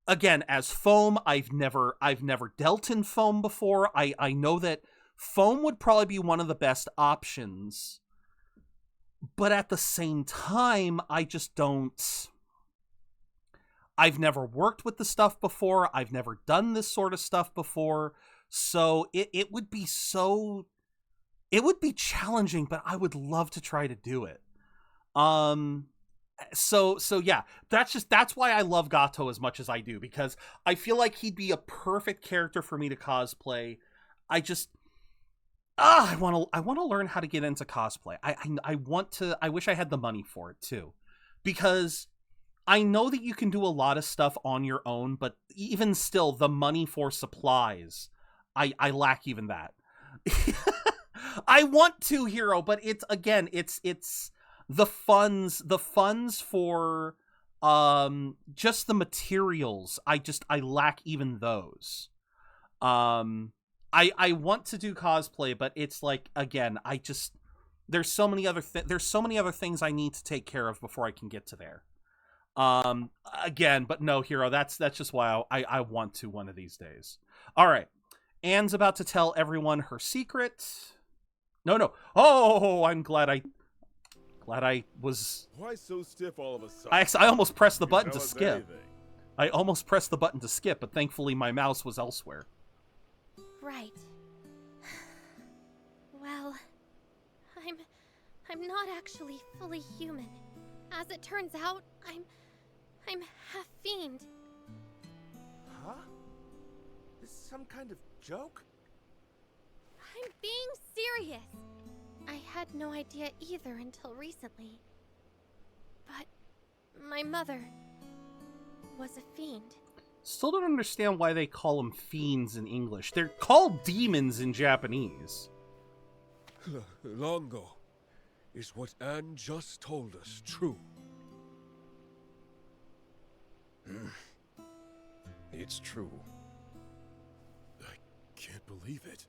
again, as foam. I've never dealt in foam before. I know that foam would probably be one of the best options. But at the same time, I just don't. I've never worked with the stuff before. I've never done this sort of stuff before. So it would be so It would be challenging, but I would love to try to do it. So yeah, that's why I love Gato as much as I do, because I feel like he'd be a perfect character for me to cosplay. I want to learn how to get into cosplay. I wish I had the money for it too, because I know that you can do a lot of stuff on your own, but even still, the money for supplies, I lack even that. I want to, Hero, but it's the funds for just the materials. I lack even those. I want to do cosplay, but it's like, again, there's so many other things I need to take care of before I can get to there. Again, but no, Hero, that's just why I want to one of these days. All right. Anne's about to tell everyone her secret. No. Oh, I'm glad I was... Why so stiff all of a sudden? I almost pressed the button to Tell us skip. anything. I almost pressed the button to skip, but thankfully my mouse was elsewhere. Right. Well, I'm not actually fully human. As it turns out, I'm half fiend. Huh? Is this some kind of joke? I'm being serious. I had no idea either until recently. But my mother was a fiend. Still don't understand why they call them fiends in English. They're called demons in Japanese. Longo, is what Anne just told us true? It's true. I can't believe it.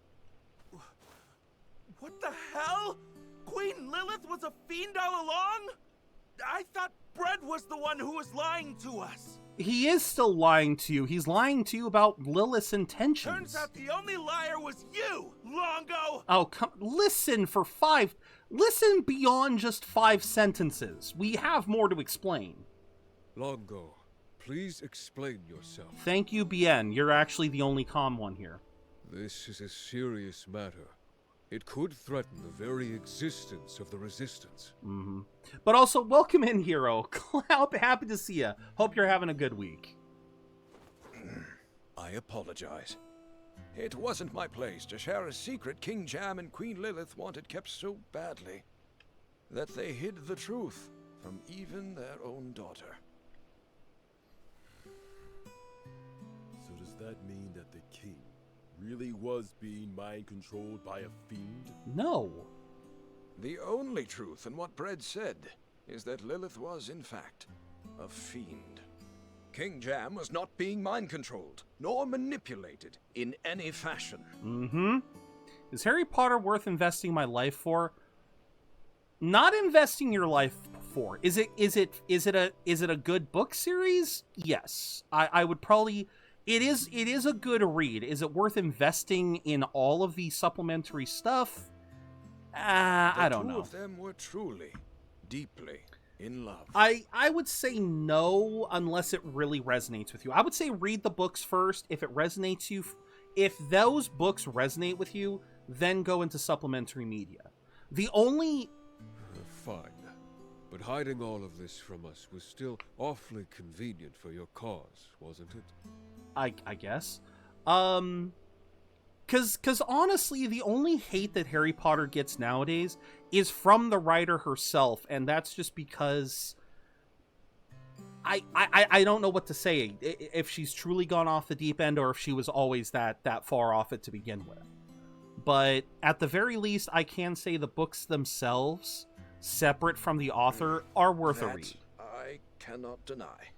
What the hell? Queen Lilith was a fiend all along? I thought Bread was the one who was lying to us. He is still lying to you. He's lying to you about Lilith's intentions. Turns out the only liar was you, Longo! Oh, listen beyond just 5 sentences. We have more to explain. Longo, please explain yourself. Thank you, Bien. You're actually the only calm one here. This is a serious matter. It could threaten the very existence of the Resistance. Mm-hmm. But also, welcome in, Hero. Happy to see you. Hope you're having a good week. I apologize. It wasn't my place to share a secret King Jam and Queen Lilith wanted kept so badly that they hid the truth from even their own daughter. So does that mean that the king really was being mind-controlled by a fiend? No. The only truth in what Bread said is that Lilith was, in fact, a fiend. King Jam was not being mind-controlled, nor manipulated in any fashion. Mm-hmm. Is Harry Potter worth investing my life for? Not investing your life for. Is it a good book series? Yes. I would probably... It is a good read. Is it worth investing in all of the supplementary stuff? I don't know. The two of them were truly, deeply in love. I would say no unless it really resonates with you. I would say read the books first. If it resonates you, if those books resonate with you, then go into supplementary media. The only... Fine. But hiding all of this from us was still awfully convenient for your cause, wasn't it? I guess. Cause honestly, the only hate that Harry Potter gets nowadays is from the writer herself, and that's just because I don't know what to say, if she's truly gone off the deep end or if she was always that far off it to begin with. But at the very least, I can say the books themselves, separate from the author, are worth a read. I cannot deny.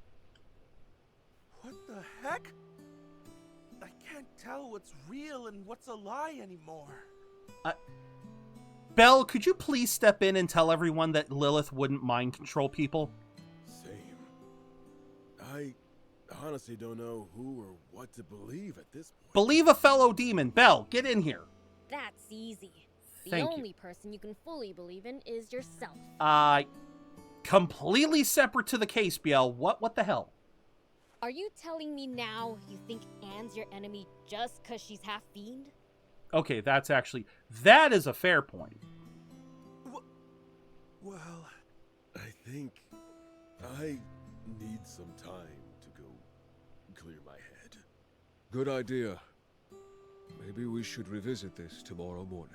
What the heck? I can't tell what's real and what's a lie anymore. Belle, could you please step in and tell everyone that Lilith wouldn't mind control people? Same. I honestly don't know who or what to believe at this point. Believe a fellow demon. Belle, get in here. That's easy. The Thank you. only person you can fully believe in is yourself. Completely separate to the case, Biel. What the hell? Are you telling me now you think Anne's your enemy just because she's half fiend? Okay, that is a fair point. Well, I think I need some time to go clear my head. Good idea. Maybe we should revisit this tomorrow morning.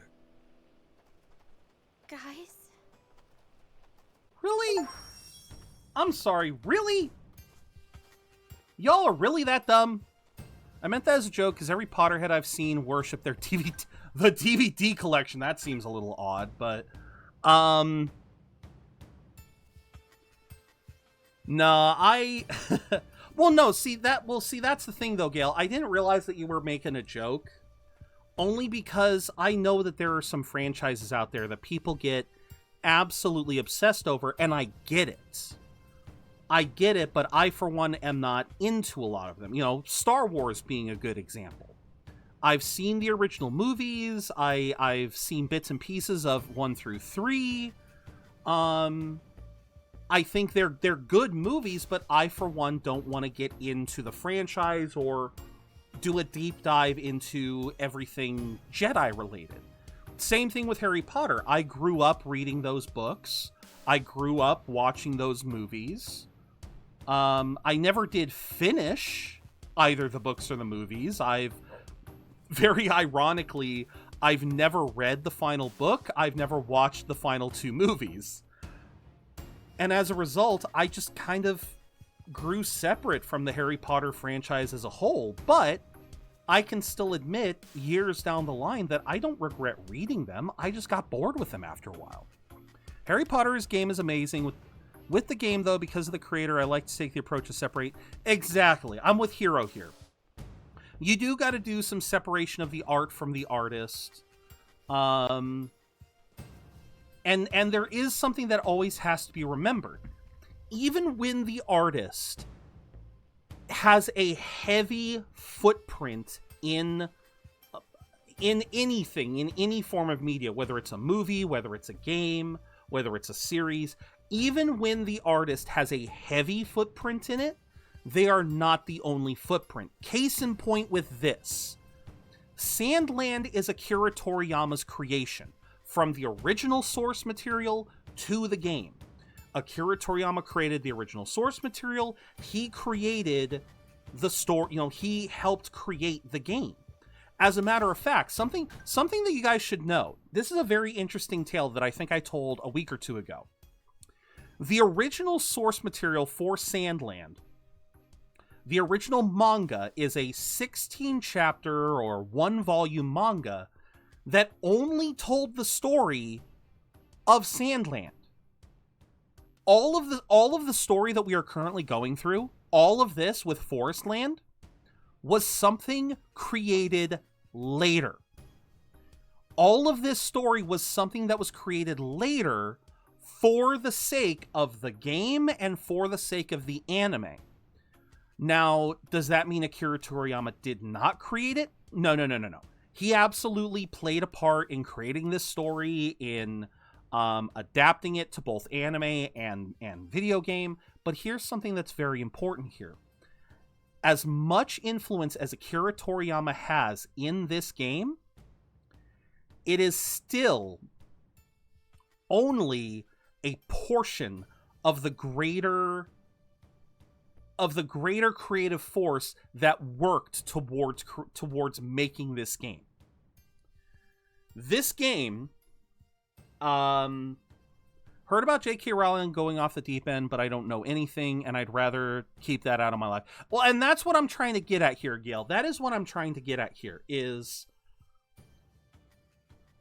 Guys? Really? I'm sorry, really? Y'all are really that dumb? I meant that as a joke because every Potterhead I've seen worship their the DVD collection. That seems a little odd, but no, well, no, see, that's the thing though, Gail. I didn't realize that you were making a joke, only because I know that there are some franchises out there that people get absolutely obsessed over, and I get it. But I, for one, am not into a lot of them. You know, Star Wars being a good example. I've seen the original movies. I've seen bits and pieces of 1 through 3. I think they're good movies, but I, for one, don't want to get into the franchise or do a deep dive into everything Jedi related. Same thing with Harry Potter. I grew up reading those books. I grew up watching those movies. I never did finish either the books or the movies. Very ironically, I've never read the final book. I've never watched the final 2 movies. And as a result, I just kind of grew separate from the Harry Potter franchise as a whole. But I can still admit, years down the line, that I don't regret reading them. I just got bored with them after a while. Harry Potter's game is amazing. With the game, though, because of the creator, I like to take the approach to separate. Exactly. I'm with Hero here. You do got to do some separation of the art from the artist. And there is something that always has to be remembered. Even when the artist has a heavy footprint in anything, in any form of media, whether it's a movie, whether it's a game, whether it's a series, even when the artist has a heavy footprint in it, they are not the only footprint. Case in point with this. Sand Land is Akira Toriyama's creation, from the original source material to the game. Akira Toriyama created the original source material. He created the story, he helped create the game. As a matter of fact, something that you guys should know. This is a very interesting tale that I think I told a week or 2 ago. The original source material for Sand Land, the original manga, is a 16-chapter or 1-volume manga that only told the story of Sand Land. All of the story that we are currently going through, all of this with Forest Land, was something created later. All of this story was something that was created later for the sake of the game and for the sake of the anime. Now, does that mean Akira Toriyama did not create it? No. He absolutely played a part in creating this story, in adapting it to both anime and video game. But here's something that's very important here. As much influence as Akira Toriyama has in this game, it is still only a portion of the greater creative force that worked towards making this game. This game, heard about J.K. Rowling going off the deep end, but I don't know anything, and I'd rather keep that out of my life. Well, and that's what I'm trying to get at here, Gail. That is what I'm trying to get at here, is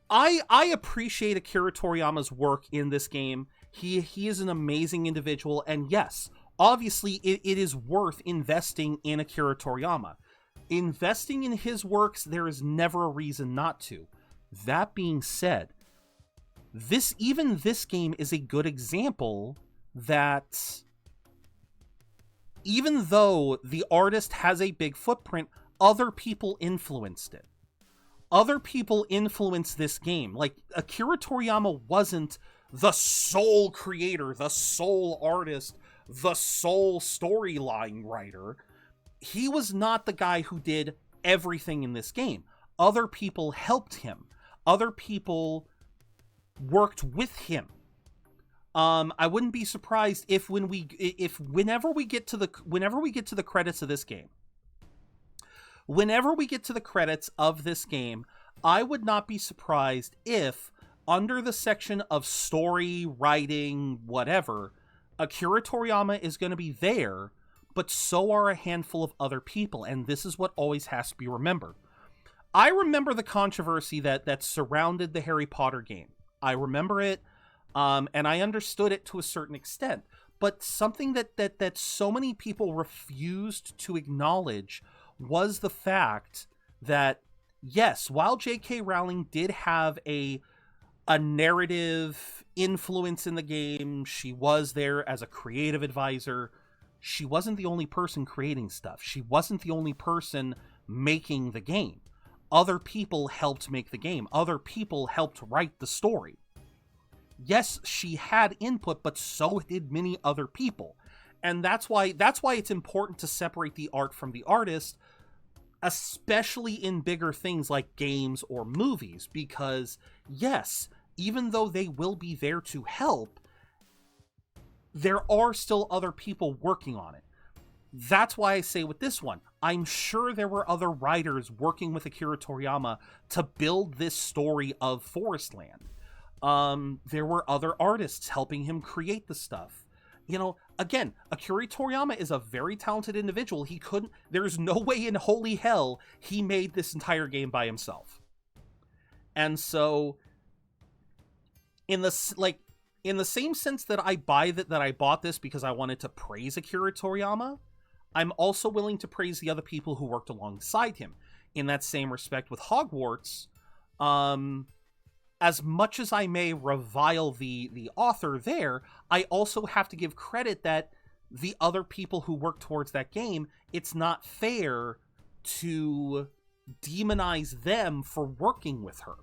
I appreciate Akira Toriyama's work in this game. He is an amazing individual, and yes, obviously it is worth investing in Akira Toriyama. Investing in his works, there is never a reason not to. That being said, this game is a good example that even though the artist has a big footprint, other people influenced it. Other people influenced this game. Like, Akira Toriyama wasn't the sole creator, the sole artist, the sole storyline writer. He was not the guy who did everything in this game. other people helped him. Other people worked with him. I wouldn't be surprised if whenever we get to the credits of this game, I would not be surprised if under the section of story, writing, whatever, Akira Toriyama is going to be there, but so are a handful of other people, and this is what always has to be remembered. I remember the controversy that surrounded the Harry Potter game. I remember it, and I understood it to a certain extent. But something that so many people refused to acknowledge was the fact that, yes, while J.K. Rowling did have a narrative influence in the game, she was there as a creative advisor, she wasn't the only person creating stuff. She wasn't the only person making the game. Other people helped make the game. Other people helped write the story. Yes, she had input, but so did many other people. And that's why it's important to separate the art from the artist, especially in bigger things like games or movies, because yes, even though they will be there to help, there are still other people working on it. That's why I say with this one, I'm sure there were other writers working with Akira Toriyama to build this story of Forest Land. There were other artists helping him create the stuff. You know, again, Akira Toriyama is a very talented individual. There's no way in holy hell he made this entire game by himself. And so, in the same sense that I bought this because I wanted to praise Akira Toriyama, I'm also willing to praise the other people who worked alongside him. In that same respect with Hogwarts, as much as I may revile the author there, I also have to give credit that the other people who worked towards that game, it's not fair to demonize them for working with her.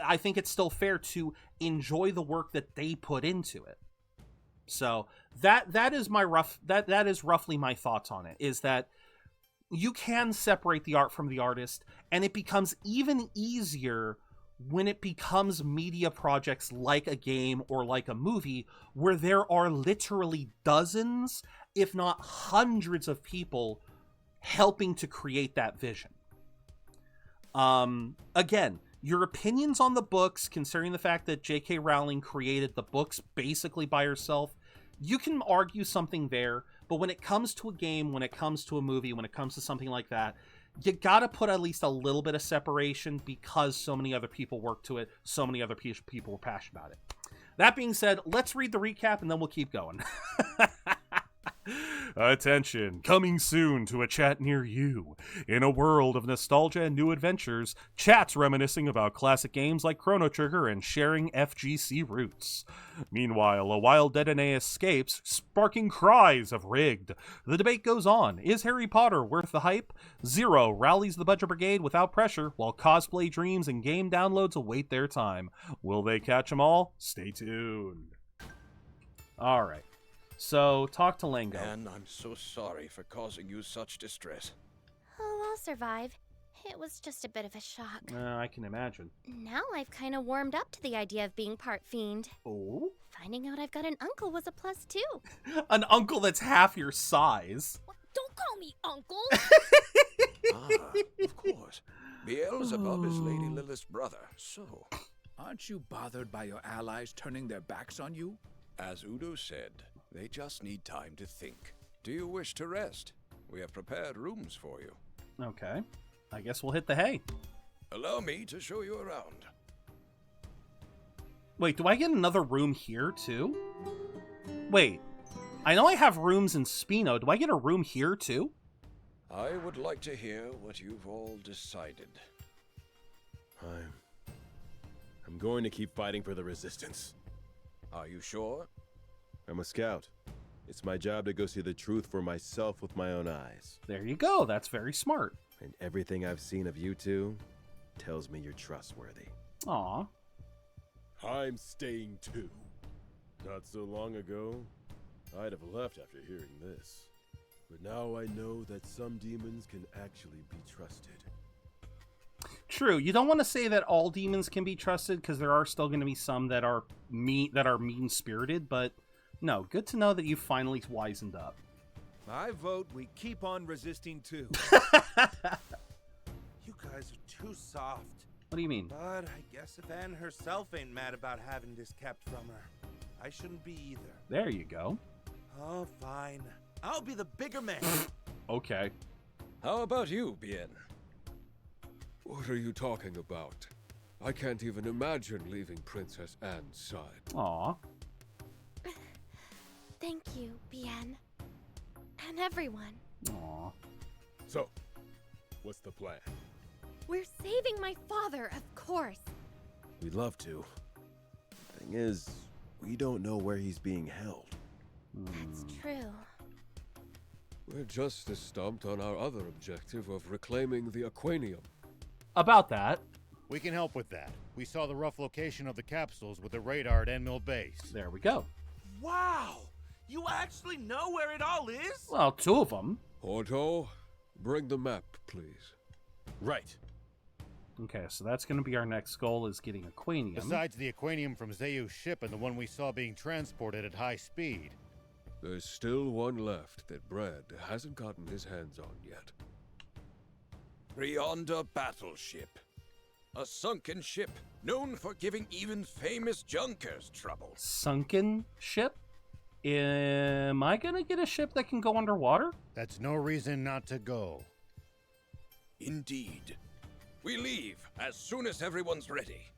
I think it's still fair to enjoy the work that they put into it. So that is roughly my thoughts on it, is that you can separate the art from the artist, and it becomes even easier when it becomes media projects like a game or like a movie, where there are literally dozens, if not hundreds of people helping to create that vision. Again, your opinions on the books, considering the fact that J.K. Rowling created the books basically by herself, you can argue something there, but when it comes to a game, when it comes to a movie, when it comes to something like that, you gotta put at least a little bit of separation because so many other people worked to it, so many other people were passionate about it. That being said, let's read the recap and then we'll keep going. Attention, coming soon to a chat near you. In a world of nostalgia and new adventures, chats reminiscing about classic games like Chrono Trigger and sharing FGC roots. Meanwhile, a wild Dedenne escapes, sparking cries of rigged. The debate goes on. Is Harry Potter worth the hype? Zero rallies the Budget Brigade without pressure, while cosplay dreams and game downloads await their time. Will they catch them all? Stay tuned. Alright. So, talk to Lango. And I'm so sorry for causing you such distress. Oh, I'll survive. It was just a bit of a shock. I can imagine. Now I've kind of warmed up to the idea of being part fiend. Oh? Finding out I've got an uncle was a plus too. An uncle that's half your size. Don't call me uncle! Of course. Beelzebub is Lady Lilith's brother, so... Aren't you bothered by your allies turning their backs on you? As Udo said, they just need time to think. Do you wish to rest? We have prepared rooms for you. Okay. I guess we'll hit the hay. Allow me to show you around. Wait, do I get another room here, too? Wait. I know I have rooms in Spino. Do I get a room here, too? I would like to hear what you've all decided. I'm going to keep fighting for the Resistance. Are you sure? I'm a scout. It's my job to go see the truth for myself with my own eyes. There you go. That's very smart. And everything I've seen of you two tells me you're trustworthy. Aw. I'm staying too. Not so long ago, I'd have left after hearing this. But now I know that some demons can actually be trusted. True. You don't want to say that all demons can be trusted, because there are still going to be some that are mean-spirited, but no, good to know that you finally wisened up. I vote we keep on resisting too. You guys are too soft. What do you mean? But I guess if Anne herself ain't mad about having this kept from her, I shouldn't be either. There you go. Oh, fine. I'll be the bigger man. Okay. How about you, Bien? What are you talking about? I can't even imagine leaving Princess Anne's side. Aw. Thank you, Bien. And everyone. Aw. So, what's the plan? We're saving my father, of course. We'd love to. The thing is, we don't know where he's being held. That's true. We're just as stumped on our other objective of reclaiming the Aquanium. About that. We can help with that. We saw the rough location of the capsules with the radar at End-Mill Base. There we go. Wow! You actually know where it all is? Well, 2 of them. Otto, bring the map, please. Right. Okay, so that's going to be our next goal, is getting Aquanium. Besides the Aquanium from Zeyu's ship and the one we saw being transported at high speed. There's still one left that Brad hasn't gotten his hands on yet. Beyond battleship. A sunken ship known for giving even famous junkers trouble. Sunken ship? Am I going to get a ship that can go underwater? That's no reason not to go. Indeed. We leave as soon as everyone's ready.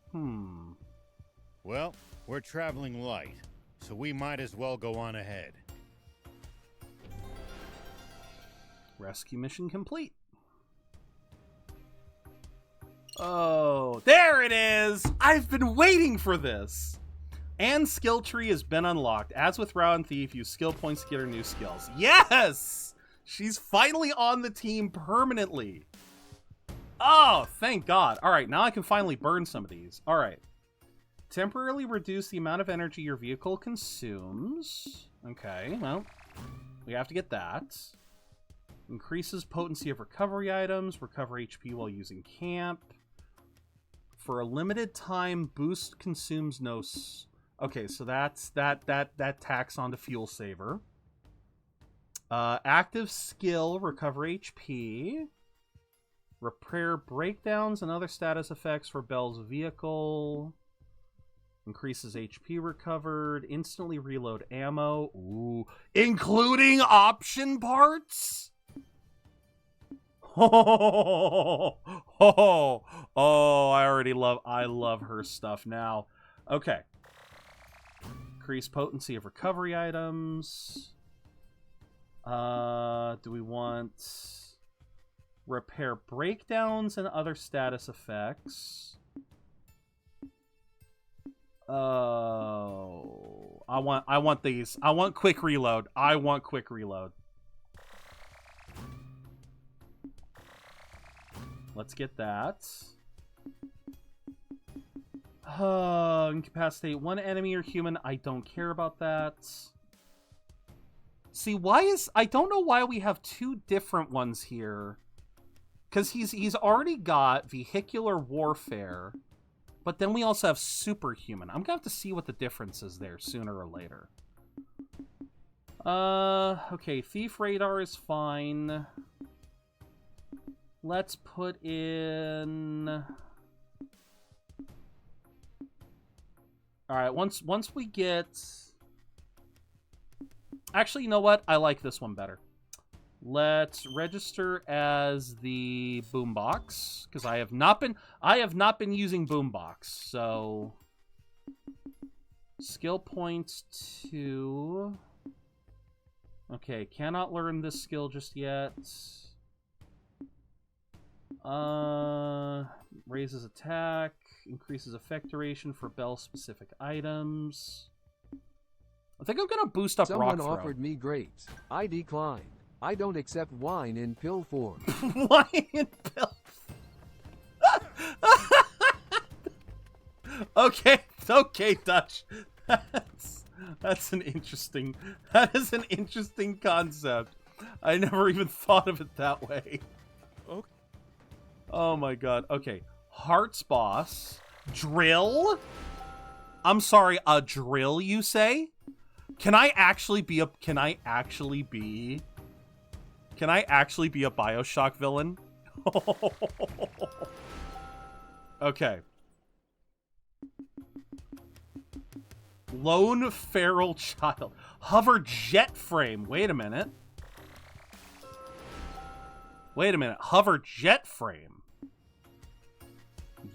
Well, we're traveling light, so we might as well go on ahead. Rescue mission complete. Oh, there it is! I've been waiting for this! Anne's skill tree has been unlocked. As with Rao and Thief, use skill points to get her new skills. Yes! She's finally on the team permanently. Oh, thank God. All right, now I can finally burn some of these. All right. Temporarily reduce the amount of energy your vehicle consumes. Okay, well, we have to get that. Increases potency of recovery items. Recover HP while using camp. For a limited time, boost consumes no... Okay, so that's that tacks onto fuel saver. Active skill, recover HP. Repair breakdowns and other status effects for Belle's vehicle. Increases HP recovered. Instantly reload ammo. Ooh. Including option parts? Oh, I love her stuff now. Okay. Increase potency of recovery items. Do we want repair breakdowns and other status effects? Oh, I want these. I want quick reload. I want quick reload. Let's get that. Incapacitate one enemy or human. I don't care about that. See, I don't know why we have 2 different ones here. Because he's already got vehicular warfare, but then we also have superhuman. I'm gonna have to see what the difference is there sooner or later. Okay, thief radar is fine. Let's put in... Alright, once we get... Actually, you know what? I like this one better. Let's register as the boombox, because I have not been using boombox. So skill points 2. Okay, cannot learn this skill just yet. Raises attack, increases effect duration for Belle specific items. I think I'm gonna boost up rock throw. Someone offered me grapes. I declined. I don't accept wine in pill form. Wine in pill. Okay, Dutch. That is an interesting concept. I never even thought of it that way. Oh my God. Okay. Hearts boss. Drill? I'm sorry, a drill, you say? Can I actually be a BioShock villain? Okay. Lone feral child. Hover jet frame. Wait a minute. Hover jet frame.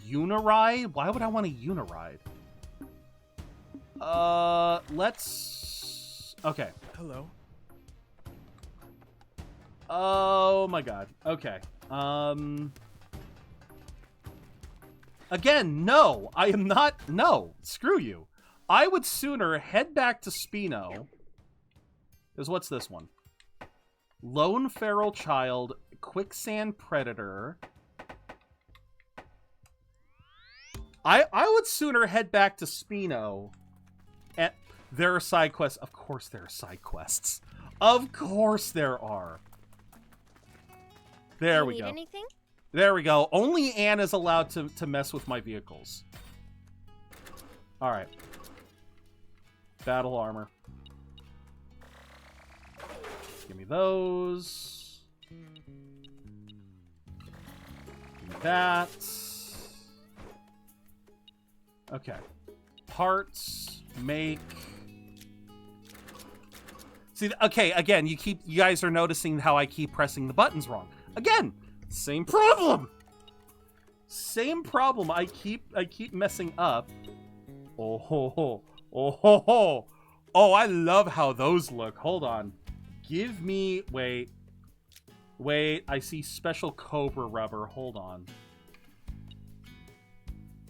Uniride? Why would I want a Uniride? Let's... Okay. Hello. Oh my god. Okay. Again, no. I am not... No. Screw you. I would sooner head back to Spino. Because what's this one? Lone feral child, quicksand predator. I would sooner head back to Spino. And there are side quests. Of course there are side quests. Of course there are. There we go. Anything? There we go. Only Anne is allowed to mess with my vehicles. Alright. Battle armor. Give me those. Give me that. Okay. Parts. Make. See, okay, again, you guys are noticing how I keep pressing the buttons wrong. Again, same problem. Same problem. I keep messing up. Oh ho ho. Oh ho ho. Oh, I love how those look. Hold on. Give me... Wait. Wait, I see special Cobra rubber. Hold on.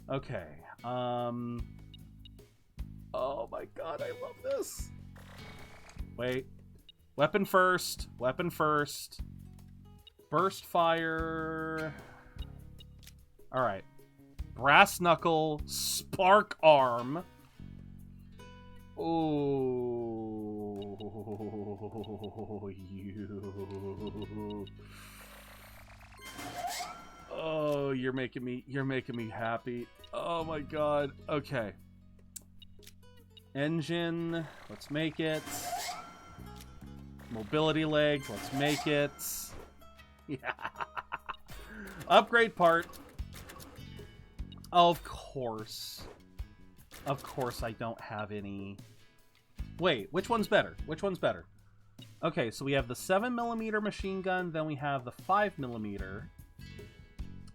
Okay. Oh my god, I love this. Wait. Weapon first. Weapon first. Burst fire. Alright. Brass knuckle. Spark arm. Oh, you. Oh, you're making me happy. Oh my god. Okay. Engine. Let's make it. Mobility legs. Let's make it. Yeah. Upgrade part. Of course. Of course I don't have any. Wait, which one's better? Which one's better? Okay, so we have the 7mm machine gun, then we have the 5mm.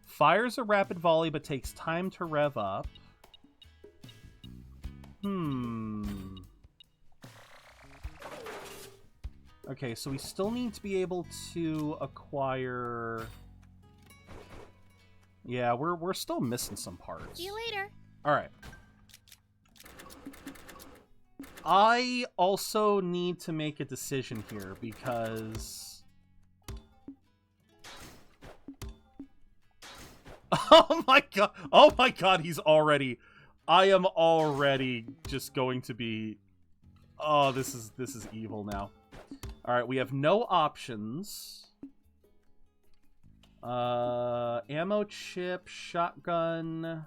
Fires a rapid volley but takes time to rev up. Okay, so we still need to be able to acquire... Yeah, we're still missing some parts. See you later. Alright. I also need to make a decision here because... Oh my god! Oh my god, he's already... I am already just going to be... Oh, this is evil now. Alright, we have no options. Ammo chip, shotgun...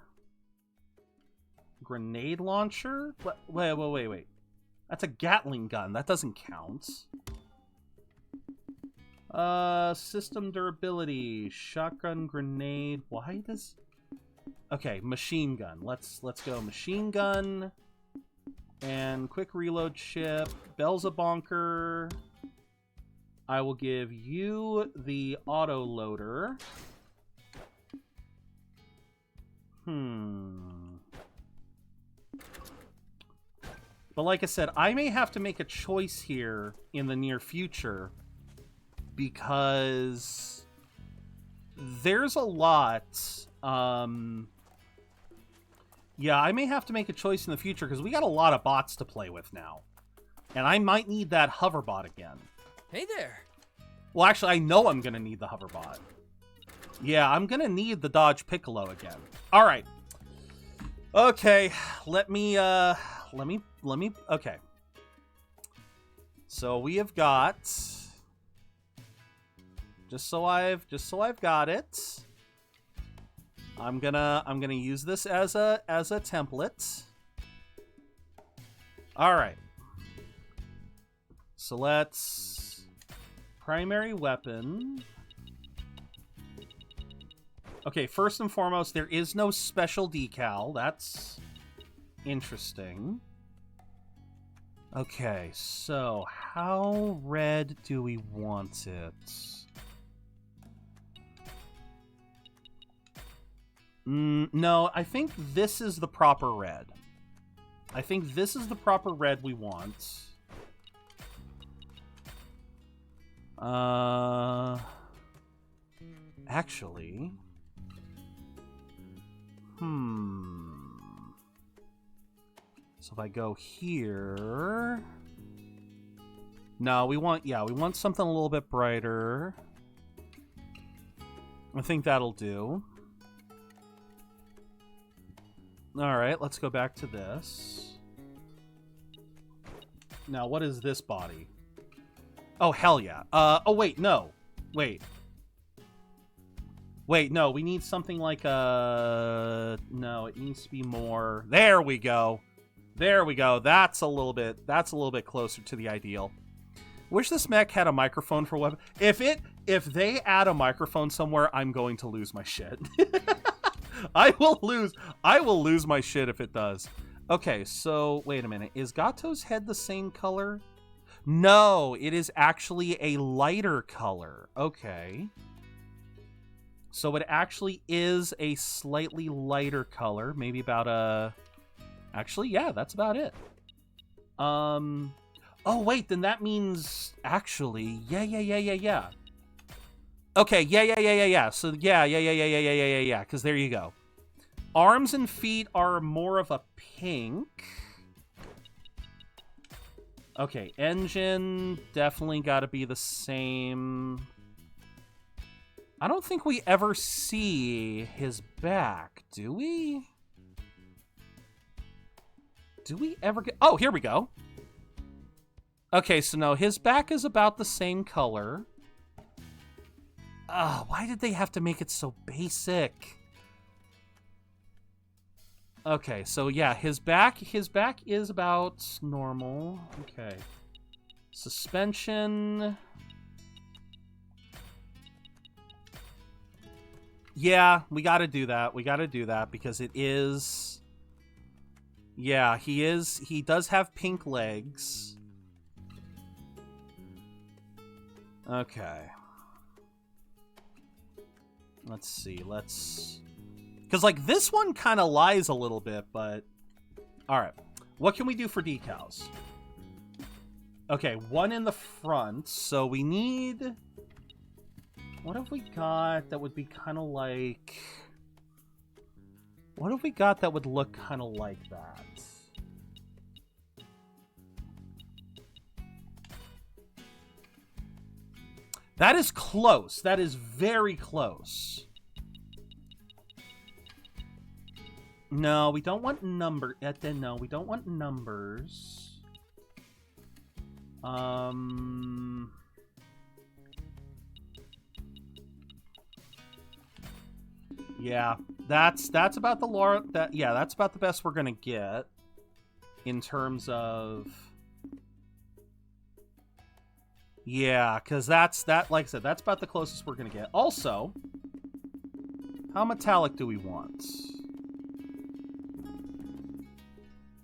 Grenade launcher? Wait. That's a Gatling gun. That doesn't count. System durability, shotgun, grenade. Why does... Okay, machine gun. Let's go machine gun. And quick reload chip. Belzebonker. I will give you the auto loader. But like I said, I may have to make a choice here in the near future because there's a lot. Yeah, I may have to make a choice in the future because we got a lot of bots to play with now. And I might need that hoverbot again. Hey there. Well, actually, I know I'm going to need the hoverbot. Yeah, I'm going to need the Dodge Piccolo again. All right. Okay, let me, okay. So we have got, just so I've got it. I'm gonna use this as a template. All right. So let's primary weapon. Okay, first and foremost, there is no special decal. That's interesting. Okay, so how red do we want it? No, I think this is the proper red. I think this is the proper red we want. Actually... So if I go here... No, we want something a little bit brighter. I think that'll do. Alright, let's go back to this. Now, what is this body? Oh, hell yeah. Oh, wait, no. Wait. Wait, no, we need something like a... No, it needs to be more... There we go. There we go. That's a little bit closer to the ideal. Wish this mech had a microphone for weapon. If they add a microphone somewhere, I'm going to lose my shit. I will lose my shit if it does. Okay, so wait a minute. Is Gato's head the same color? No, it is actually a lighter color. Okay. So it actually is a slightly lighter color. Maybe about a... Actually, yeah, that's about it. Oh, wait, then that means... Actually, yeah. Okay, yeah. So, yeah. Because there you go. Arms and feet are more of a pink. Okay, engine definitely got to be the same. I don't think we ever see his back, do we? Do we ever get... Oh, here we go. Okay, so no, his back is about the same color. Why did they have to make it so basic? Okay, so yeah, his back is about normal. Okay. Suspension. Yeah, we gotta do that. We gotta do that because it is... Yeah, he does have pink legs. Okay. Let's see, because, like, this one kind of lies a little bit, but... Alright. What can we do for decals? Okay, one in the front, so we need... What have we got that would be kind of like... What have we got that would look kind of like that? That is close. That is very close. No, we don't want number. No, we don't want numbers. Yeah, that's about the that's about the best we're gonna get in terms of. Yeah, because like I said, that's about the closest we're gonna get. Also, how metallic do we want?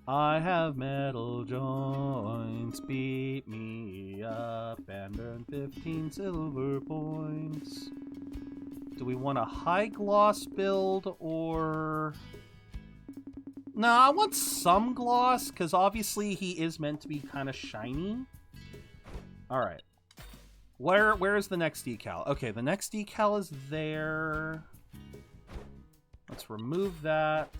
I have metal joints, beat me up and earn 15 silver points. Do we want a high gloss build or... No, I want some gloss, because obviously he is meant to be kind of shiny. Alright. Where is the next decal? Okay, the next decal is there. Let's remove that.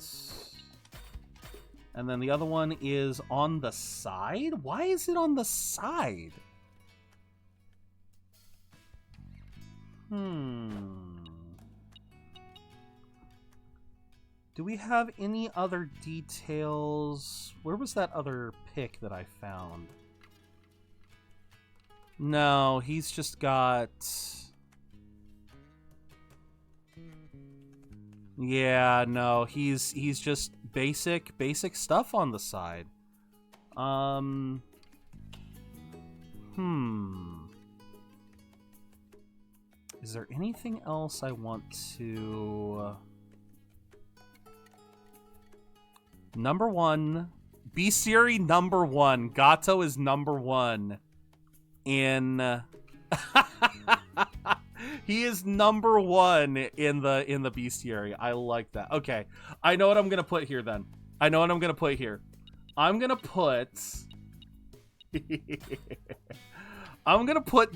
And then the other one is on the side? Why is it on the side? Do we have any other details? Where was that other pic that I found? No, he's just got... Yeah, no, he's just basic stuff on the side. Is there anything else I want to... Number 1. Bestiary number 1. Gato is number 1 in... He is number 1 in the bestiary. I like that. Okay, I know what I'm gonna put here then. I'm gonna put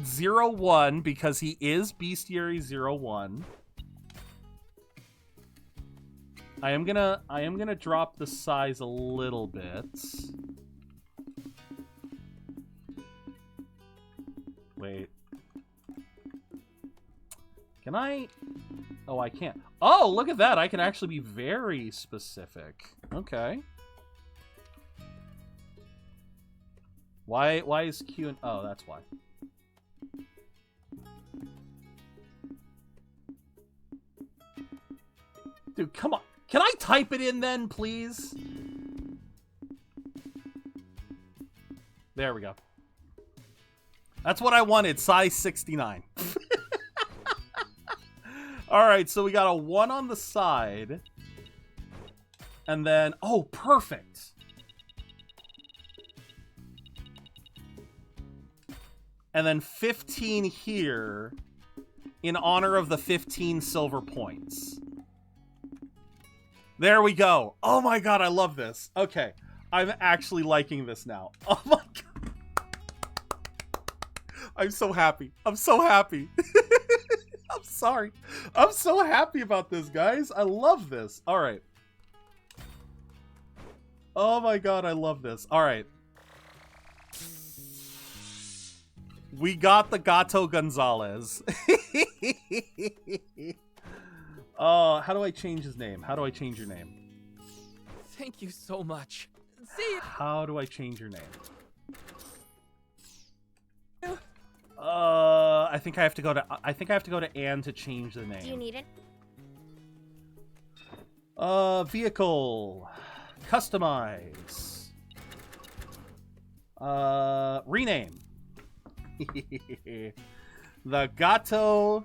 01 because he is bestiary 01. I am gonna drop the size a little bit. Wait. Can I? Oh, I can't. Oh, look at that. I can actually be very specific. Okay. Why is Q and... Oh, that's why. Dude, come on. Can I type it in then, please? There we go. That's what I wanted. Size 69. Alright, so we got a 1 on the side. And then... Oh, perfect. And then 15 here in honor of the 15 silver points. There we go. Oh my god, I love this. Okay, I'm actually liking this now. Oh my god. I'm so happy. I'm so happy. I'm sorry. I'm so happy about this, guys. I love this. All right. Oh my god, I love this. All right. We got the Gato Gonzalez. Oh, how do I change his name? How do I change your name? Thank you so much. See you. How do I change your name? I think I have to go to Anne to change the name. Do you need it? Vehicle. Customize. Rename. The Gato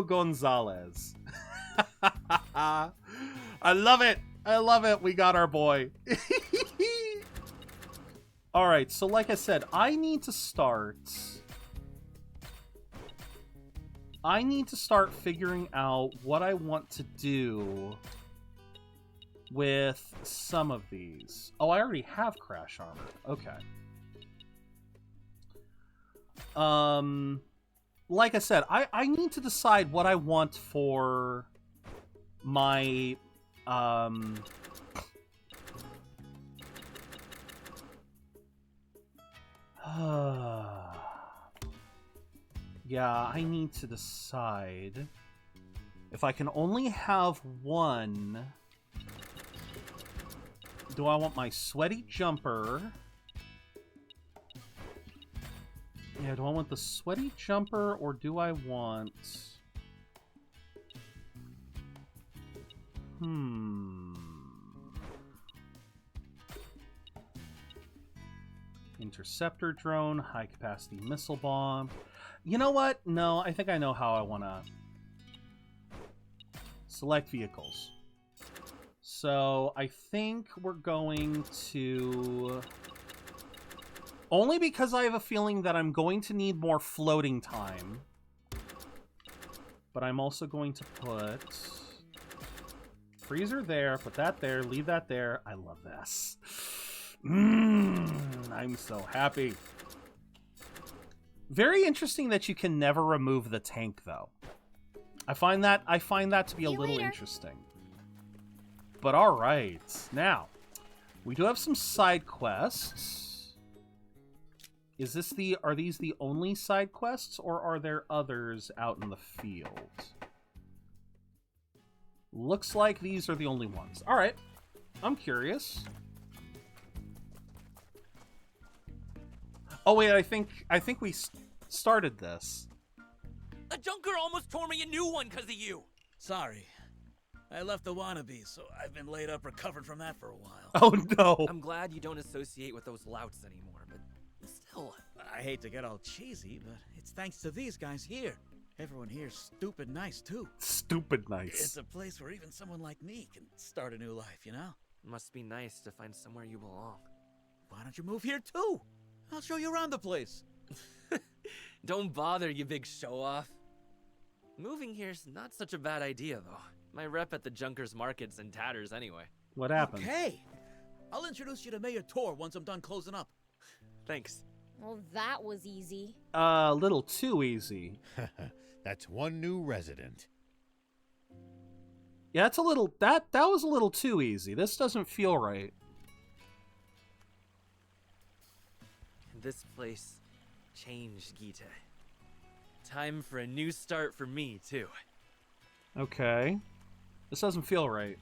Gonzalez. I love it. I love it. We got our boy. All right. So like I said, I need to start figuring out what I want to do with some of these. Oh, I already have crash armor. Okay. Like I said, I need to decide what I want for my, yeah, I need to decide if I can only have one. Do I want my sweaty jumper? Yeah, do I want the sweaty jumper or do I want... Interceptor drone, high capacity missile bomb. You know what? No, I think I know how I want to select vehicles. So I think we're going to... Only because I have a feeling that I'm going to need more floating time. But I'm also going to put... Freezer there, put that there, leave that there. I love this. I'm so happy. Very interesting that you can never remove the tank, though. I find that to be a little interesting. But all right, now we do have some side quests. Are these the only side quests, or are there others out in the field? Looks like these are the only ones. All right, I'm curious. Oh wait, I think we started this. A junker almost tore me a new one because of you. Sorry. I left the wannabe, so I've been laid up recovering from that for a while. Oh no. I'm glad you don't associate with those louts anymore, but still. I hate to get all cheesy, but it's thanks to these guys here. Everyone here's stupid nice, too. Stupid nice. It's a place where even someone like me can start a new life, you know? Must be nice to find somewhere you belong. Why don't you move here, too? I'll show you around the place. Don't bother, you big show-off. Moving here's not such a bad idea, though. My rep at the Junkers Market's in tatters anyway. What happened? Okay. I'll introduce you to Mayor Tor once I'm done closing up. Thanks. Well, that was easy. A little too easy. That's one new resident. Yeah, it's a little... That was a little too easy. This doesn't feel right. This place changed, Gita. Time for a new start for me, too. Okay. This doesn't feel right.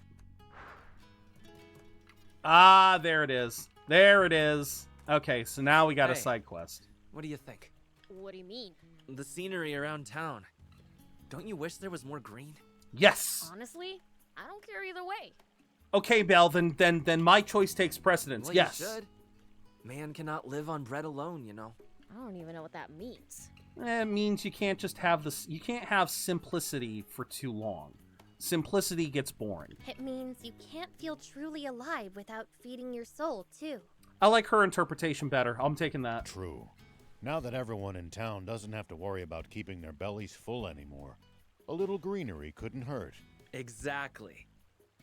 Ah, there it is. There it is. Okay, so now we got a side quest. What do you think? What do you mean? The scenery around town. Don't you wish there was more green? Yes! Honestly, I don't care either way. Okay, Belle, then my choice takes precedence. Well, yes. You should. Man cannot live on bread alone, you know. I don't even know what that means. It means you can't just have this. You can't have simplicity for too long. Simplicity gets boring. It means you can't feel truly alive without feeding your soul, too. I like her interpretation better. I'm taking that. True. Now that everyone in town doesn't have to worry about keeping their bellies full anymore, a little greenery couldn't hurt. Exactly.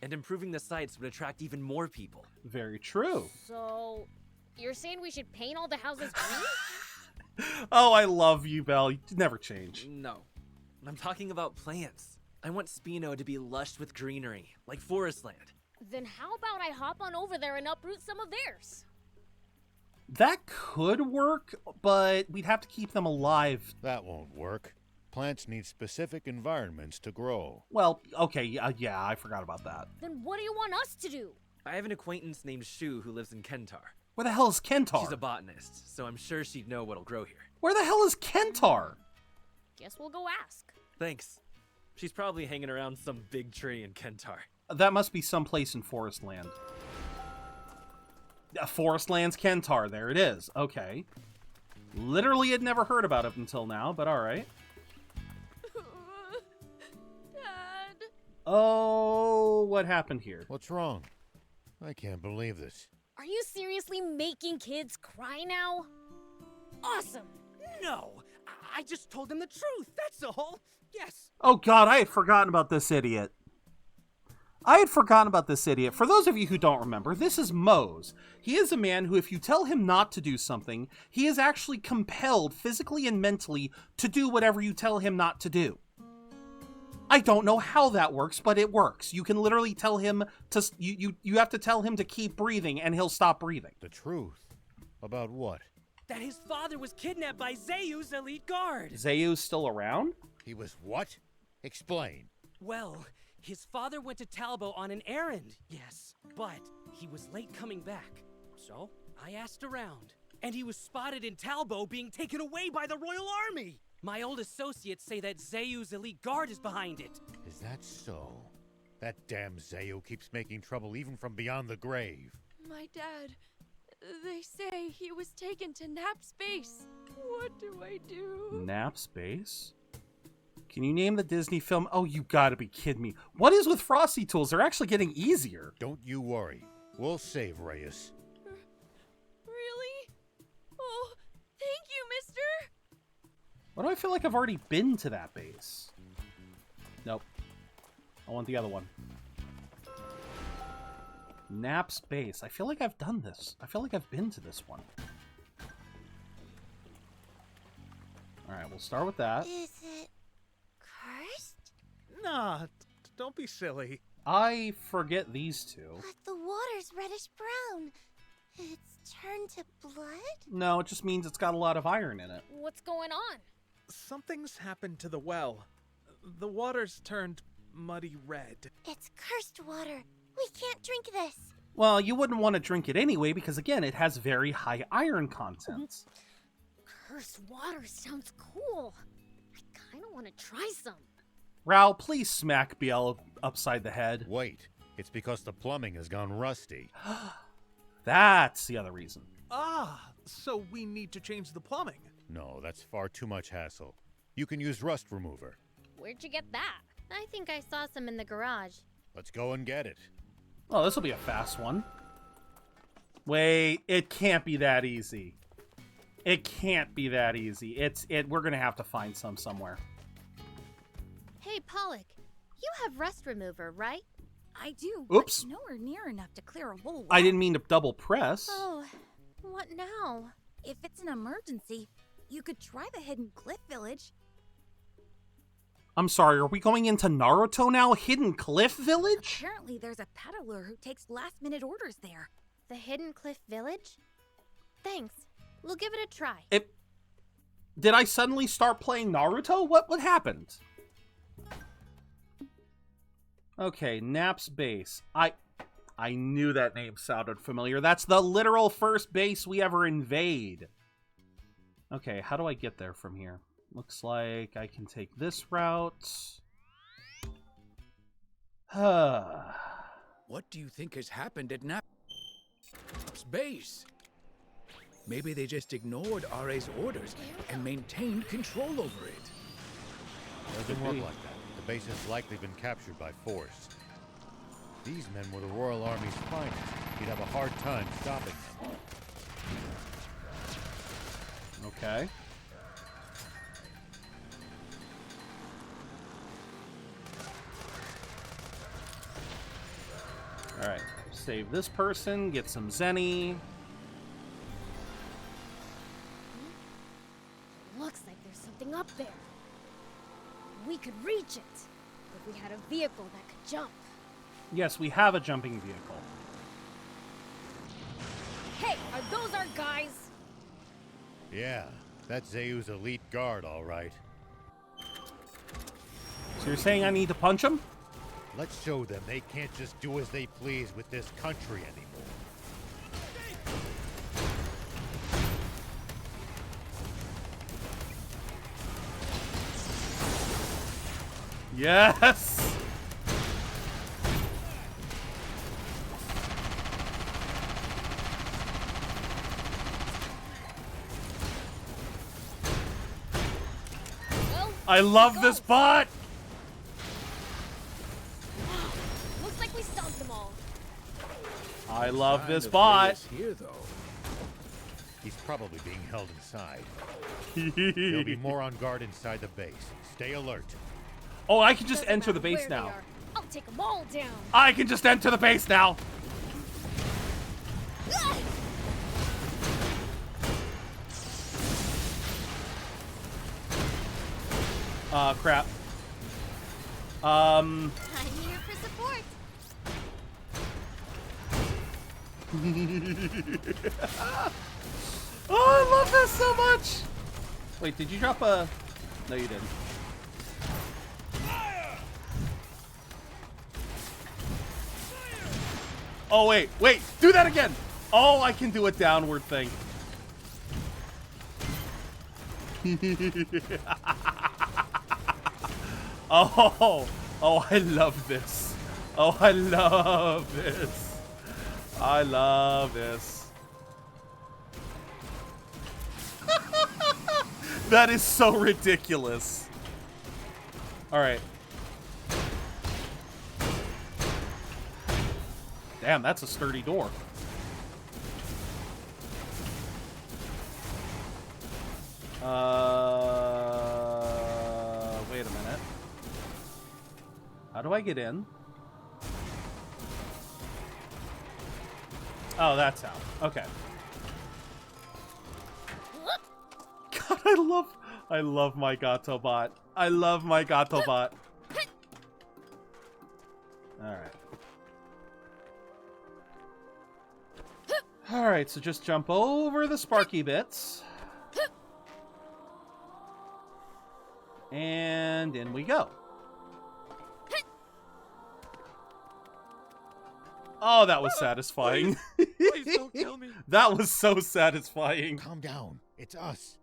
And improving the sights would attract even more people. Very true. So, you're saying we should paint all the houses green? Oh, I love you, Belle. You never change. No. I'm talking about plants. I want Spino to be lush with greenery, like forest land. Then how about I hop on over there and uproot some of theirs? That could work, but we'd have to keep them alive. That won't work. Plants need specific environments to grow. Well, okay, yeah, I forgot about that. Then what do you want us to do? I have an acquaintance named Shu who lives in Kentar. Where the hell is Kentar? She's a botanist, so I'm sure she'd know what'll grow here. Where the hell is Kentar? Guess we'll go ask. Thanks. She's probably hanging around some big tree in Kentar. That must be someplace in Forest Land. Forest Land's Kentar, there it is. Okay. Literally had never heard about it until now, but alright. Dad. Oh, what happened here? What's wrong? I can't believe this. Are you seriously making kids cry now? Awesome! No! I just told him the truth, that's all! Yes! Oh god, I had forgotten about this idiot. For those of you who don't remember, this is Mose. He is a man who, if you tell him not to do something, he is actually compelled physically and mentally to do whatever you tell him not to do. I don't know how that works, but it works. You can literally tell him to... You have to tell him to keep breathing, and he'll stop breathing. The truth? About what? That his father was kidnapped by Zayu's elite guard. Zayu's still around? He was what? Explain. Well, his father went to Talbot on an errand, yes, but he was late coming back. So, I asked around, and he was spotted in Talbot being taken away by the Royal Army. My old associates say that Zayu's elite guard is behind it. Is that so? That damn Zayu keeps making trouble even from beyond the grave. My dad, they say he was taken to Nap Space. What do I do? Nap Space? Can you name the Disney film? Oh, you gotta be kidding me. What is with Frosty Tools? They're actually getting easier. Don't you worry. We'll save Reyes. Really? Oh, thank you, mister! Why do I feel like I've already been to that base? Nope. I want the other one. Nap's base. I feel like I've done this. I feel like I've been to this one. Alright, we'll start with that. Is it cursed? Nah, don't be silly. I forget these two. But the water's reddish-brown. It's turned to blood? No, it just means it's got a lot of iron in it. What's going on? Something's happened to the well. The water's turned muddy red. It's cursed water. We can't drink this. Well, you wouldn't want to drink it anyway because, again, it has very high iron content. Cursed water sounds cool. I kind of want to try some. Rao, please smack BL upside the head. Wait, it's because the plumbing has gone rusty. That's the other reason. Ah, so we need to change the plumbing. No, that's far too much hassle. You can use rust remover. Where'd you get that? I think I saw some in the garage. Let's go and get it. Oh, this will be a fast one. Wait, it can't be that easy. It can't be that easy. We're gonna have to find some somewhere. Hey, Pollock, you have rust remover, right? I do. Oops. But nowhere near enough to clear a whole wall. I didn't mean to double press. Oh, what now? If it's an emergency, you could try the Hidden Cliff Village. I'm sorry, are we going into Naruto now? Hidden Cliff Village? Apparently there's a peddler who takes last-minute orders there. The Hidden Cliff Village? Thanks. We'll give it a try. Did I suddenly start playing Naruto? What happened? Okay, Nap's base. I knew that name sounded familiar. That's the literal first base we ever invade. Okay, how do I get there from here? Looks like I can take this route. What do you think has happened at Nap's base? Maybe they just ignored RA's orders and maintained control over it. Doesn't look like that. The base has likely been captured by force. These men were the Royal Army's finest. He'd have a hard time stopping them. Okay. Alright, save this person, get some Zenny. Looks like there's something up there. We could reach it if we had a vehicle that could jump. Yes, we have a jumping vehicle. Hey, are those our guys? Yeah, that's Zeu's elite guard, all right. So you're saying I need to punch him? Let's show them they can't just do as they please with this country anymore. Yes! Well, I love this bot! looks like we stomped them all. I love this bot. Here, though. He's probably being held inside. There'll be more on guard inside the base. Stay alert. Oh, I can just Doesn't enter the matter base where now. they are. I'll take them all down. I can just enter the base now. Crap. I'm here for support. Oh, I love this so much. Wait, did you drop a... No, you didn't. Oh, wait. Do that again. Oh, I can do a downward thing. Oh, I love this. Oh, I love this. I love this. That is so ridiculous. All right. Damn, that's a sturdy door. Wait a minute. How do I get in? Oh, that's how. Okay. God, I love my Gato bot. I love my Gato bot. Alright. Alright, so just jump over the sparky bits. And in we go. Oh, that was satisfying. Please don't kill me. That was so satisfying. Calm down. It's us.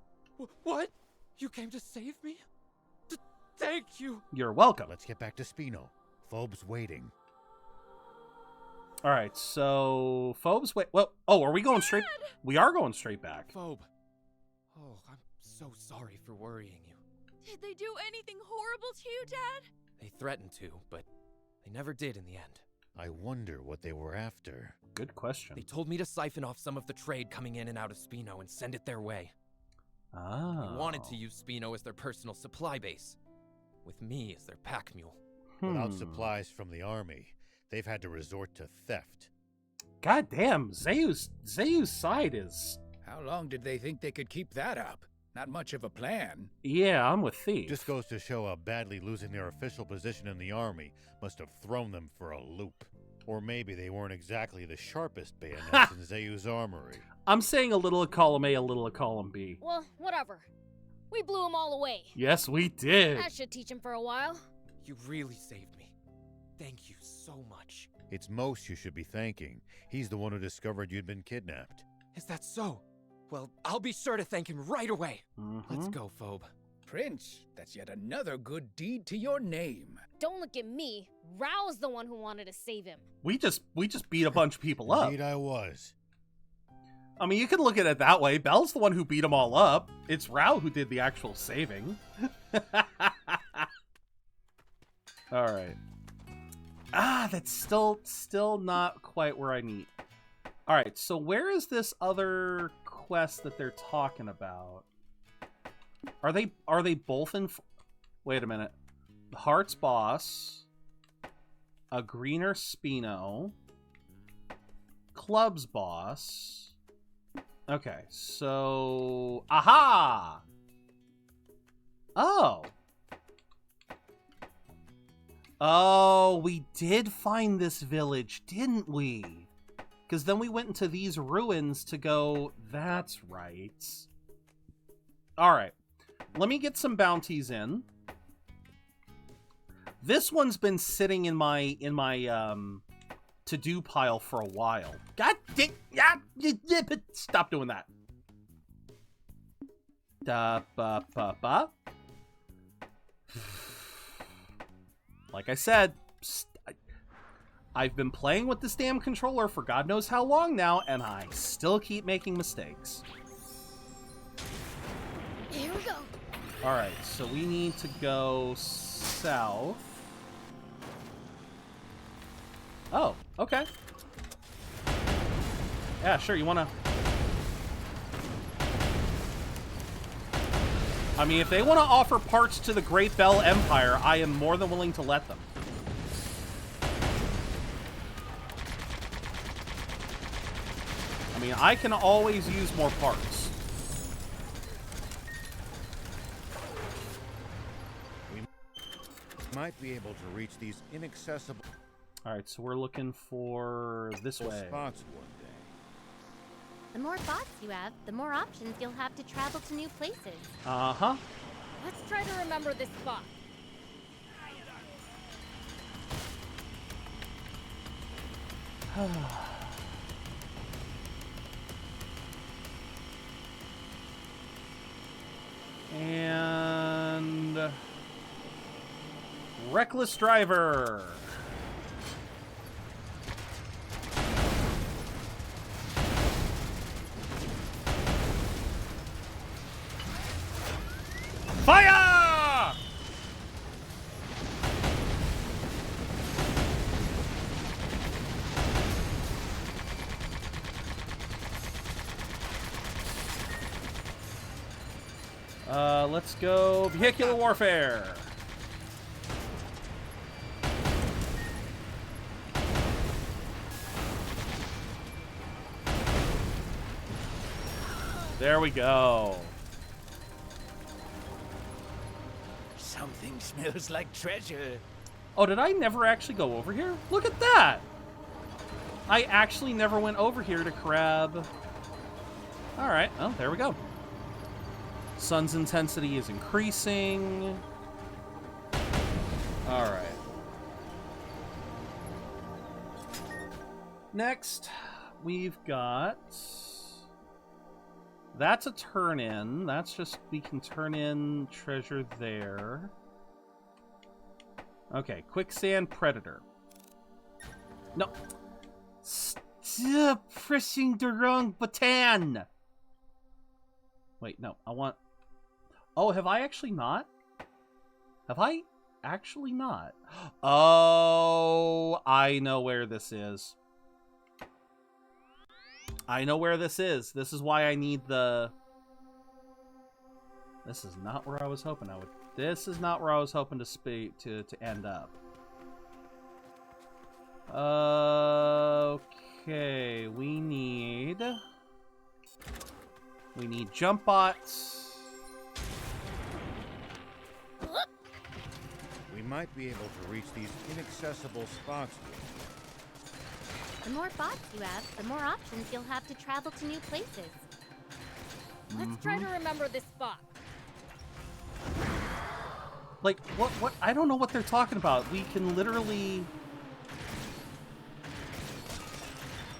What? You came to save me? Thank you. You're welcome. Let's get back to Spino. Phobe's waiting. All right, so Phobe's wait. Well, oh, are we going straight? We are going straight back. Phobe. Oh, I'm so sorry for worrying you. Did they do anything horrible to you, Dad? They threatened to, but they never did in the end. I wonder what they were after. Good question. They told me to siphon off some of the trade coming in and out of Spino and send it their way. Ah. They wanted to use Spino as their personal supply base, with me as their pack mule. Without supplies from the army, they've had to resort to theft. God damn, Zayu's side is... How long did they think they could keep that up? Not much of a plan. Yeah, I'm with Thief. Just goes to show how badly losing their official position in the army must have thrown them for a loop. Or maybe they weren't exactly the sharpest bayonets in Zayu's armory. I'm saying a little of column A, a little of column B. Well, whatever. We blew them all away. Yes, we did. That should teach him for a while. You really saved me. Thank you so much. It's Most you should be thanking. He's the one who discovered you'd been kidnapped. Is that so? Well, I'll be sure to thank him right away. Let's go, Phobe. Prince, that's yet another good deed to your name. Don't look at me. Rao's the one who wanted to save him. We just beat a bunch of people up. Indeed I was. I mean, you can look at it that way. Belle's the one who beat them all up. It's Rao who did the actual saving. All right. Ah, that's still not quite where I need. All right, so where is this other quest that they're talking about? Are they both in? Wait a minute. The Heart's boss, a greener Spino, Club's boss. Okay, so aha! Oh, we did find this village, didn't we? Because then we went into these ruins to go... That's right. Alright. Let me get some bounties in. This one's been sitting in my to-do pile for a while. God dang... Stop doing that. Like I said... I've been playing with this damn controller for God knows how long now, and I still keep making mistakes. Here we go. Alright, so we need to go south. Oh, okay. Yeah, sure, you wanna... I mean, if they want to offer parts to the Great Bell Empire, I am more than willing to let them. I mean, I can always use more parts. We might be able to reach these inaccessible... Alright, so we're looking for this way. Spots one day. The more thoughts you have, the more options you'll have to travel to new places. Uh-huh. Let's try to remember this spot. And... Reckless Driver. Fire! Let's go vehicular warfare. There we go. Something smells like treasure. Oh, did I never actually go over here? Look at that! I actually never went over here to grab... Alright, well, there we go. Sun's intensity is increasing. Alright. Next, we've got... That's a turn-in. That's just... We can turn in treasure there. Okay, quicksand predator. No. Stop pressing the wrong button. Wait, no. I want... Oh, have I actually not? Have I actually not? Oh, I know where this is. I know where this is. This is why I need the... This is not where I was hoping I would... This is not where I was hoping to end up. Okay, we need jump bots. We might be able to reach these inaccessible spots. The more bots you have, the more options you'll have to travel to new places. Let's try to remember this spot. Like, what? I don't know what they're talking about. We can literally...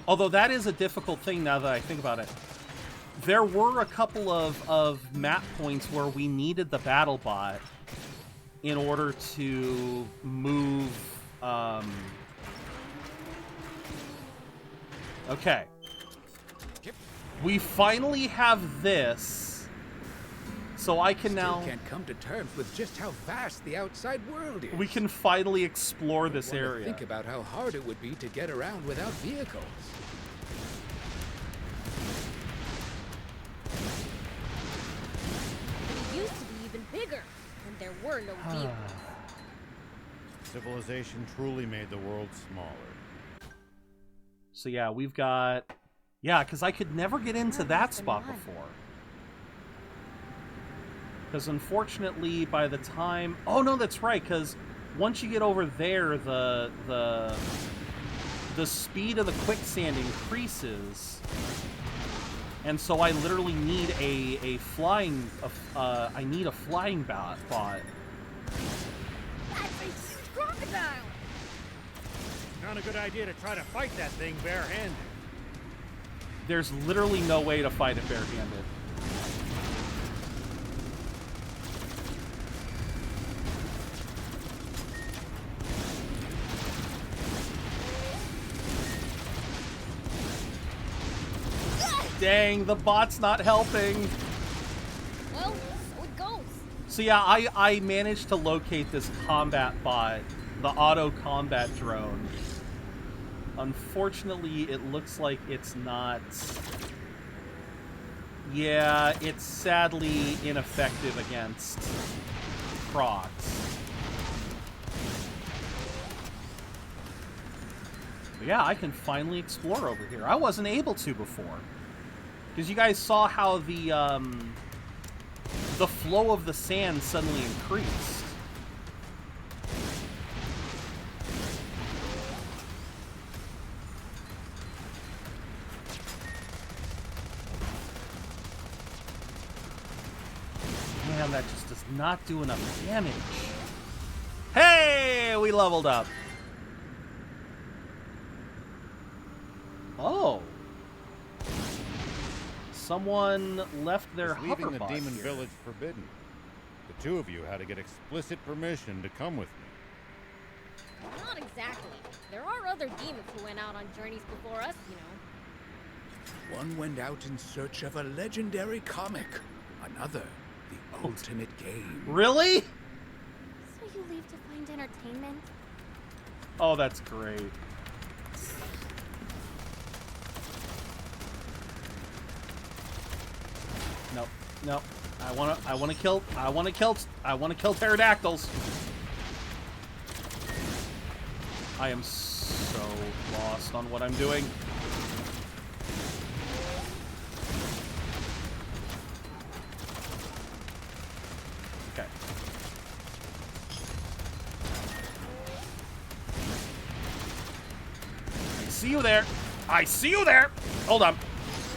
Although that is a difficult thing now that I think about it. There were a couple of map points where we needed the battle bot in order to move... Okay. We finally have this, so I can now... Still can't come to terms with just how vast the outside world is. We can finally explore this area. Think about how hard it would be to get around without vehicles. It used to be even bigger, and there were no vehicles. Civilization truly made the world smaller. So yeah, we've got... Yeah, because I could never get into that spot before. Because unfortunately, by the time... Oh, no, that's right, because once you get over there, the speed of the quicksand increases. And so I literally need a flying... I need a flying bot. That's a huge crocodile! Not a good idea to try to fight that thing barehanded. There's literally no way to fight it barehanded. Dang, the bot's not helping. Well, so it goes. So yeah, I managed to locate this combat bot, the auto combat drone. Unfortunately, it looks like it's not... Yeah, it's sadly ineffective against Crocs. But yeah, I can finally explore over here. I wasn't able to before. Because you guys saw how the flow of the sand suddenly increased. Man, that just does not do enough damage. Hey, we leveled up. Oh. Someone left their hover leaving the pod demon here. village forbidden. The two of you had to get explicit permission to come with me. Not exactly. There are other demons who went out on journeys before us, you know. One went out in search of a legendary comic. Another, the ultimate game. Really? So you leave to find entertainment? Oh, that's great. Nope. Nope. I wanna kill pterodactyls. I am so lost on what I'm doing. Okay. I see you there. I see you there. Hold on.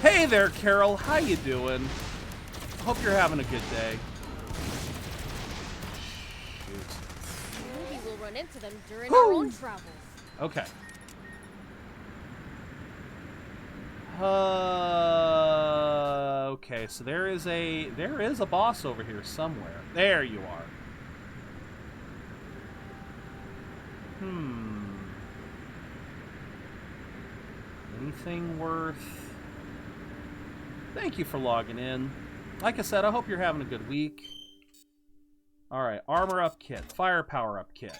Hey there, Carol. How you doing? Hope you're having a good day. Shoot. Maybe we'll run into them during our own travels. Okay. Okay, so there is a boss over here somewhere. There you are. Anything worth... Thank you for logging in. Like I said, I hope you're having a good week. Alright, armor up kit. Firepower up kit.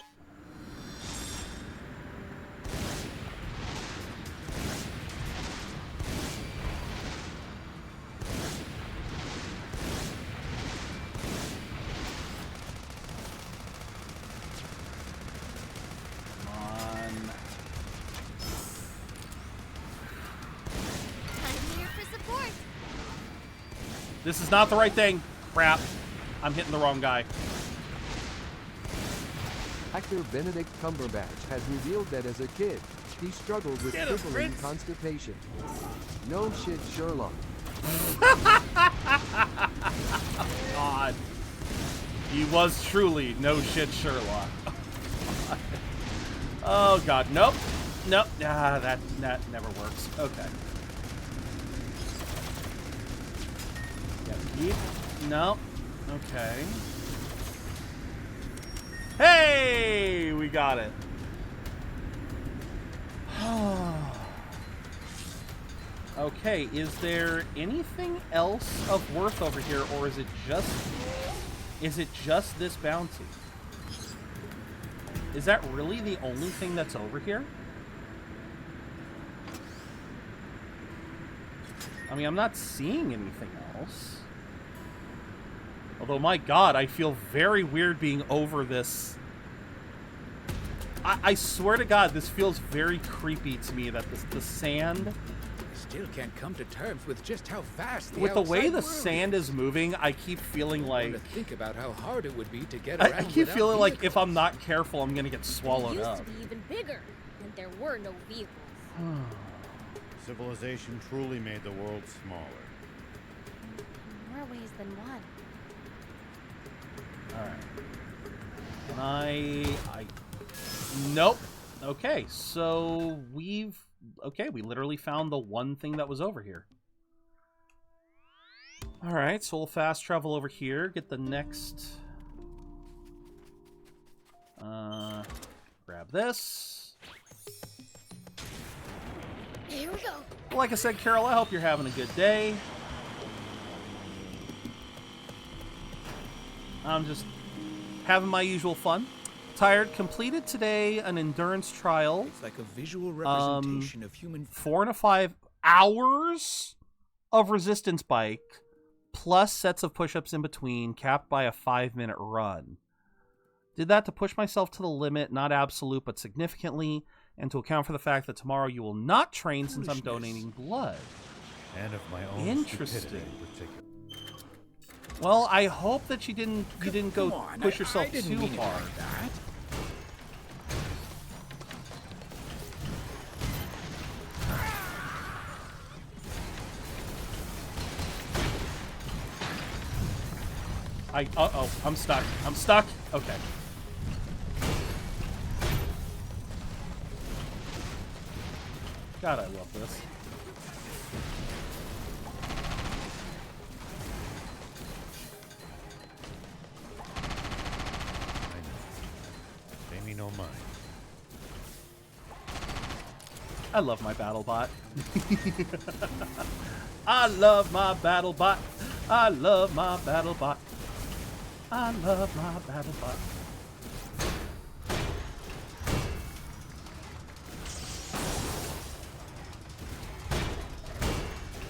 This is not the right thing. Crap. I'm hitting the wrong guy. Actor Benedict Cumberbatch has revealed that as a kid, he struggled with crippling constipation. No shit, Sherlock. God. He was truly no shit Sherlock. Oh, God. Nope. Nope. Ah, that never works. Okay. No. Okay. Hey! We got it. Okay, is there anything else of worth over here, or is it just this bounty? Is that really the only thing that's over here? I mean, I'm not seeing anything else. Although, my God, I feel very weird being over this. I swear to God, this feels very creepy to me that the sand... Still can't come to terms with just how fast with the way the sand is moving, I keep feeling like... To think about how hard it would be to get around I keep feeling like if I'm not careful, I'm gonna get swallowed up. It used to be even bigger, and there were no vehicles. Civilization truly made the world smaller. More ways than one. Alright. Nope. Okay, so we literally found the one thing that was over here. Alright, so we'll fast travel over here, get the next... grab this. Here we go. Like I said, Carol, I hope you're having a good day. I'm just having my usual fun. Tired. Completed today an endurance trial. It's like a visual representation of human... 4 to 5 hours of resistance bike, plus sets of push-ups in between, capped by a 5-minute run. Did that to push myself to the limit, not absolute, but significantly, and to account for the fact that tomorrow you will not train since I'm donating blood. And of my own interesting. Well, I hope that you didn't go push yourself too hard. Uh-oh, I'm stuck. I'm stuck. Okay. God, I love this. Pay me no mind. I love my BattleBot. I love my BattleBot. I love my BattleBot. I love my BattleBot.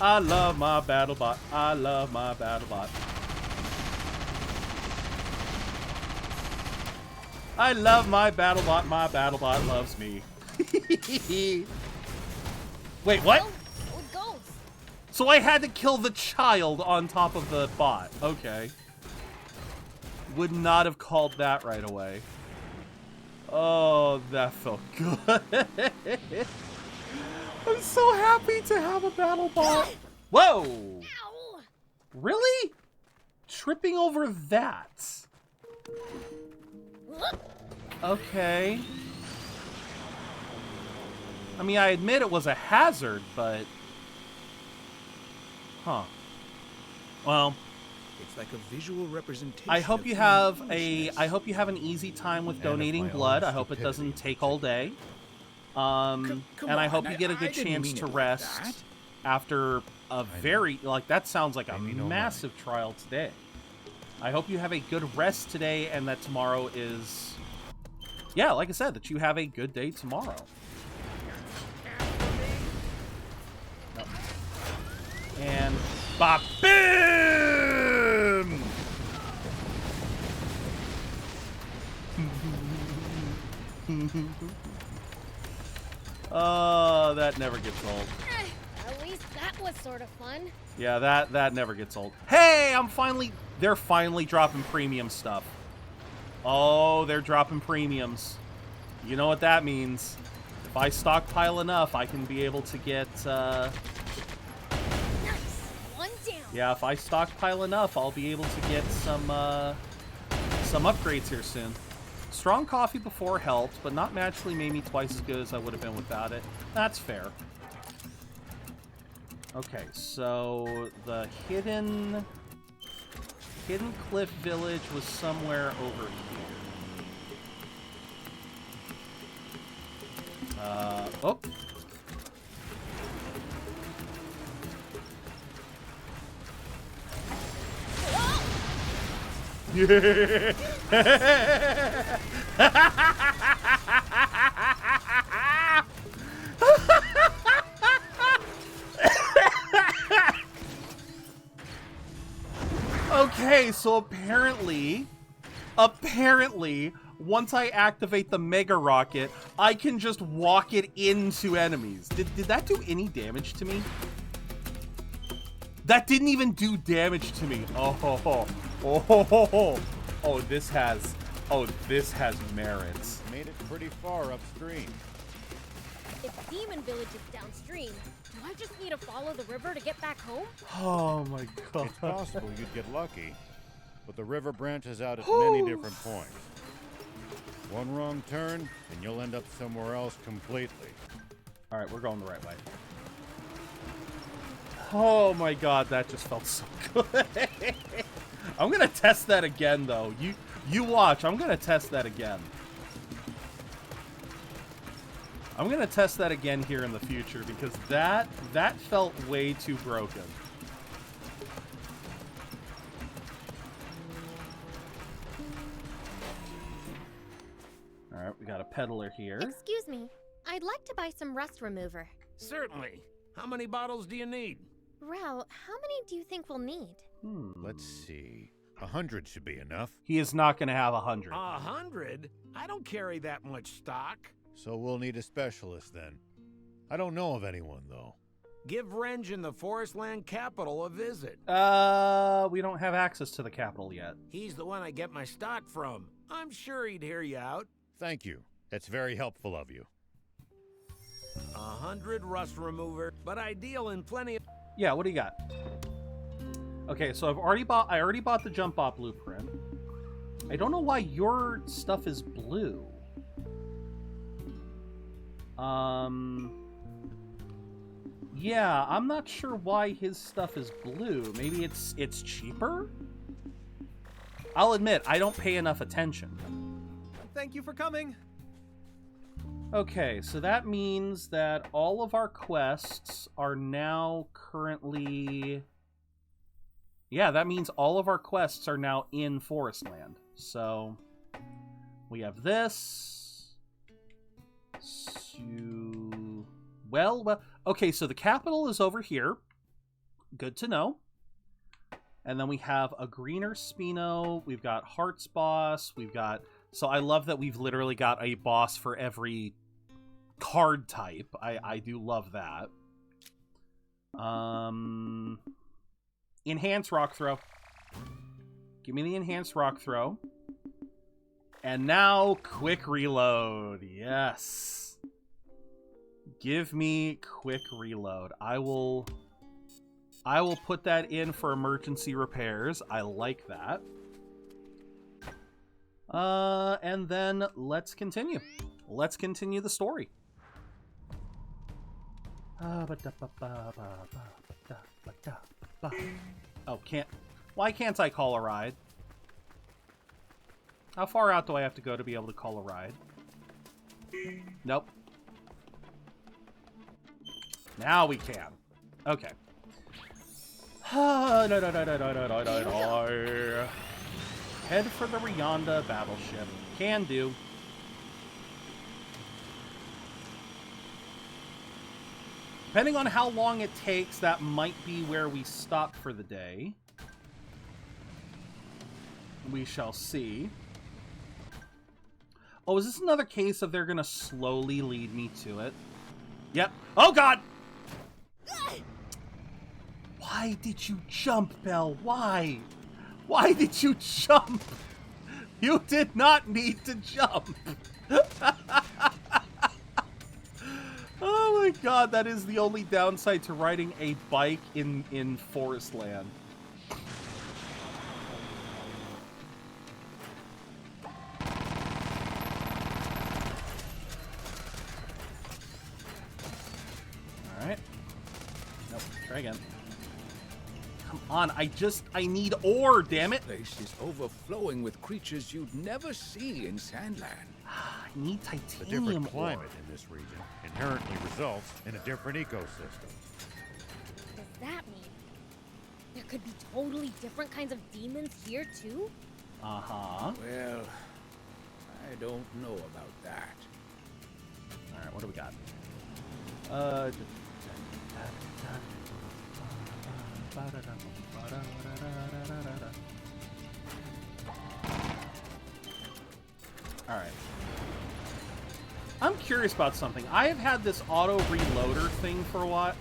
I love my BattleBot. I love my BattleBot. I love my BattleBot. My BattleBot loves me. Wait, what? So I had to kill the child on top of the bot. Okay. Would not have called that right away. Oh, that felt good. I'm so happy to have a BattleBot. Whoa! Ow. Really? Tripping over that? Okay. I mean, I admit it was a hazard, but... Huh. Well, It's like a visual representation. I hope of you human have foolishness. I hope you have an easy time with And donating of my blood. own I hope it doesn't stupidity. take all day. Come And I hope on, you get a I good didn't chance mean to it like rest that. after a very like that sounds like a Pay me no massive trial today. I hope you have a good rest today and that tomorrow is yeah, like I said, that you have a good day tomorrow. And bop boom! Oh, that never gets old. At least that was sort of fun. Yeah, that never gets old. Hey, they're finally dropping premium stuff. Oh, they're dropping premiums. You know what that means. If I stockpile enough, I can be able to get, Nice. One down. yeah, if I stockpile enough, I'll be able to get some upgrades here soon. Strong coffee before helped, but not magically made me twice as good as I would have been without it. That's fair. Okay, so the hidden cliff village was somewhere over here. Oh. Okay, so apparently, once I activate the Mega Rocket, I can just walk it into enemies. Did that do any damage to me? That didn't even do damage to me. This has merits. Made it pretty far upstream. If Demon Village is downstream, do I just need to follow the river to get back home? Oh my god. It's possible you'd get lucky, but the river branches out at many different points. One wrong turn, and you'll end up somewhere else completely. Alright, we're going the right way. Oh my god, that just felt so good. I'm gonna test that again, though. You watch, I'm gonna test that again. I'm gonna test that again here in the future, because that felt way too broken. Alright, we got a peddler here. Excuse me. I'd like to buy some rust remover. Certainly. How many bottles do you need? Rao, how many do you think we'll need? Let's see. 100 should be enough. He is not gonna have 100. 100? I don't carry that much stock. So we'll need a specialist then. I don't know of anyone, though. Give Renge in the Forestland capital a visit. We don't have access to the capital yet. He's the one I get my stock from. I'm sure he'd hear you out. Thank you. That's very helpful of you. 100 rust remover, but I deal in plenty of... Yeah, what do you got? Okay, so I already bought the jump bot blueprint. I don't know why your stuff is blue. Yeah, I'm not sure why his stuff is blue. Maybe it's cheaper? I'll admit, I don't pay enough attention. Thank you for coming. Okay, so that means that all of our quests are now currently... Yeah, that means all of our quests are now in Forestland. So, we have this. Well, okay, so the capital is over here. Good to know. And then we have a greener Spino. We've got Hearts Boss. We've got... So I love that we've literally got a boss for every card type. I do love that. Enhanced Rock Throw. Give me the Enhanced Rock Throw. And now, Quick Reload. Yes. Give me Quick Reload. I will put that in for emergency repairs. I like that. And then let's continue. Let's continue the story. Oh, can't. Why can't I call a ride? How far out do I have to go to be able to call a ride? Nope. Now we can. Okay. Head for the Ryanda battleship. Can do. Depending on how long it takes, that might be where we stop for the day. We shall see. Oh, is this another case of they're gonna slowly lead me to it? Yep. Oh, God! Why did you jump, Belle? Why? Why did you jump? You did not need to jump. Oh my God, that is the only downside to riding a bike in forest land. Alright. Nope, try again. Come on, I need ore, damn it! This place is overflowing with creatures you'd never see in Sandland. I need The titanium different ore. climate in this region inherently results in a different ecosystem. What does that mean? There could be totally different kinds of demons here, too? Uh-huh. Well, I don't know about that. Alright, what do we got? Alright. I'm curious about something. I have had this auto reloader thing for a while.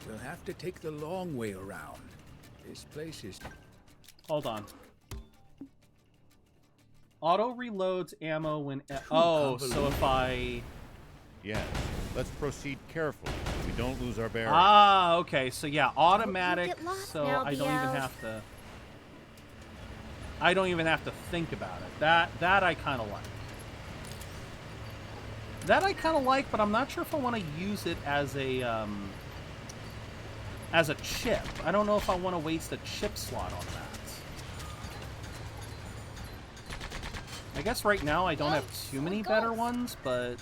We'll have to take the long way around. This place is... Hold on. Auto reloads ammo when... Oh, so if I... Yes. Let's proceed carefully so we don't lose our bearings. Ah, okay. So yeah, automatic. So now, I don't even BL. have to... I don't even have to think about it. That I kind of like. That I kind of like, but I'm not sure if I want to use it as a chip. I don't know if I want to waste a chip slot on that. I guess right now I don't have too many better ones, but...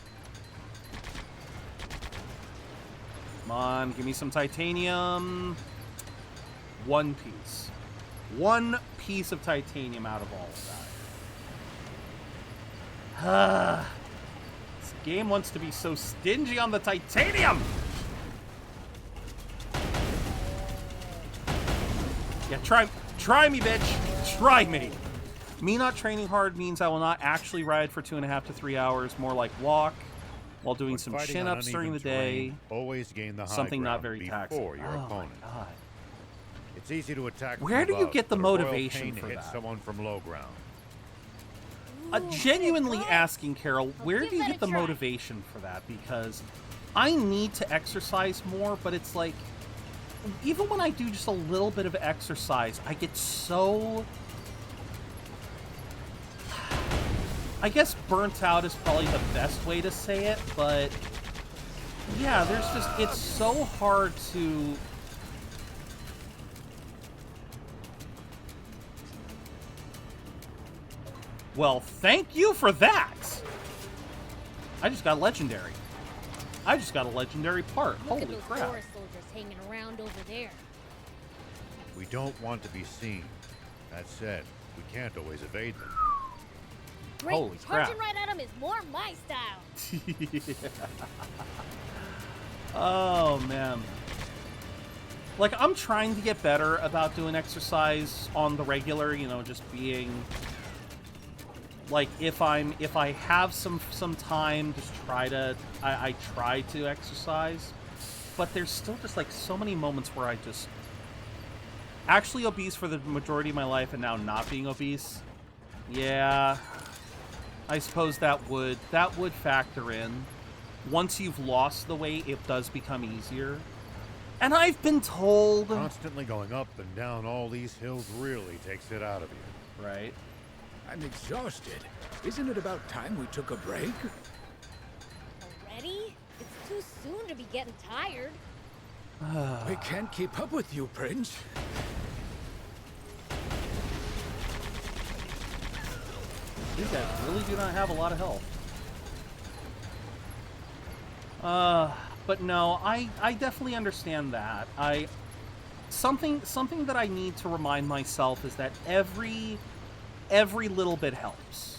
Come on, give me some titanium. One piece. One piece of titanium out of all of that. This game wants to be so stingy on the titanium! Yeah, try me, bitch! Try me! Me not training hard means I will not actually ride for 2.5 to 3 hours, more like walk, while doing When some fighting chin-ups on during the uneven day. terrain, always gain the high Something not ground very before taxing. your Oh opponent. my God. It's easy to attack Where from do you above, get the but a royal motivation pain for hits that? someone from low ground. Genuinely asking, Carol, where do you get the motivation for that? Because I need to exercise more, but it's like, even when I do just a little bit of exercise, I get so... I guess burnt out is probably the best way to say it, but yeah, there's just, it's so hard to... Well, thank you for that! I just got legendary. I just got a legendary part. Look Holy at those crap. forest soldiers hanging around over there. We don't want to be seen. That said, we can't always evade them. Great, Holy crap. charging right at them is more my style. Oh, man. Like, I'm trying to get better about doing exercise on the regular, you know, just being... Like, if I have some time, just try to... I try to exercise. But there's still just, like, so many moments where I just... Actually obese for the majority of my life and now not being obese. Yeah... I suppose that would factor in. Once you've lost the weight, it does become easier. And I've been told... Constantly going up and down all these hills really takes it out of you. Right. I'm exhausted. Isn't it about time we took a break? Already? It's too soon to be getting tired. We can't keep up with you, Prince. These guys really do not have a lot of health. But no, I definitely understand that. Something that I need to remind myself is that every little bit helps.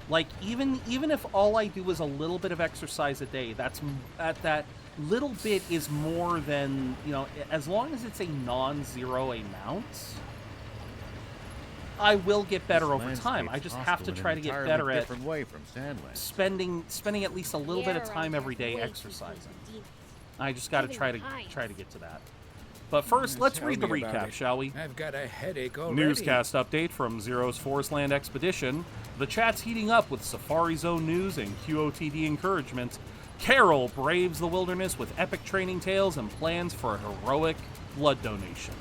Like even if all I do is a little bit of exercise a day, that little bit is more than, you know, as long as it's a non-zero amount, I will get better over time. I just have to try to get better at way from Sand Land. spending at least a little bit of time every day exercising. I just got to try to get to that. But first, let's read the recap, shall we? I've got a headache already. Newscast update from Zero's Forest Land expedition. The chat's heating up with Safari Zone news and QOTD encouragement. Carol braves the wilderness with epic training tales and plans for a heroic blood donation.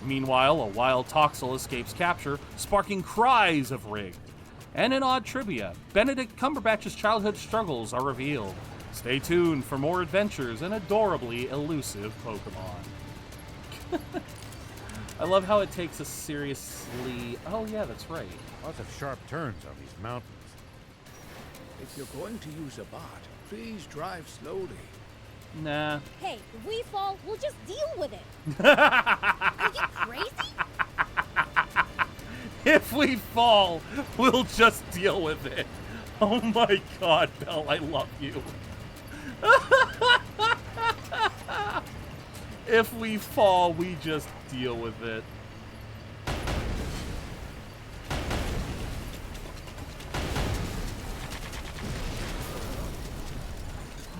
Meanwhile, a wild Toxel escapes capture, sparking cries of rigged. And in odd trivia, Benedict Cumberbatch's childhood struggles are revealed. Stay tuned for more adventures and adorably elusive Pokemon. I love how it takes us seriously. Oh yeah, that's right. Lots of sharp turns on these mountains. If you're going to use a bot, please drive slowly. Nah. Hey, if we fall, we'll just deal with it. Are you crazy? If we fall, we'll just deal with it. Oh my god, Belle, I love you. If we fall, we just deal with it.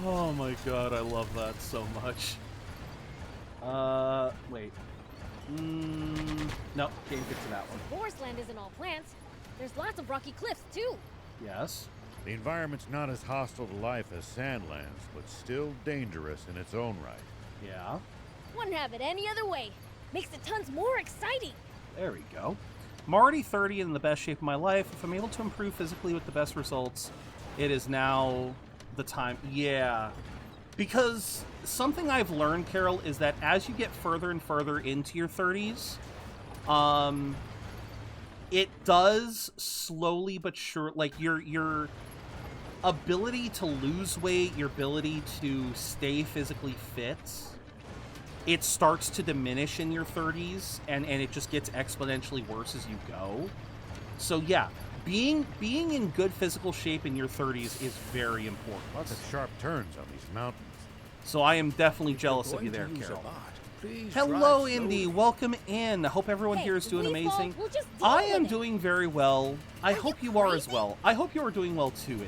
Oh my god, I love that so much. Wait. No, can't get to that one. Forest land isn't all plants. There's lots of rocky cliffs, too. Yes. The environment's not as hostile to life as Sandlands, but still dangerous in its own right. Yeah. Wouldn't have it any other way. Makes the tons more exciting. There we go. I'm already 30 and in the best shape of my life. If I'm able to improve physically with the best results, it is now the time. Yeah. Because something I've learned, Carol, is that as you get further and further into your 30s, it does slowly but sure, like your ability to lose weight, your ability to stay physically fit, it starts to diminish in your 30s, and it just gets exponentially worse as you go. So yeah, being in good physical shape in your 30s is very important. Lots of sharp turns on these mountains. So I am definitely jealous of you there, Carol. Hello, Indy. Welcome in. I hope everyone here is doing amazing. I am doing very well. I hope you are as well. I hope you are doing well too, Indy.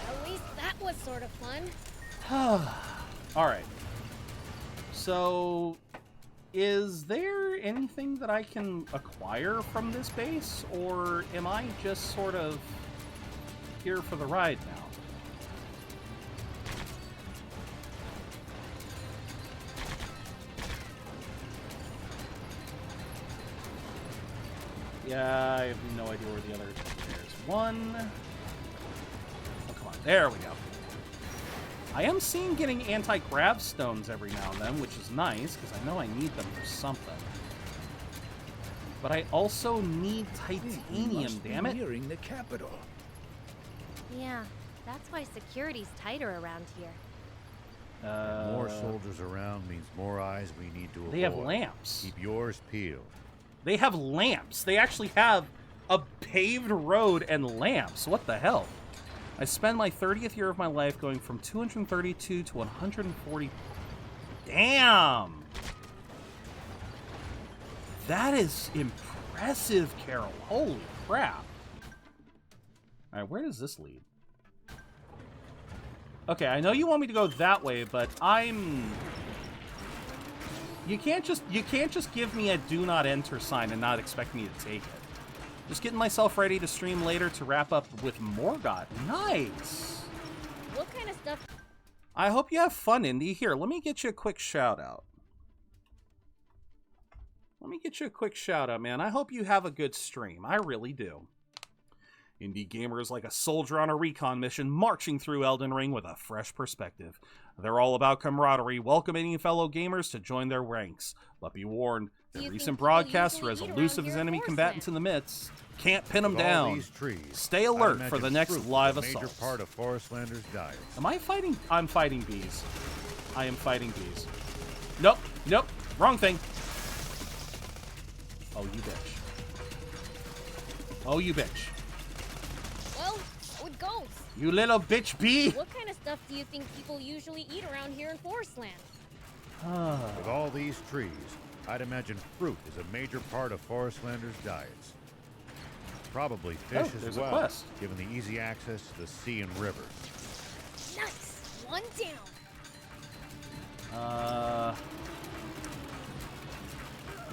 At least that was sort of fun. All right. So, is there anything that I can acquire from this base, or am I just sort of here for the ride now? Yeah, I have no idea where the other... There's one. Oh, come on. There we go. I am seeing getting anti-grav stones every now and then, which is nice, because I know I need them for something. But I also need titanium, damn it. Nearing the capital. Yeah, that's why security's tighter around here. More soldiers around means more eyes we need to avoid. They have lamps. Keep yours peeled. They have lamps. They actually have a paved road and lamps. What the hell? I spend my 30th year of my life going from 232 to 140. Damn! That is impressive, Carol. Holy crap. Alright, where does this lead? Okay, I know you want me to go that way, but I'm You can't just give me a do not enter sign and not expect me to take it. Just getting myself ready to stream later to wrap up with Morgoth. Nice. What kind of stuff? I hope you have fun, Indy. Here, let me get you a quick shout out. Let me get you a quick shout out, man. I hope you have a good stream. I really do. Indie Gamer is like a soldier on a recon mission, marching through Elden Ring with a fresh perspective. They're all about camaraderie, welcoming fellow gamers to join their ranks. But be warned, the recent broadcasts are as elusive as enemy combatants in the midst. Can't pin them down. These trees, stay alert for the next live assault. Major part of Forestlander's diet. Am I fighting? I'm fighting bees. I am fighting bees. Nope. Nope. Wrong thing. Oh, you bitch. Oh, you bitch. Well, so it goes. You little bitch bee. What kind of stuff do you think people usually eat around here in Forestland? With all these trees, I'd imagine fruit is a major part of Forestlander's diets. Probably fish as there's a well, quest. given the easy access to the sea and rivers. Nice. One down.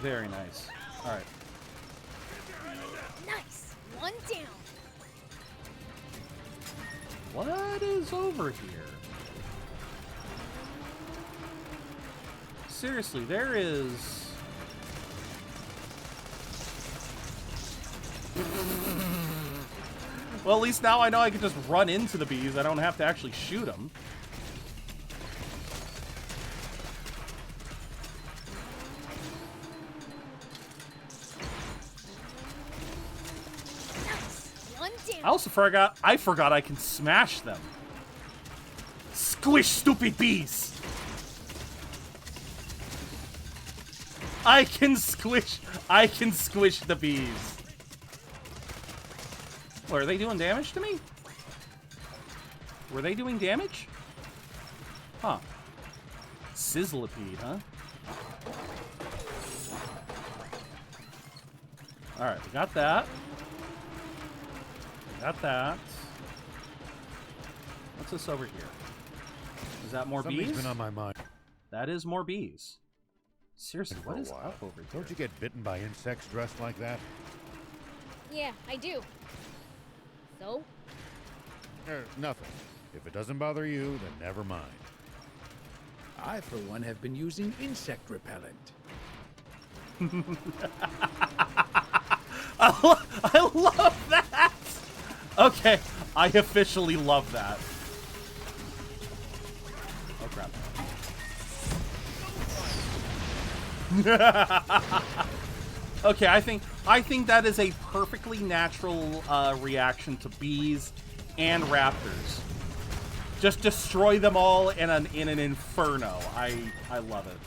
Very nice. All right. Nice. One down. What is over here? Seriously, there is... Well, at least now I know I can just run into the bees. I don't have to actually shoot them. I also forgot I can smash them. Squish, stupid bees! I can squish the bees. What, are they doing damage to me? Were they doing damage? Huh. Sizzlipede, huh? Alright, we got that. Got that. What's this over here? Is that more Something's bees? been on my mind. That is more bees. Seriously, what is up over here? Don't you get bitten by insects dressed like that? Yeah, I do. So? Nothing. If it doesn't bother you, then never mind. I, for one, have been using insect repellent. I love that! Okay, I officially love that. Oh crap. Okay, I think that is a perfectly natural reaction to bees and raptors. Just destroy them all in an inferno. I love it.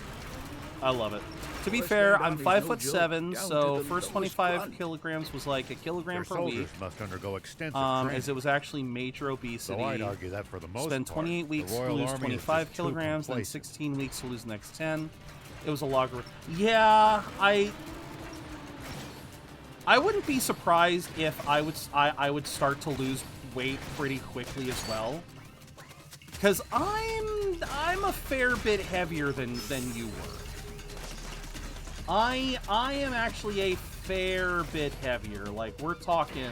I love it. To be fair, I'm 5'7", so first 25 kilograms was like a kilogram per week. Must undergo extensive training. As it was actually major obesity. So I'd argue that for the most Spend 28 part, weeks the to Royal lose Army 25 is too kilograms, then complacent. 16 weeks to lose the next 10. It was a logarithm. Yeah, I wouldn't be surprised if I would start to lose weight pretty quickly as well. Because I'm a fair bit heavier than you were. I am actually a fair bit heavier. Like, we're talking.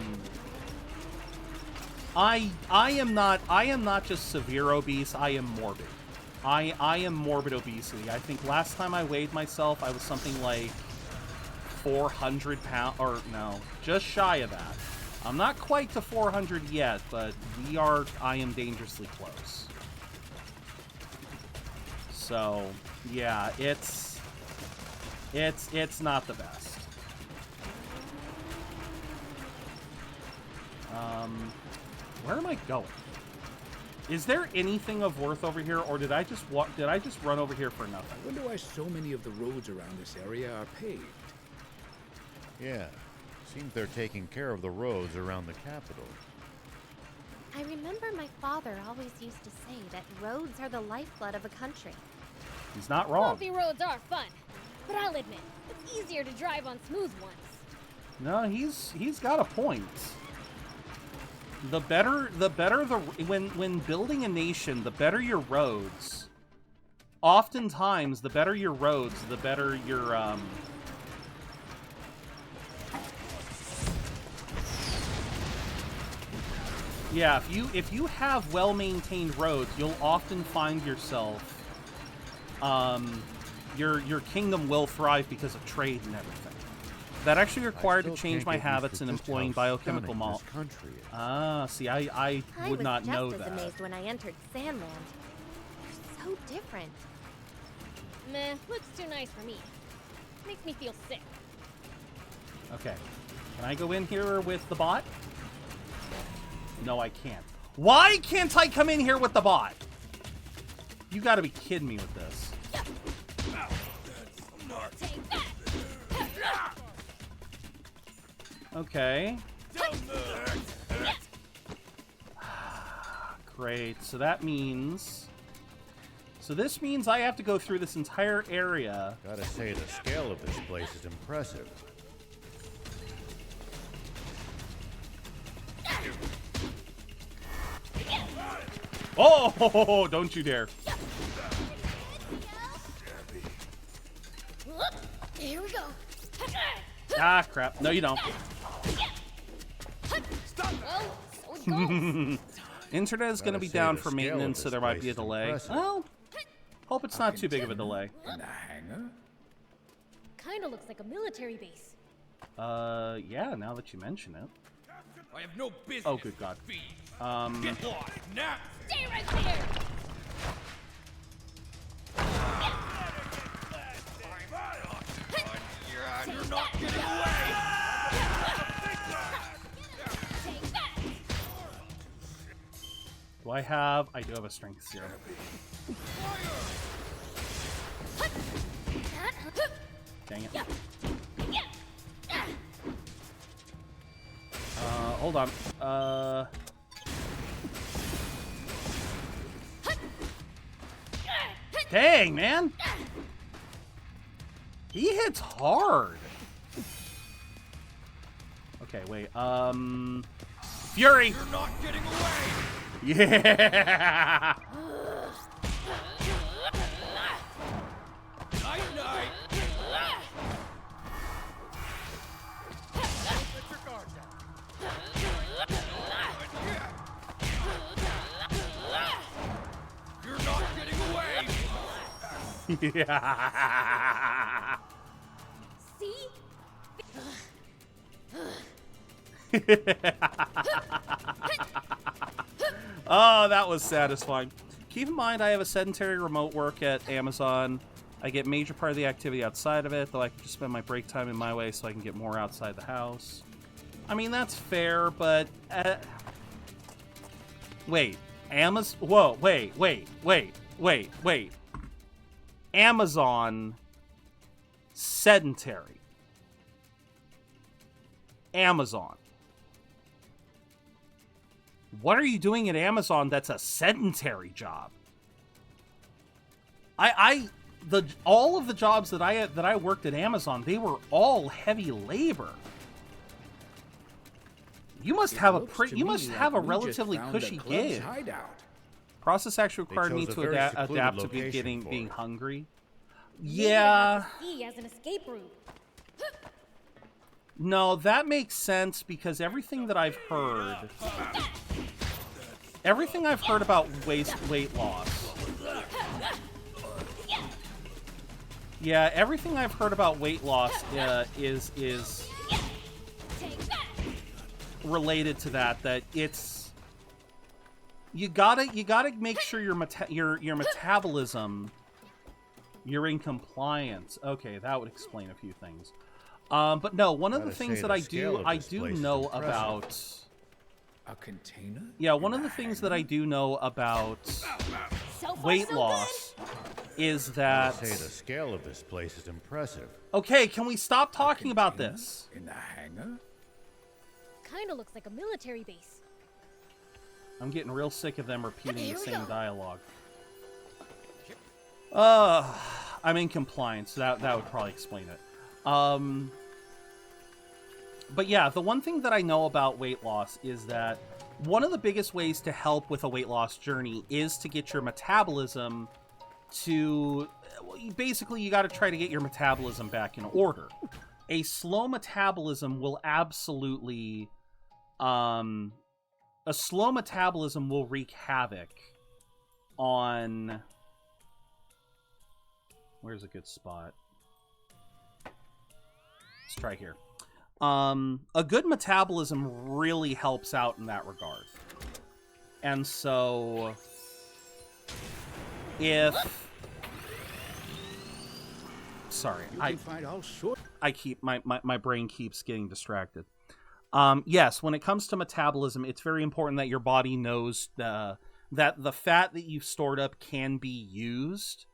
I am not just severe obese. I am morbid. I am morbid obesity. I think last time I weighed myself, I was something like 400 pounds, or no, just shy of that. I'm not quite to 400 yet, but I am dangerously close. So, yeah, it's not the best. Where am I going? Is there anything of worth over here, or did I just run over here for nothing? I wonder why so many of the roads around this area are paved. Yeah, seems they're taking care of the roads around the capital. I remember my father always used to say that roads are the lifeblood of a country. He's not wrong. Bumpy roads are fun, but I'll admit, it's easier to drive on smooth ones. No, he's got a point. The better when building a nation, the better your roads, oftentimes, the better your roads, the better your, yeah, if you have well-maintained roads, you'll often find yourself, your kingdom will thrive because of trade and everything. That actually required to change my habits in employing biochemical malt. Ah, see, I would not know that. I was just as amazed when I entered Sand Land. They're so different. Meh, looks too nice for me. Makes me feel sick. Okay. Can I go in here with the bot? No, I can't. Why can't I come in here with the bot? You gotta be kidding me with this. Okay. Great. So that means... So this means I have to go through this entire area. Gotta say, the scale of this place is impressive. Oh, don't you dare. Here we go. Ah, crap. No, you don't. Well, so it goes. Internet is going to be down for maintenance, so there might be a delay. Well, hope it's not too big of a delay. In the hangar? Kinda looks like a military base. Yeah, now that you mention it. I have no business. Oh, good God. Get lost now. Stay right there. You're not getting away. Do I have... I do have a strength 0. Dang it. Hold on. Dang, man! He hits hard! Okay, wait, Fury! You're not getting away! Yeah! Night, night! Let your guard down. You're not getting away! Yeah! See? Oh, that was satisfying. Keep in mind, I have a sedentary remote work at Amazon. I get major part of the activity outside of it, though I can just spend my break time in my way so I can get more outside the house. I mean, that's fair, but... wait. Whoa, wait. Amazon... sedentary. Amazon. What are you doing at Amazon that's a sedentary job? All of the jobs that I worked at Amazon, they were all heavy labor. You must have a relatively cushy gig. Process actually required me to adapt to being hungry. Yeah. Maybe as an escape route. No, that makes sense because everything I've heard about weight loss. Yeah, everything I've heard about weight loss is related to that. That it's you gotta make sure your metabolism, you're in compliance. Okay, that would explain a few things. But no, one of the things that I do know about a container. Yeah, one of the things that I do know about weight loss is that the scale of this place is impressive. Okay, can we stop talking about this? In the hangar? Kinda looks like a military base. I'm getting real sick of them repeating the same dialogue. I'm in compliance. That would probably explain it. But yeah, the one thing that I know about weight loss is that one of the biggest ways to help with a weight loss journey is to get your metabolism basically you got to try to get your metabolism back in order. A slow metabolism will absolutely wreak havoc on... Where's a good spot? Let's try here. A good metabolism really helps out in that regard. And so if... Sorry, I keep my brain keeps getting distracted. Yes, when it comes to metabolism, it's very important that your body knows that the fat that you've stored up can be used.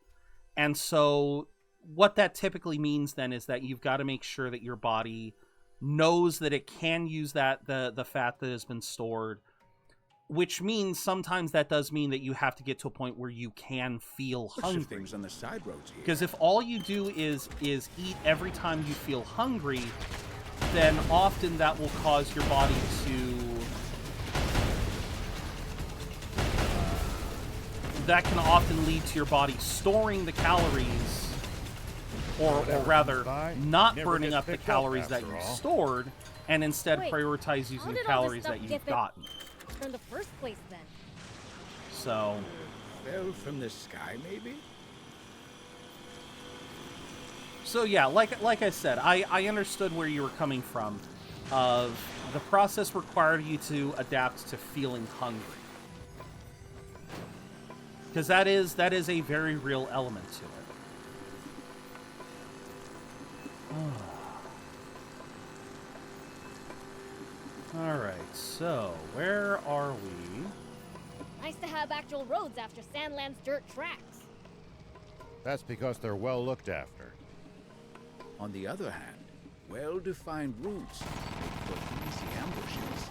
And so what that typically means then is that you've got to make sure that your body knows that it can use the fat that has been stored, which means sometimes that does mean that you have to get to a point where you can feel hungry. Things on the side roads here. Because if all you do is eat every time you feel hungry, then often that will cause your body to... that can often lead to your body storing the calories, or rather, not burning up the calories that you stored, and instead prioritize using the calories that you've gotten. In the first place, then. So... Fell from the sky, maybe? So yeah, like I said, I understood where you were coming from. Of the process required you to adapt to feeling hungry. Because that is a very real element to it. Alright, so where are we? Nice to have actual roads after Sandland's dirt tracks. That's because they're well looked after. On the other hand, well-defined routes make for easy ambushes.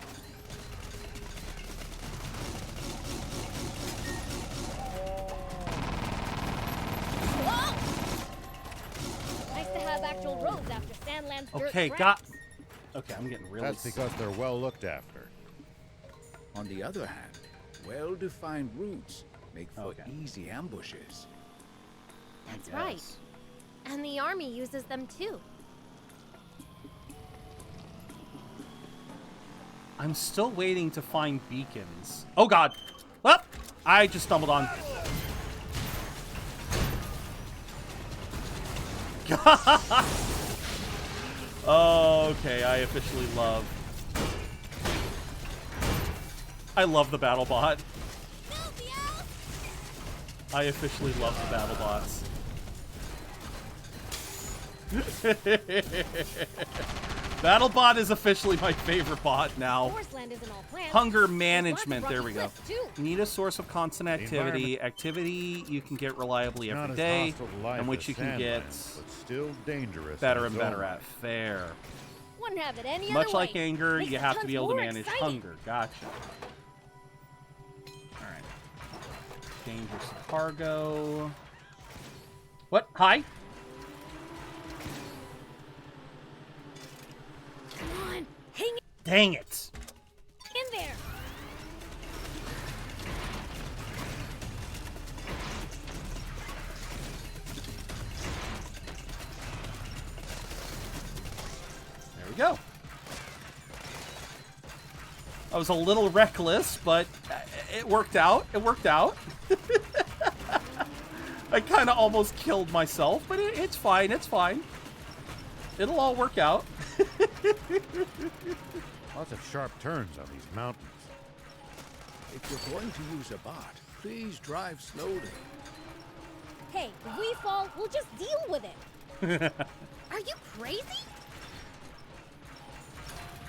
Nice to have actual roads after Sandland's dirt Okay, tracks. Okay, I'm getting really... That's because they're well looked after. On the other hand, well-defined routes make for easy ambushes. That's right. And the army uses them too. I'm still waiting to find beacons. Oh god! Oh, I just stumbled on... Oh, okay, I officially love... I love the battle bot. I officially love the battle bots. BattleBot is officially my favorite bot now. Hunger management, there we go. Need a source of constant activity. Activity you can get reliably every day, and which you can get still dangerous better and better at. Fair. Wouldn't have it any Much other like way. anger, Makes you it have to tons be able to more manage exciting. hunger. Gotcha. Alright. Dangerous cargo. What? Hi? Come on, hang it Dang it. in there. There we go. I was a little reckless, but it worked out. It worked out. I kind of almost killed myself, but it's fine. It's fine. It'll all work out. Lots of sharp turns on these mountains. If you're going to use a bot, please drive slowly. Hey, if we fall, we'll just deal with it. Are you crazy?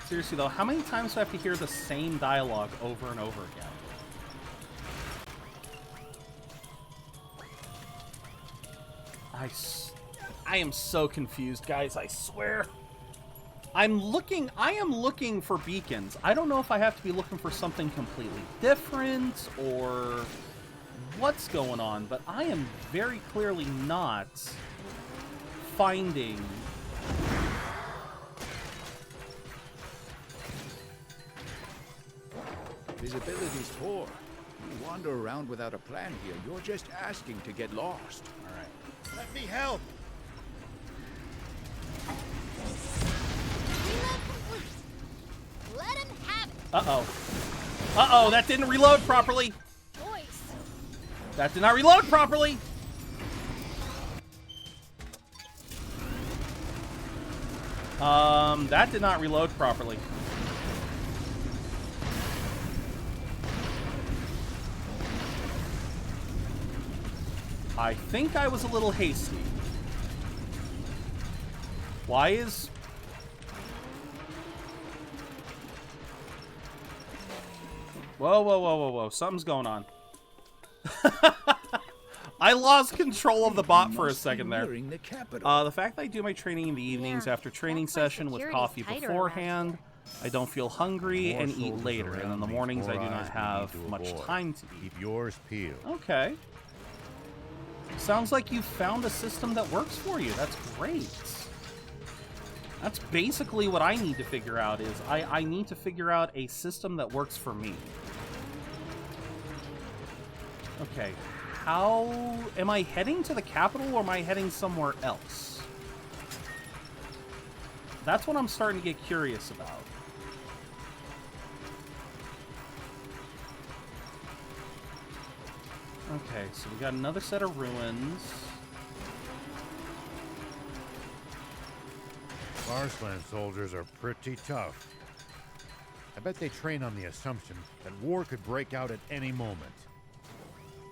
Seriously though, how many times do I have to hear the same dialogue over and over again? I am so confused, guys, I swear. I am looking for beacons. I don't know if I have to be looking for something completely different or what's going on, but I am very clearly not finding... Visibility's poor. You wander around without a plan here. You're just asking to get lost. All right. Let me help. Let him have it. Uh-oh. Uh-oh, that didn't reload properly. Voice. That did not reload properly. That did not reload properly. I think I was a little hasty. Why is... Whoa, whoa, whoa, whoa, whoa. Something's going on. I lost control of the bot for a second there. The fact that I do my training in the evenings after training session with coffee beforehand, I don't feel hungry and eat later. And in the mornings, I do not have much time to eat. Keep yours peeled. Okay. Sounds like you found a system that works for you. That's great. That's basically what I need to figure out is I need to figure out a system that works for me. Okay. How... Am I heading to the capital or am I heading somewhere else? That's what I'm starting to get curious about. Okay, so we got another set of ruins. Marsland soldiers are pretty tough. I bet they train on the assumption that war could break out at any moment.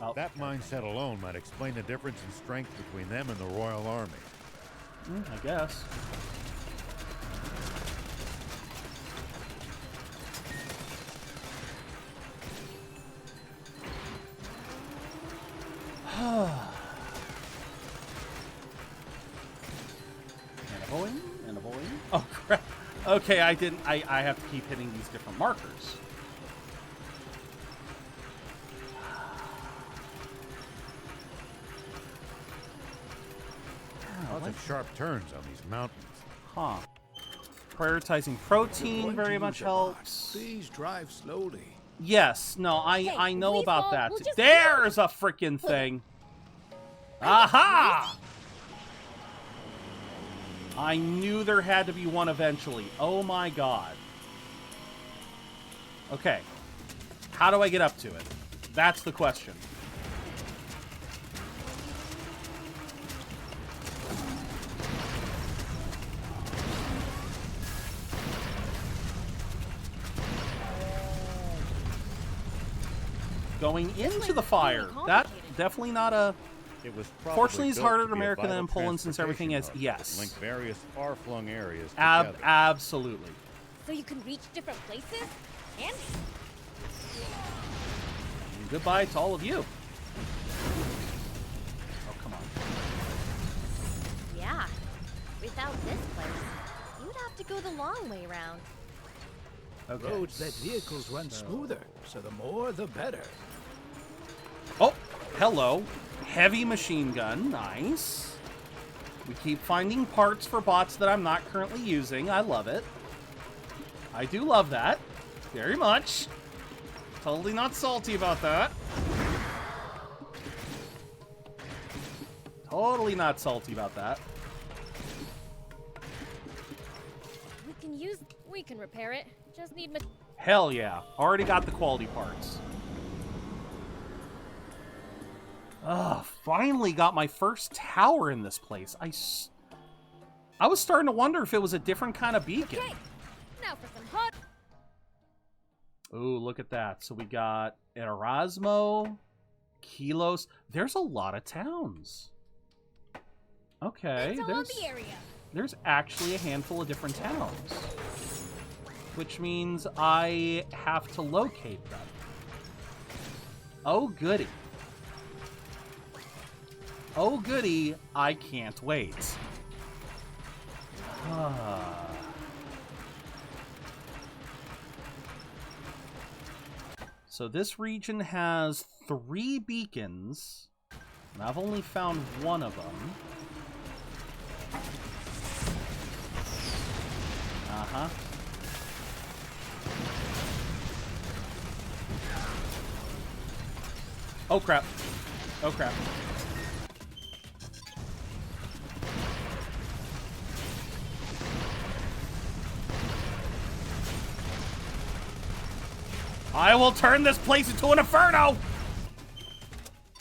Oh, that mindset alone might explain the difference in strength between them and the Royal Army. I guess. And a boing, and a boing. Oh, crap. Okay, I didn't... I have to keep hitting these different markers. Lots of sharp turns on these mountains. Huh. Prioritizing protein very much helps. Please drive slowly. Yes, no, I know about that. There's a freaking thing. Aha! I knew there had to be one eventually. Oh my god. Okay. How do I get up to it? That's the question. Going into the fire. That definitely not a... It was fortunately, it's harder in America than in Poland since everything is... Yes. Link various far-flung areas together. Absolutely. So you can reach different places? And goodbye to all of you. Oh, come on. Yeah. Without this place, you'd have to go the long way around. Okay. Roads let vehicles run smoother, so the more the better. Oh, hello. Heavy machine gun. Nice. We keep finding parts for bots that I'm not currently using. I love it. I do love that. Very much. Totally not salty about that. Totally not salty about that. we can repair it. Just need Hell yeah. Already got the quality parts. Ugh, finally got my first tower in this place. I was starting to wonder if it was a different kind of beacon. Okay, now for some hot. Ooh, look at that. So we got Erasmo, Kilos. There's a lot of towns. Okay, there's actually a handful of different towns. Which means I have to locate them. Oh, goody. Oh, goody. I can't wait. So this region has 3 beacons, and I've only found one of them. Uh-huh. Oh crap. Oh crap. I will turn this place into an inferno!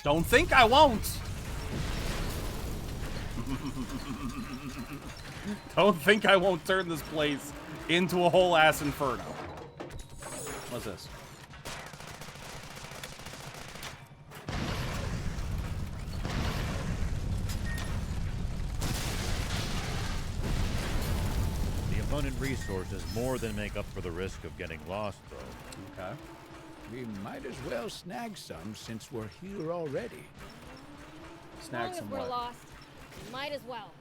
Don't think I won't. Don't think I won't turn this place into a whole ass inferno. What's this? The abundant resources more than make up for the risk of getting lost, though. Okay. We might as well snag some since we're here already. Snag some we're what? lost, we might as well.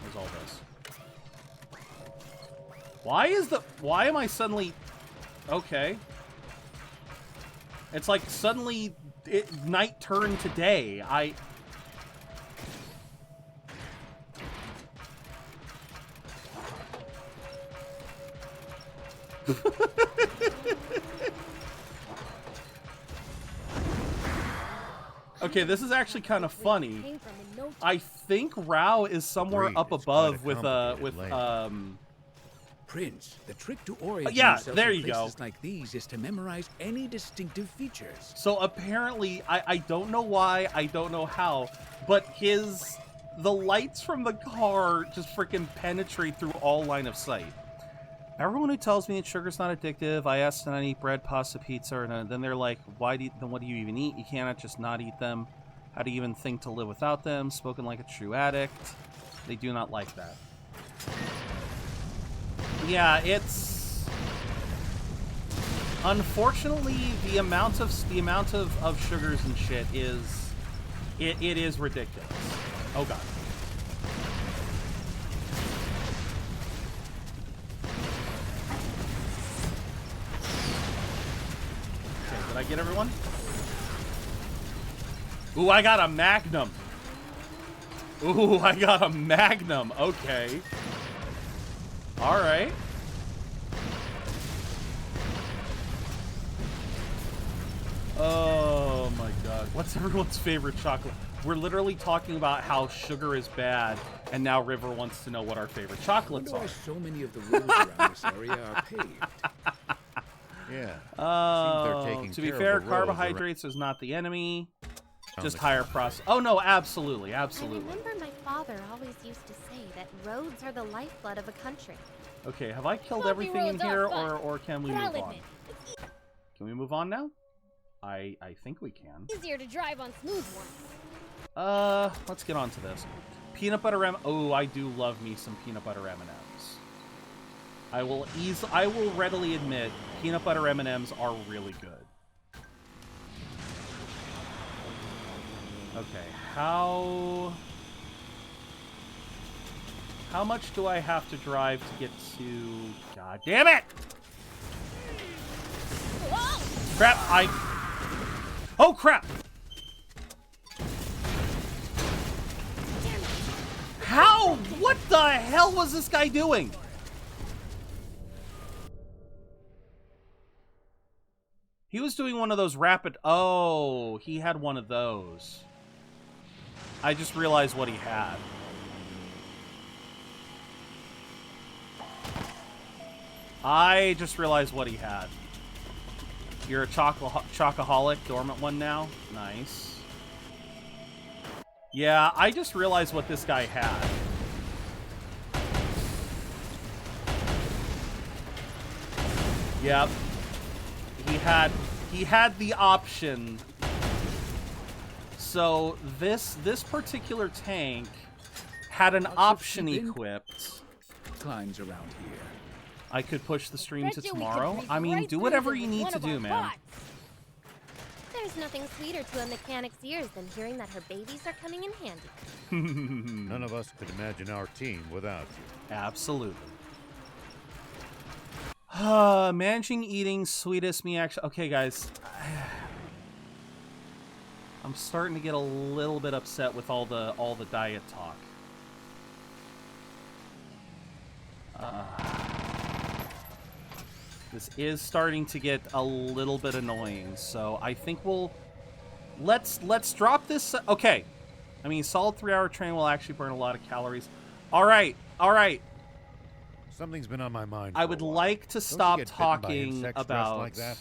What's all this? Why am I suddenly... Okay. It's like suddenly night turned to day. Okay, this is actually kind of funny. I think Rao is somewhere up above with Prince, the trick to orient yeah, yourself there in you go. places like these is to memorize any distinctive features. So apparently, I don't know why, I don't know how, but the lights from the car just freaking penetrate through all line of sight. Everyone who tells me that sugar's not addictive, I ask them to eat bread, pasta, pizza, and then they're like, then what do you even eat? You cannot just not eat them. How do you even think to live without them? Spoken like a true addict. They do not like that. Yeah, it's... Unfortunately, the amount of sugars and shit is... It is ridiculous. Oh god. Okay, did I get everyone? Ooh, I got a Magnum. Ooh, I got a Magnum. Okay. Alright. Oh my god. What's everyone's favorite chocolate? We're literally talking about how sugar is bad, and now River wants to know what our favorite chocolates I wonder are. why so many of the roads around this area are paved. Yeah. To be fair, carbohydrates is not the enemy. Just higher process. Oh no, absolutely, absolutely. I remember my father always used to say that roads are the lifeblood of a country. Okay, have I killed Bumpy everything in roads are here, fun, or can we but move I'll on? admit, Can we move on now? I think we can. easier to drive on smooth ones. Let's get on to this. Peanut butter M. Oh, I do love me some peanut butter M&Ms. I will readily admit, peanut butter M&Ms are really good. Okay, how much do I have to drive to get to... God damn it! Crap, Oh, crap! How? What the hell was this guy doing? He was doing one of those rapid... Oh, he had one of those. I just realized what he had. I just realized what he had. You're a chocoholic, dormant one now? Nice. Yeah, I just realized what this guy had. Yep. He had the option. So this particular tank had an option equipped. Climbs around here. I could push the stream to tomorrow. I mean, do whatever you need to do, man. There's nothing sweeter to a mechanic's ears than hearing that her babies are coming in handy. None of us could imagine our team without you. Absolutely. Managing eating sweetest me action. Okay, guys. I'm starting to get a little bit upset with all the diet talk. This is starting to get a little bit annoying, so I think we'll... Let's drop this... Okay. I mean, solid 3-hour train will actually burn a lot of calories. All right. Something's been on my mind. I would like to stop talking about... like that?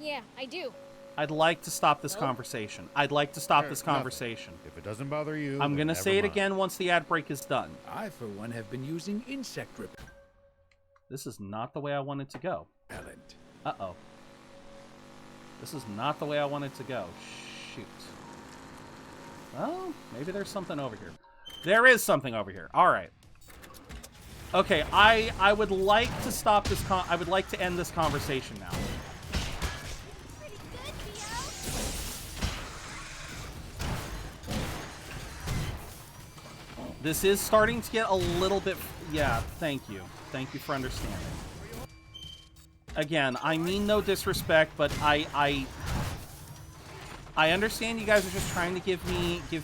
Yeah, I do. I'd like to stop this conversation. I'd like to stop this conversation. If it doesn't bother you, I'm going to say it again once the ad break is done. I, for one, have been using insect repellent. This is not the way I want it to go. Uh-oh. This is not the way I want it to go. Shoot. Well, maybe there's something over here. There is something over here. All right. Okay, I would like to stop this I would like to end this conversation now. This is starting to get a little bit... Yeah, thank you. Thank you for understanding. Again, I mean no disrespect, but I understand you guys are just trying to give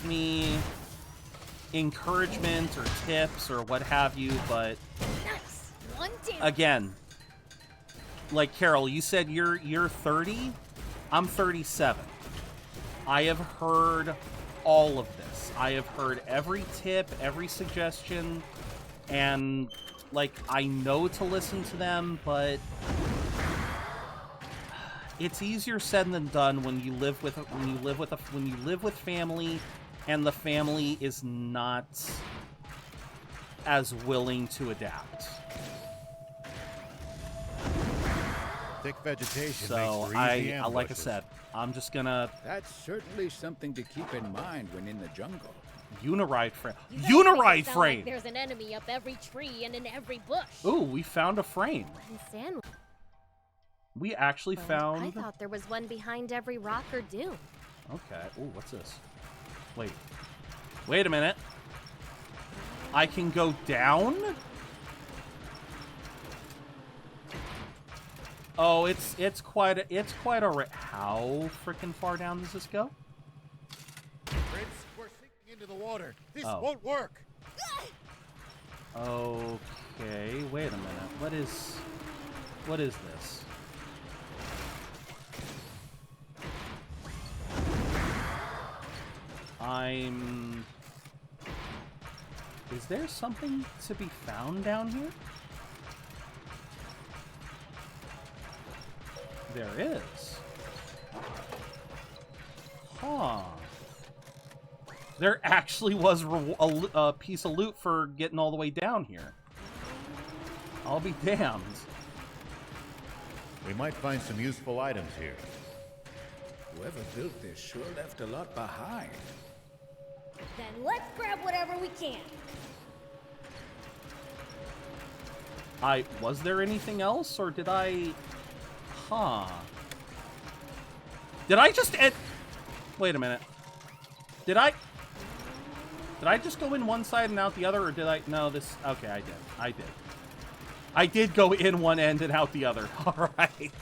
me encouragement or tips or what have you, but Nice. One down. again, like Carol, you said you're 30. I'm 37. I have heard all of this. I have heard every tip, every suggestion, and like I know to listen to them, but it's easier said than done when you live with family and the family is not as willing to adapt. Thick vegetation So makes for easy ambushes. like I said, I'm just gonna That's certainly something to keep in mind when in the jungle. Uniride frame. You guys make it Uniride sound frame. Like there's an enemy up every tree and in every bush. Ooh, we found a frame. In Sand We actually Land, found. I thought there was one behind every rock or dune. Okay. Ooh, what's this? Wait a minute. I can go down? Oh, it's quite a how freaking far down does this go? Prince, we're sinking into the water. This Oh. won't work. Okay, wait a minute. What is this? Is there something to be found down here? There is. Huh. There actually was a piece of loot for getting all the way down here. I'll be damned. We might find some useful items here. Whoever built this sure left a lot behind. Then let's grab whatever we can. Was there anything else, or did I... Huh. Did I just end... Wait a minute. Did I just go in one side and out the other, or did I... No, this... Okay, I did. I did go in one end and out the other. All right.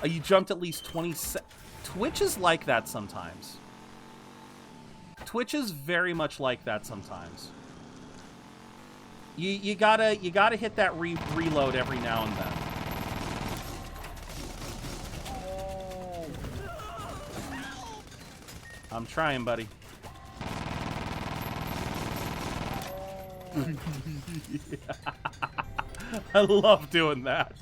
You jumped at least 20 Twitch is like that sometimes. Twitch is very much like that sometimes. You gotta hit that reload every now and then. I'm trying, buddy. I love doing that.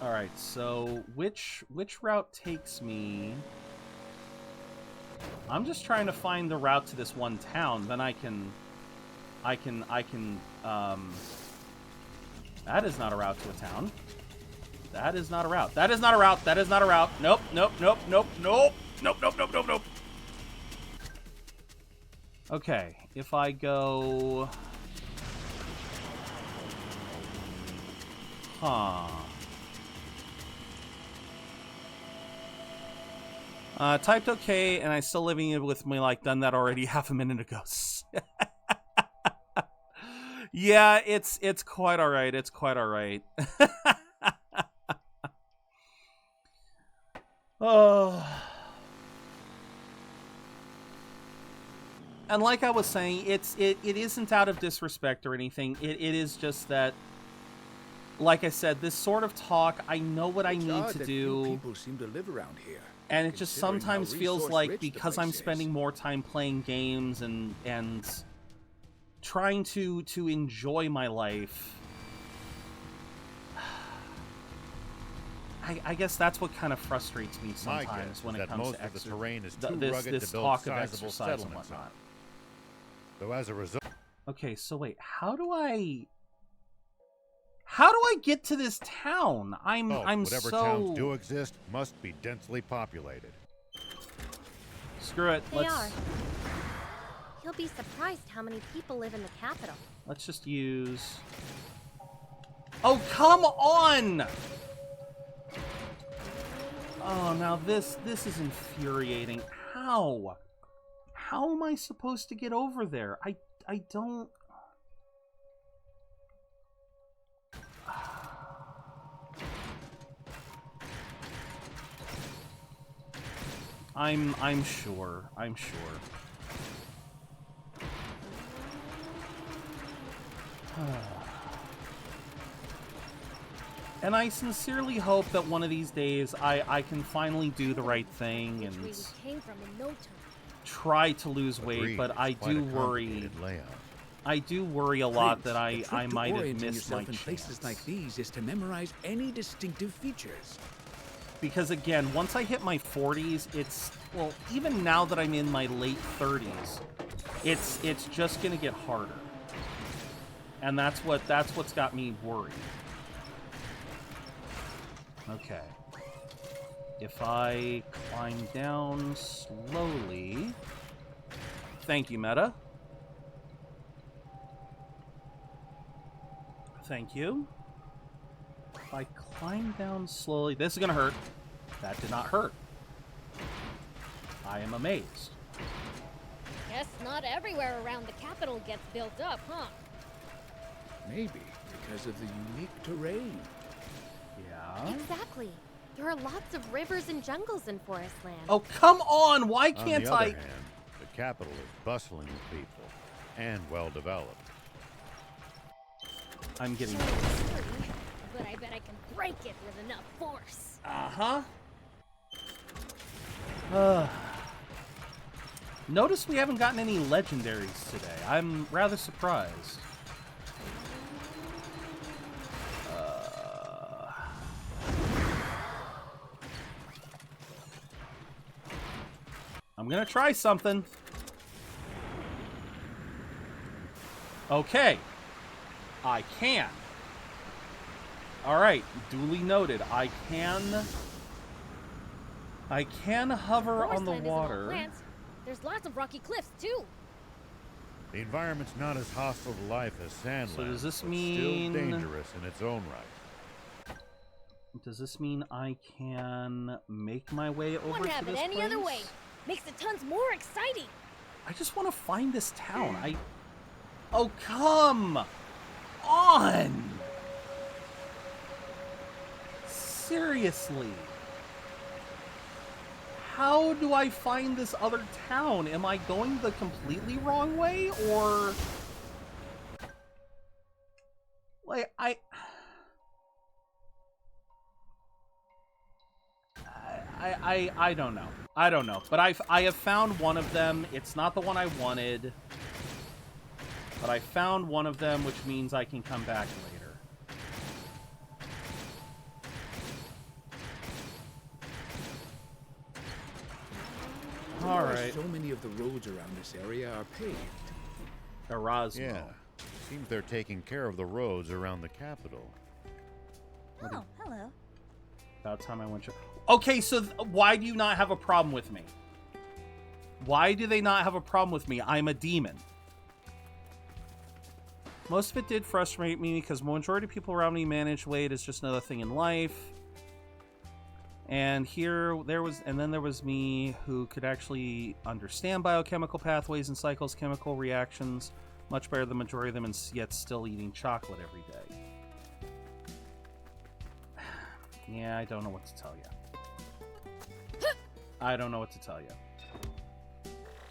All right, so which route takes me? I'm just trying to find the route to this one town. Then I can. That is not a route to a town. That is not a route. That is not a route. That is not a route. Nope. Nope. Nope. Nope. Nope. Nope. Nope. Nope. Nope. Nope. Okay, if I go... Huh. Typed okay, and I still living it with me like done that already half a minute ago. Yeah, it's quite all right. It's quite all right. Oh. And like I was saying, it isn't out of disrespect or anything. It is just that, like I said, this sort of talk, I know what I need to do. People seem to live around here. And it just sometimes feels like because I'm spending more time playing games and trying to enjoy my life, I guess that's what kind of frustrates me sometimes when it comes to the terrain is this talk of exercise and whatnot. So as a result, okay, so wait, how do I get to this town? whatever towns do exist must be densely populated. Screw it. They are. You'll be surprised how many people live in the capital. Let's just use... Oh, come on! Oh, now this is infuriating. How? How am I supposed to get over there? I don't... I'm sure. And I sincerely hope that one of these days I can finally do the right thing and try to lose weight, but I do worry. I do worry a lot that I might have missed my chance. Places like these is to memorize any distinctive features. Because again, once I hit my 40s, it's, well, even now that I'm in my late 30s, it's just gonna get harder. And that's what's got me worried. Okay. If I climb down slowly... Thank you, Meta. Thank you. If I climb down slowly... This is gonna hurt. That did not hurt. I am amazed. Guess not everywhere around the capital gets built up, huh? Maybe because of the unique terrain. Yeah. Exactly. There are lots of rivers and jungles in Forest Land. Oh, come on! Why can't On the other hand, the capital is bustling with people and well developed. I'm getting... But I bet I can break it with enough force. Notice we haven't gotten any legendaries today. I'm rather surprised. I'm gonna try something. Okay. I can. Alright, duly noted. I can hover on the water. There's lots of rocky cliffs, too. The environment's not as hostile to life as Sand Land, does this but mean... still dangerous in its own right. Does this mean I can make my way over Wouldn't to have this it any place? other way. Makes it tons more exciting. I just want to find this town. Oh, come on! Seriously. How do I find this other town? Am I going the completely wrong way, or... Like, I don't know. I don't know. But I have found one of them. It's not the one I wanted. But I found one of them, which means I can come back later. Alright. So many of the roads around this area are paved. Erasmo. Yeah. Seems they're taking care of the roads around the capital. Oh, hello. About time I went to... Okay, so why do you not have a problem with me? Why do they not have a problem with me? I'm a demon. Most of it did frustrate me because majority of people around me manage weight as just another thing in life. And then there was me who could actually understand biochemical pathways and cycles, chemical reactions much better than the majority of them, and yet still eating chocolate every day. Yeah, I don't know what to tell you. I don't know what to tell you.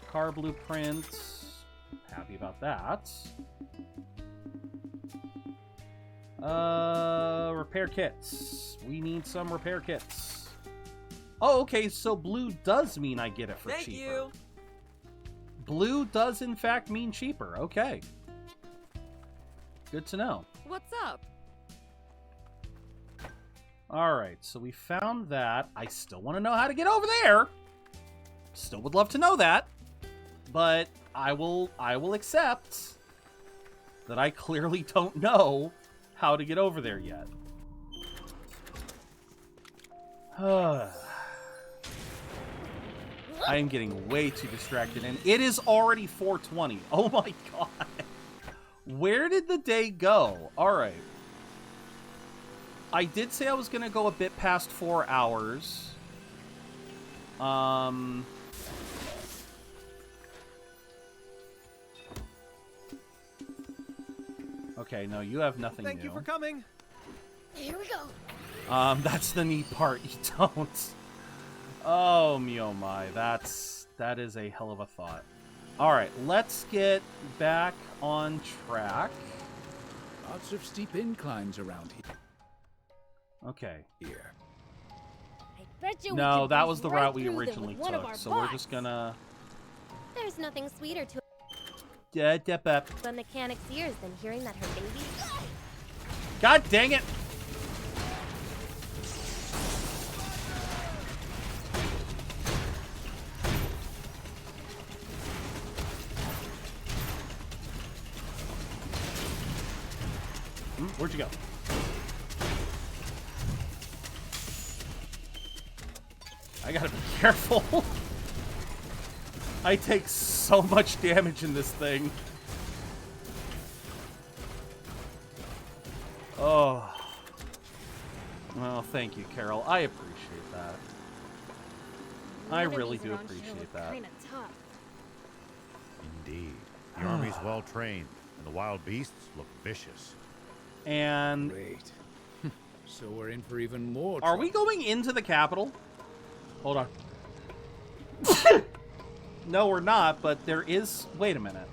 Car blueprints. happy about that. Repair kits. We need some repair kits. Oh, okay, so blue does mean I get it for cheaper. Thank you. Blue does in fact mean cheaper. Okay. Good to know. What's up? Alright, so we found that. I still want to know how to get over there. Still would love to know that. But I will accept that I clearly don't know how to get over there yet. I am getting way too distracted, and it is already 4:20. Oh my god. Where did the day go? Alright. I did say I was going to go a bit past 4 hours. Okay, no, you have nothing Thank new. you for coming. Here we go. That's the neat part. You don't. Oh, me oh my. That is a hell of a thought. Alright, let's get back on track. Lots of steep inclines around here. Okay. Here. I bet you No, we that was the right route we through them originally with one of took, our so we're bots. just gonna... There's nothing sweeter to a a mechanic's ears than hearing that her baby... God dang it! Where'd you go? I gotta be careful. I take so much damage in this thing. Oh. Well, thank you, Carol. I appreciate that. I really do appreciate that. Indeed. The army's well trained, and the wild beasts look vicious. And... Great. So we're in for even more Are we going into the capital? Hold on. No, we're not, but there is... Wait a minute.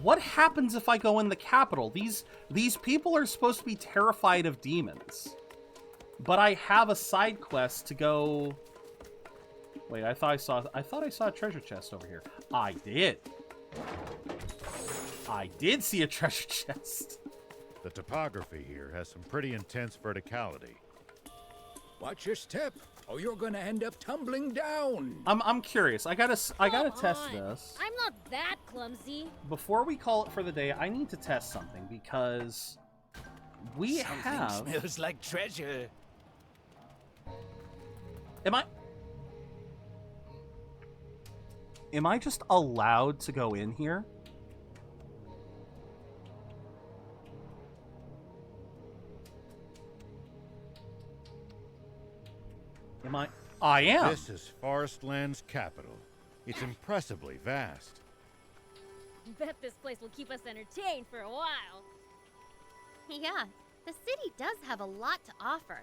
What happens if I go in the capital? These people are supposed to be terrified of demons. But I have a side quest to go... Wait, I thought I saw a treasure chest over here. I did. I did see a treasure chest. The topography here has some pretty intense verticality. Watch your step, or you're gonna end up tumbling down. I'm curious. I gotta test this. I'm not that clumsy. Before we call it for the day, I need to test something because we have... smells like treasure. Am I just allowed to go in here? I am. This is Forestland's capital. It's impressively vast. Bet this place will keep us entertained for a while. Yeah, the city does have a lot to offer.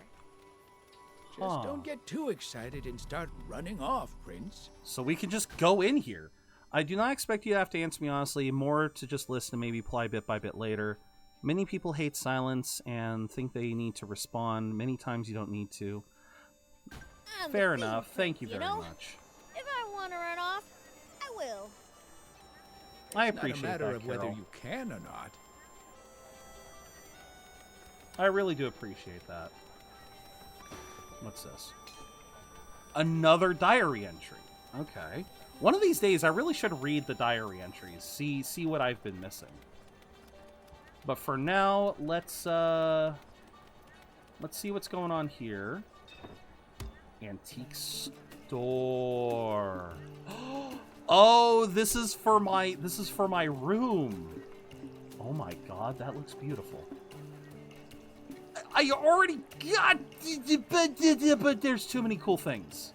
Just don't get too excited and start running off, Prince. So we can just go in here. I do not expect you to have to answer me honestly, more to just listen and maybe apply bit by bit later. Many people hate silence and think they need to respond. Many times you don't need to. Fair enough. Thank you very much. If I want to run off, I will. I It's appreciate not a matter that, of whether Carol. you can or not. I really do appreciate that. What's this? Another diary entry. Okay. One of these days, I really should read the diary entries. See what I've been missing. But for now, let's see what's going on here. Antique store. Oh, this is for my room. Oh my god, that looks beautiful. I already got, but there's too many cool things.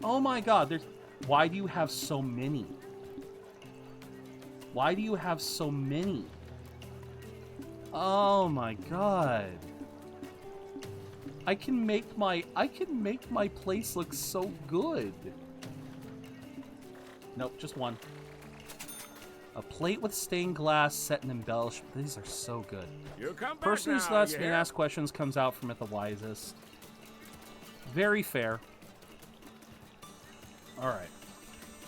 Oh my god, why do you have so many? Why do you have so many? Oh my god. I can make my place look so good. Nope, just one. A plate with stained glass set and embellished. These are so good. You come back Person who now, lets you me hear? ask questions comes out from it the wisest. Very fair. All right.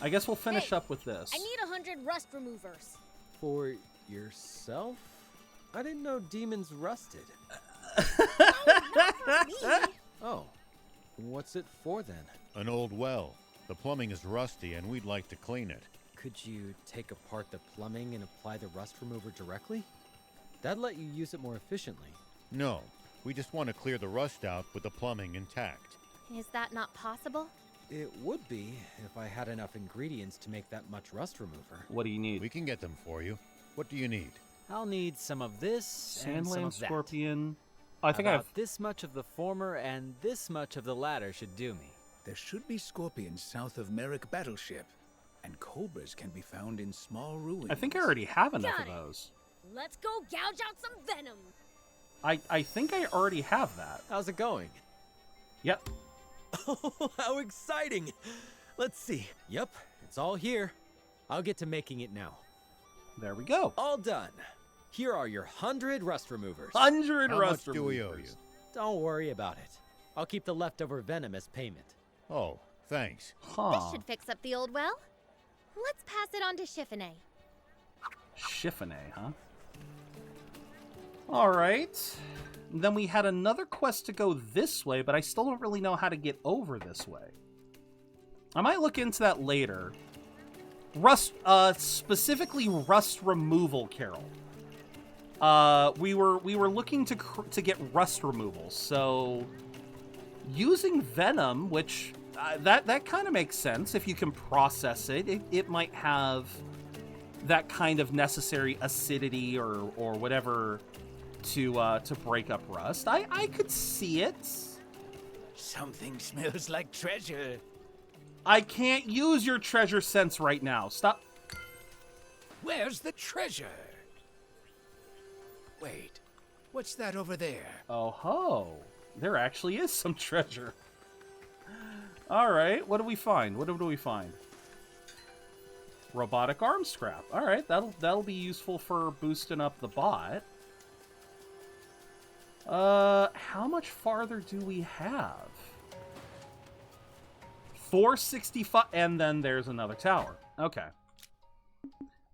I guess we'll finish up with this. I need 100 rust removers. For yourself? I didn't know demons rusted. Oh, what's it for then? An old well. The plumbing is rusty and we'd like to clean it. Could you take apart the plumbing and apply the rust remover directly? That'd let you use it more efficiently. No, we just want to clear the rust out with the plumbing intact. Is that not possible? It would be if I had enough ingredients to make that much rust remover. What do you need? We can get them for you. What do you need? I'll need some of this and some Sandland of that. Scorpion. I think I have... About this much of the former and this much of the latter should do me. There should be scorpions south of Merrick Battleship, and cobras can be found in small ruins. I think I already have enough Got of it. those. Let's go gouge out some venom. I think I already have that. How's it going? Yep. Oh, how exciting! Let's see. Yep, it's all here. I'll get to making it now. There we go. All done. Here are your 100 rust removers. 100 How rust much do we owe removers. you? Don't worry about it. I'll keep the leftover venom as payment. Oh, thanks. This should fix up the old well. Let's pass it on to Chiffonnet. Chiffonnet, huh? Alright. Then we had another quest to go this way, but I still don't really know how to get over this way. I might look into that later. Rust, specifically rust removal, Carol. We were looking to get rust removal, so using venom, which that kind of makes sense if you can process it. It might have that kind of necessary acidity or whatever to break up rust. I could see it. Something smells like treasure. I can't use your treasure sense right now. Stop. Where's the treasure? Wait, what's that over there? Oh ho. There actually is some treasure. Alright, what do we find? What do we find? Robotic arm scrap. Alright, that'll be useful for boosting up the bot. How much farther do we have? 465, and then there's another tower. Okay.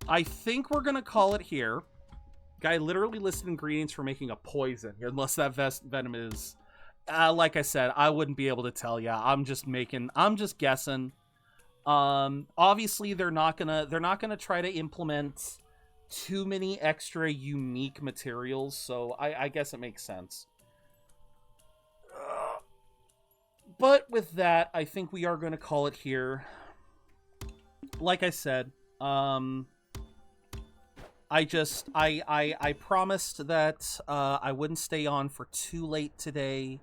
I think we're gonna call it here. Guy literally listed ingredients for making a poison, unless that venom is... like I said, I wouldn't be able to tell ya. I'm just guessing. Obviously, they're not gonna try to implement too many extra unique materials, so I guess it makes sense. But with that, I think we are going to call it here. Like I said, I promised that I wouldn't stay on for too late today.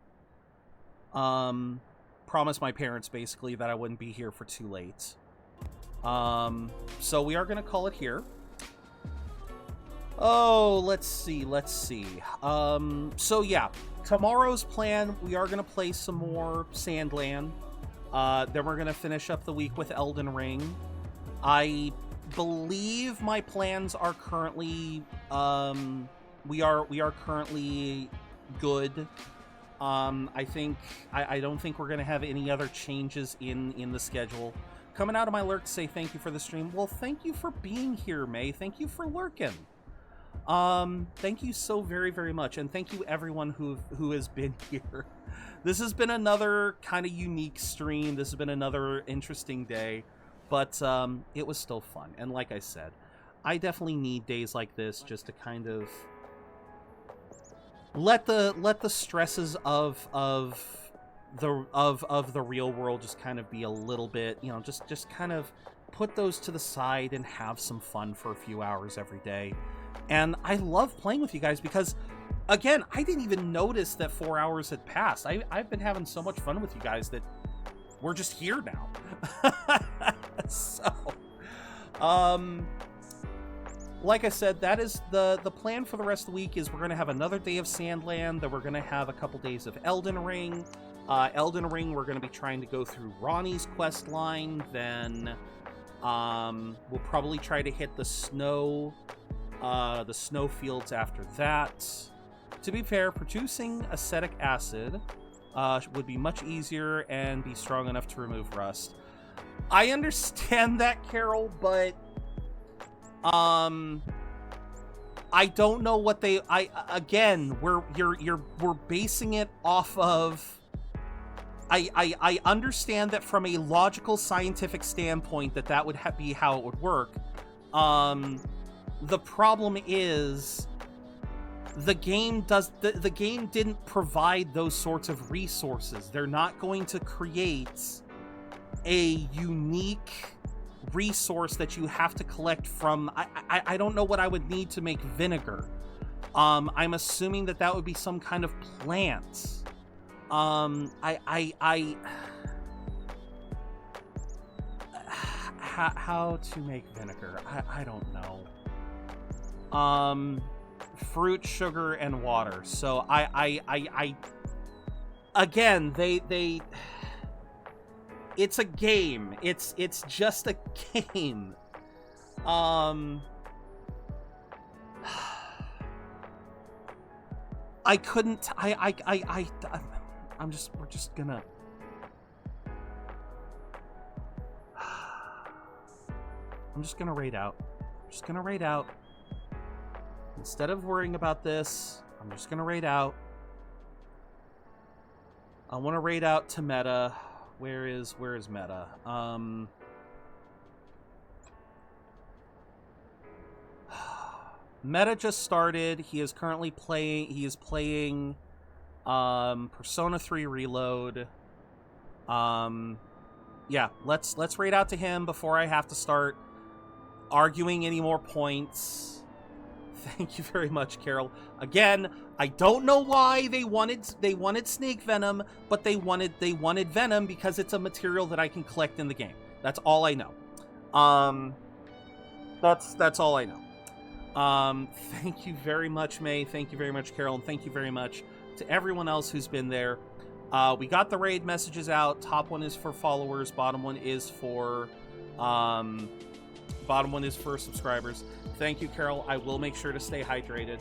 Promised my parents, basically, that I wouldn't be here for too late. So we are going to call it here. Oh, let's see. So yeah, tomorrow's plan, we are going to play some more Sand Land. Then we're going to finish up the week with Elden Ring. I believe my plans are currently, we are currently good. I don't think we're going to have any other changes in the schedule. Coming out of my lurk to say thank you for the stream. Well, thank you for being here, May. Thank you for lurking. Thank you so very, very much. And thank you everyone who has been here. This has been another kind of unique stream. This has been another interesting day, but, it was still fun. And like I said, I definitely need days like this just to kind of let the stresses of the real world just kind of be a little bit, you know, just kind of put those to the side and have some fun for a few hours every day. And I love playing with you guys because, again, I didn't even notice that 4 hours had passed. I've been having so much fun with you guys that we're just here now. So, like I said, that is the plan for the rest of the week. Is we're going to have another day of Sandland, then we're going to have a couple days of Elden Ring. Elden Ring, we're going to be trying to go through Ronnie's quest line, then We'll probably try to hit the snow fields after that. To be fair, producing acetic acid would be much easier and be strong enough to remove rust. I understand that, Carol, but I don't know what they. Again, we're basing it off of. I understand that from a logical, scientific standpoint that would be how it would work. The problem is the game didn't provide those sorts of resources. They're not going to create a unique resource that you have to collect from. I don't know what I would need to make vinegar. I'm assuming that would be some kind of plant. How to make vinegar? I don't know. Fruit, sugar, and water. So again, they it's a game. It's just a game. I couldn't. We're just gonna. I'm just gonna raid out. I'm just gonna raid out. Instead of worrying about this, I'm just gonna raid out. I want to raid out to Meta. Where is Meta? Meta just started. He is currently playing. He is playing Persona 3 Reload. Yeah, let's raid out to him before I have to start arguing any more points. Thank you very much, Carol. Again, I don't know why they wanted snake venom, but they wanted venom because it's a material that I can collect in the game. That's all I know. That's all I know. Thank you very much, May. Thank you very much, Carol, and thank you very much to everyone else who's been there. We got the raid messages out. Top one is for followers. Bottom one is for subscribers. Thank you, Carol. I will make sure to stay hydrated.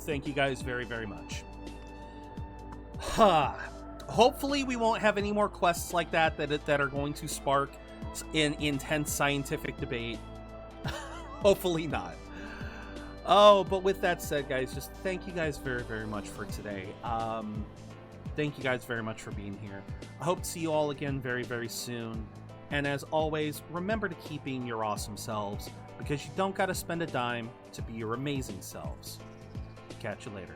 Thank you guys very, very much. Hopefully we won't have any more quests like that are going to spark an intense scientific debate. Hopefully not. Oh, but with that said, guys, just thank you guys very, very much for today. Thank you guys very much for being here. I hope to see you all again very, very soon. And as always, remember to keep being your awesome selves, because you don't gotta spend a dime to be your amazing selves. Catch you later.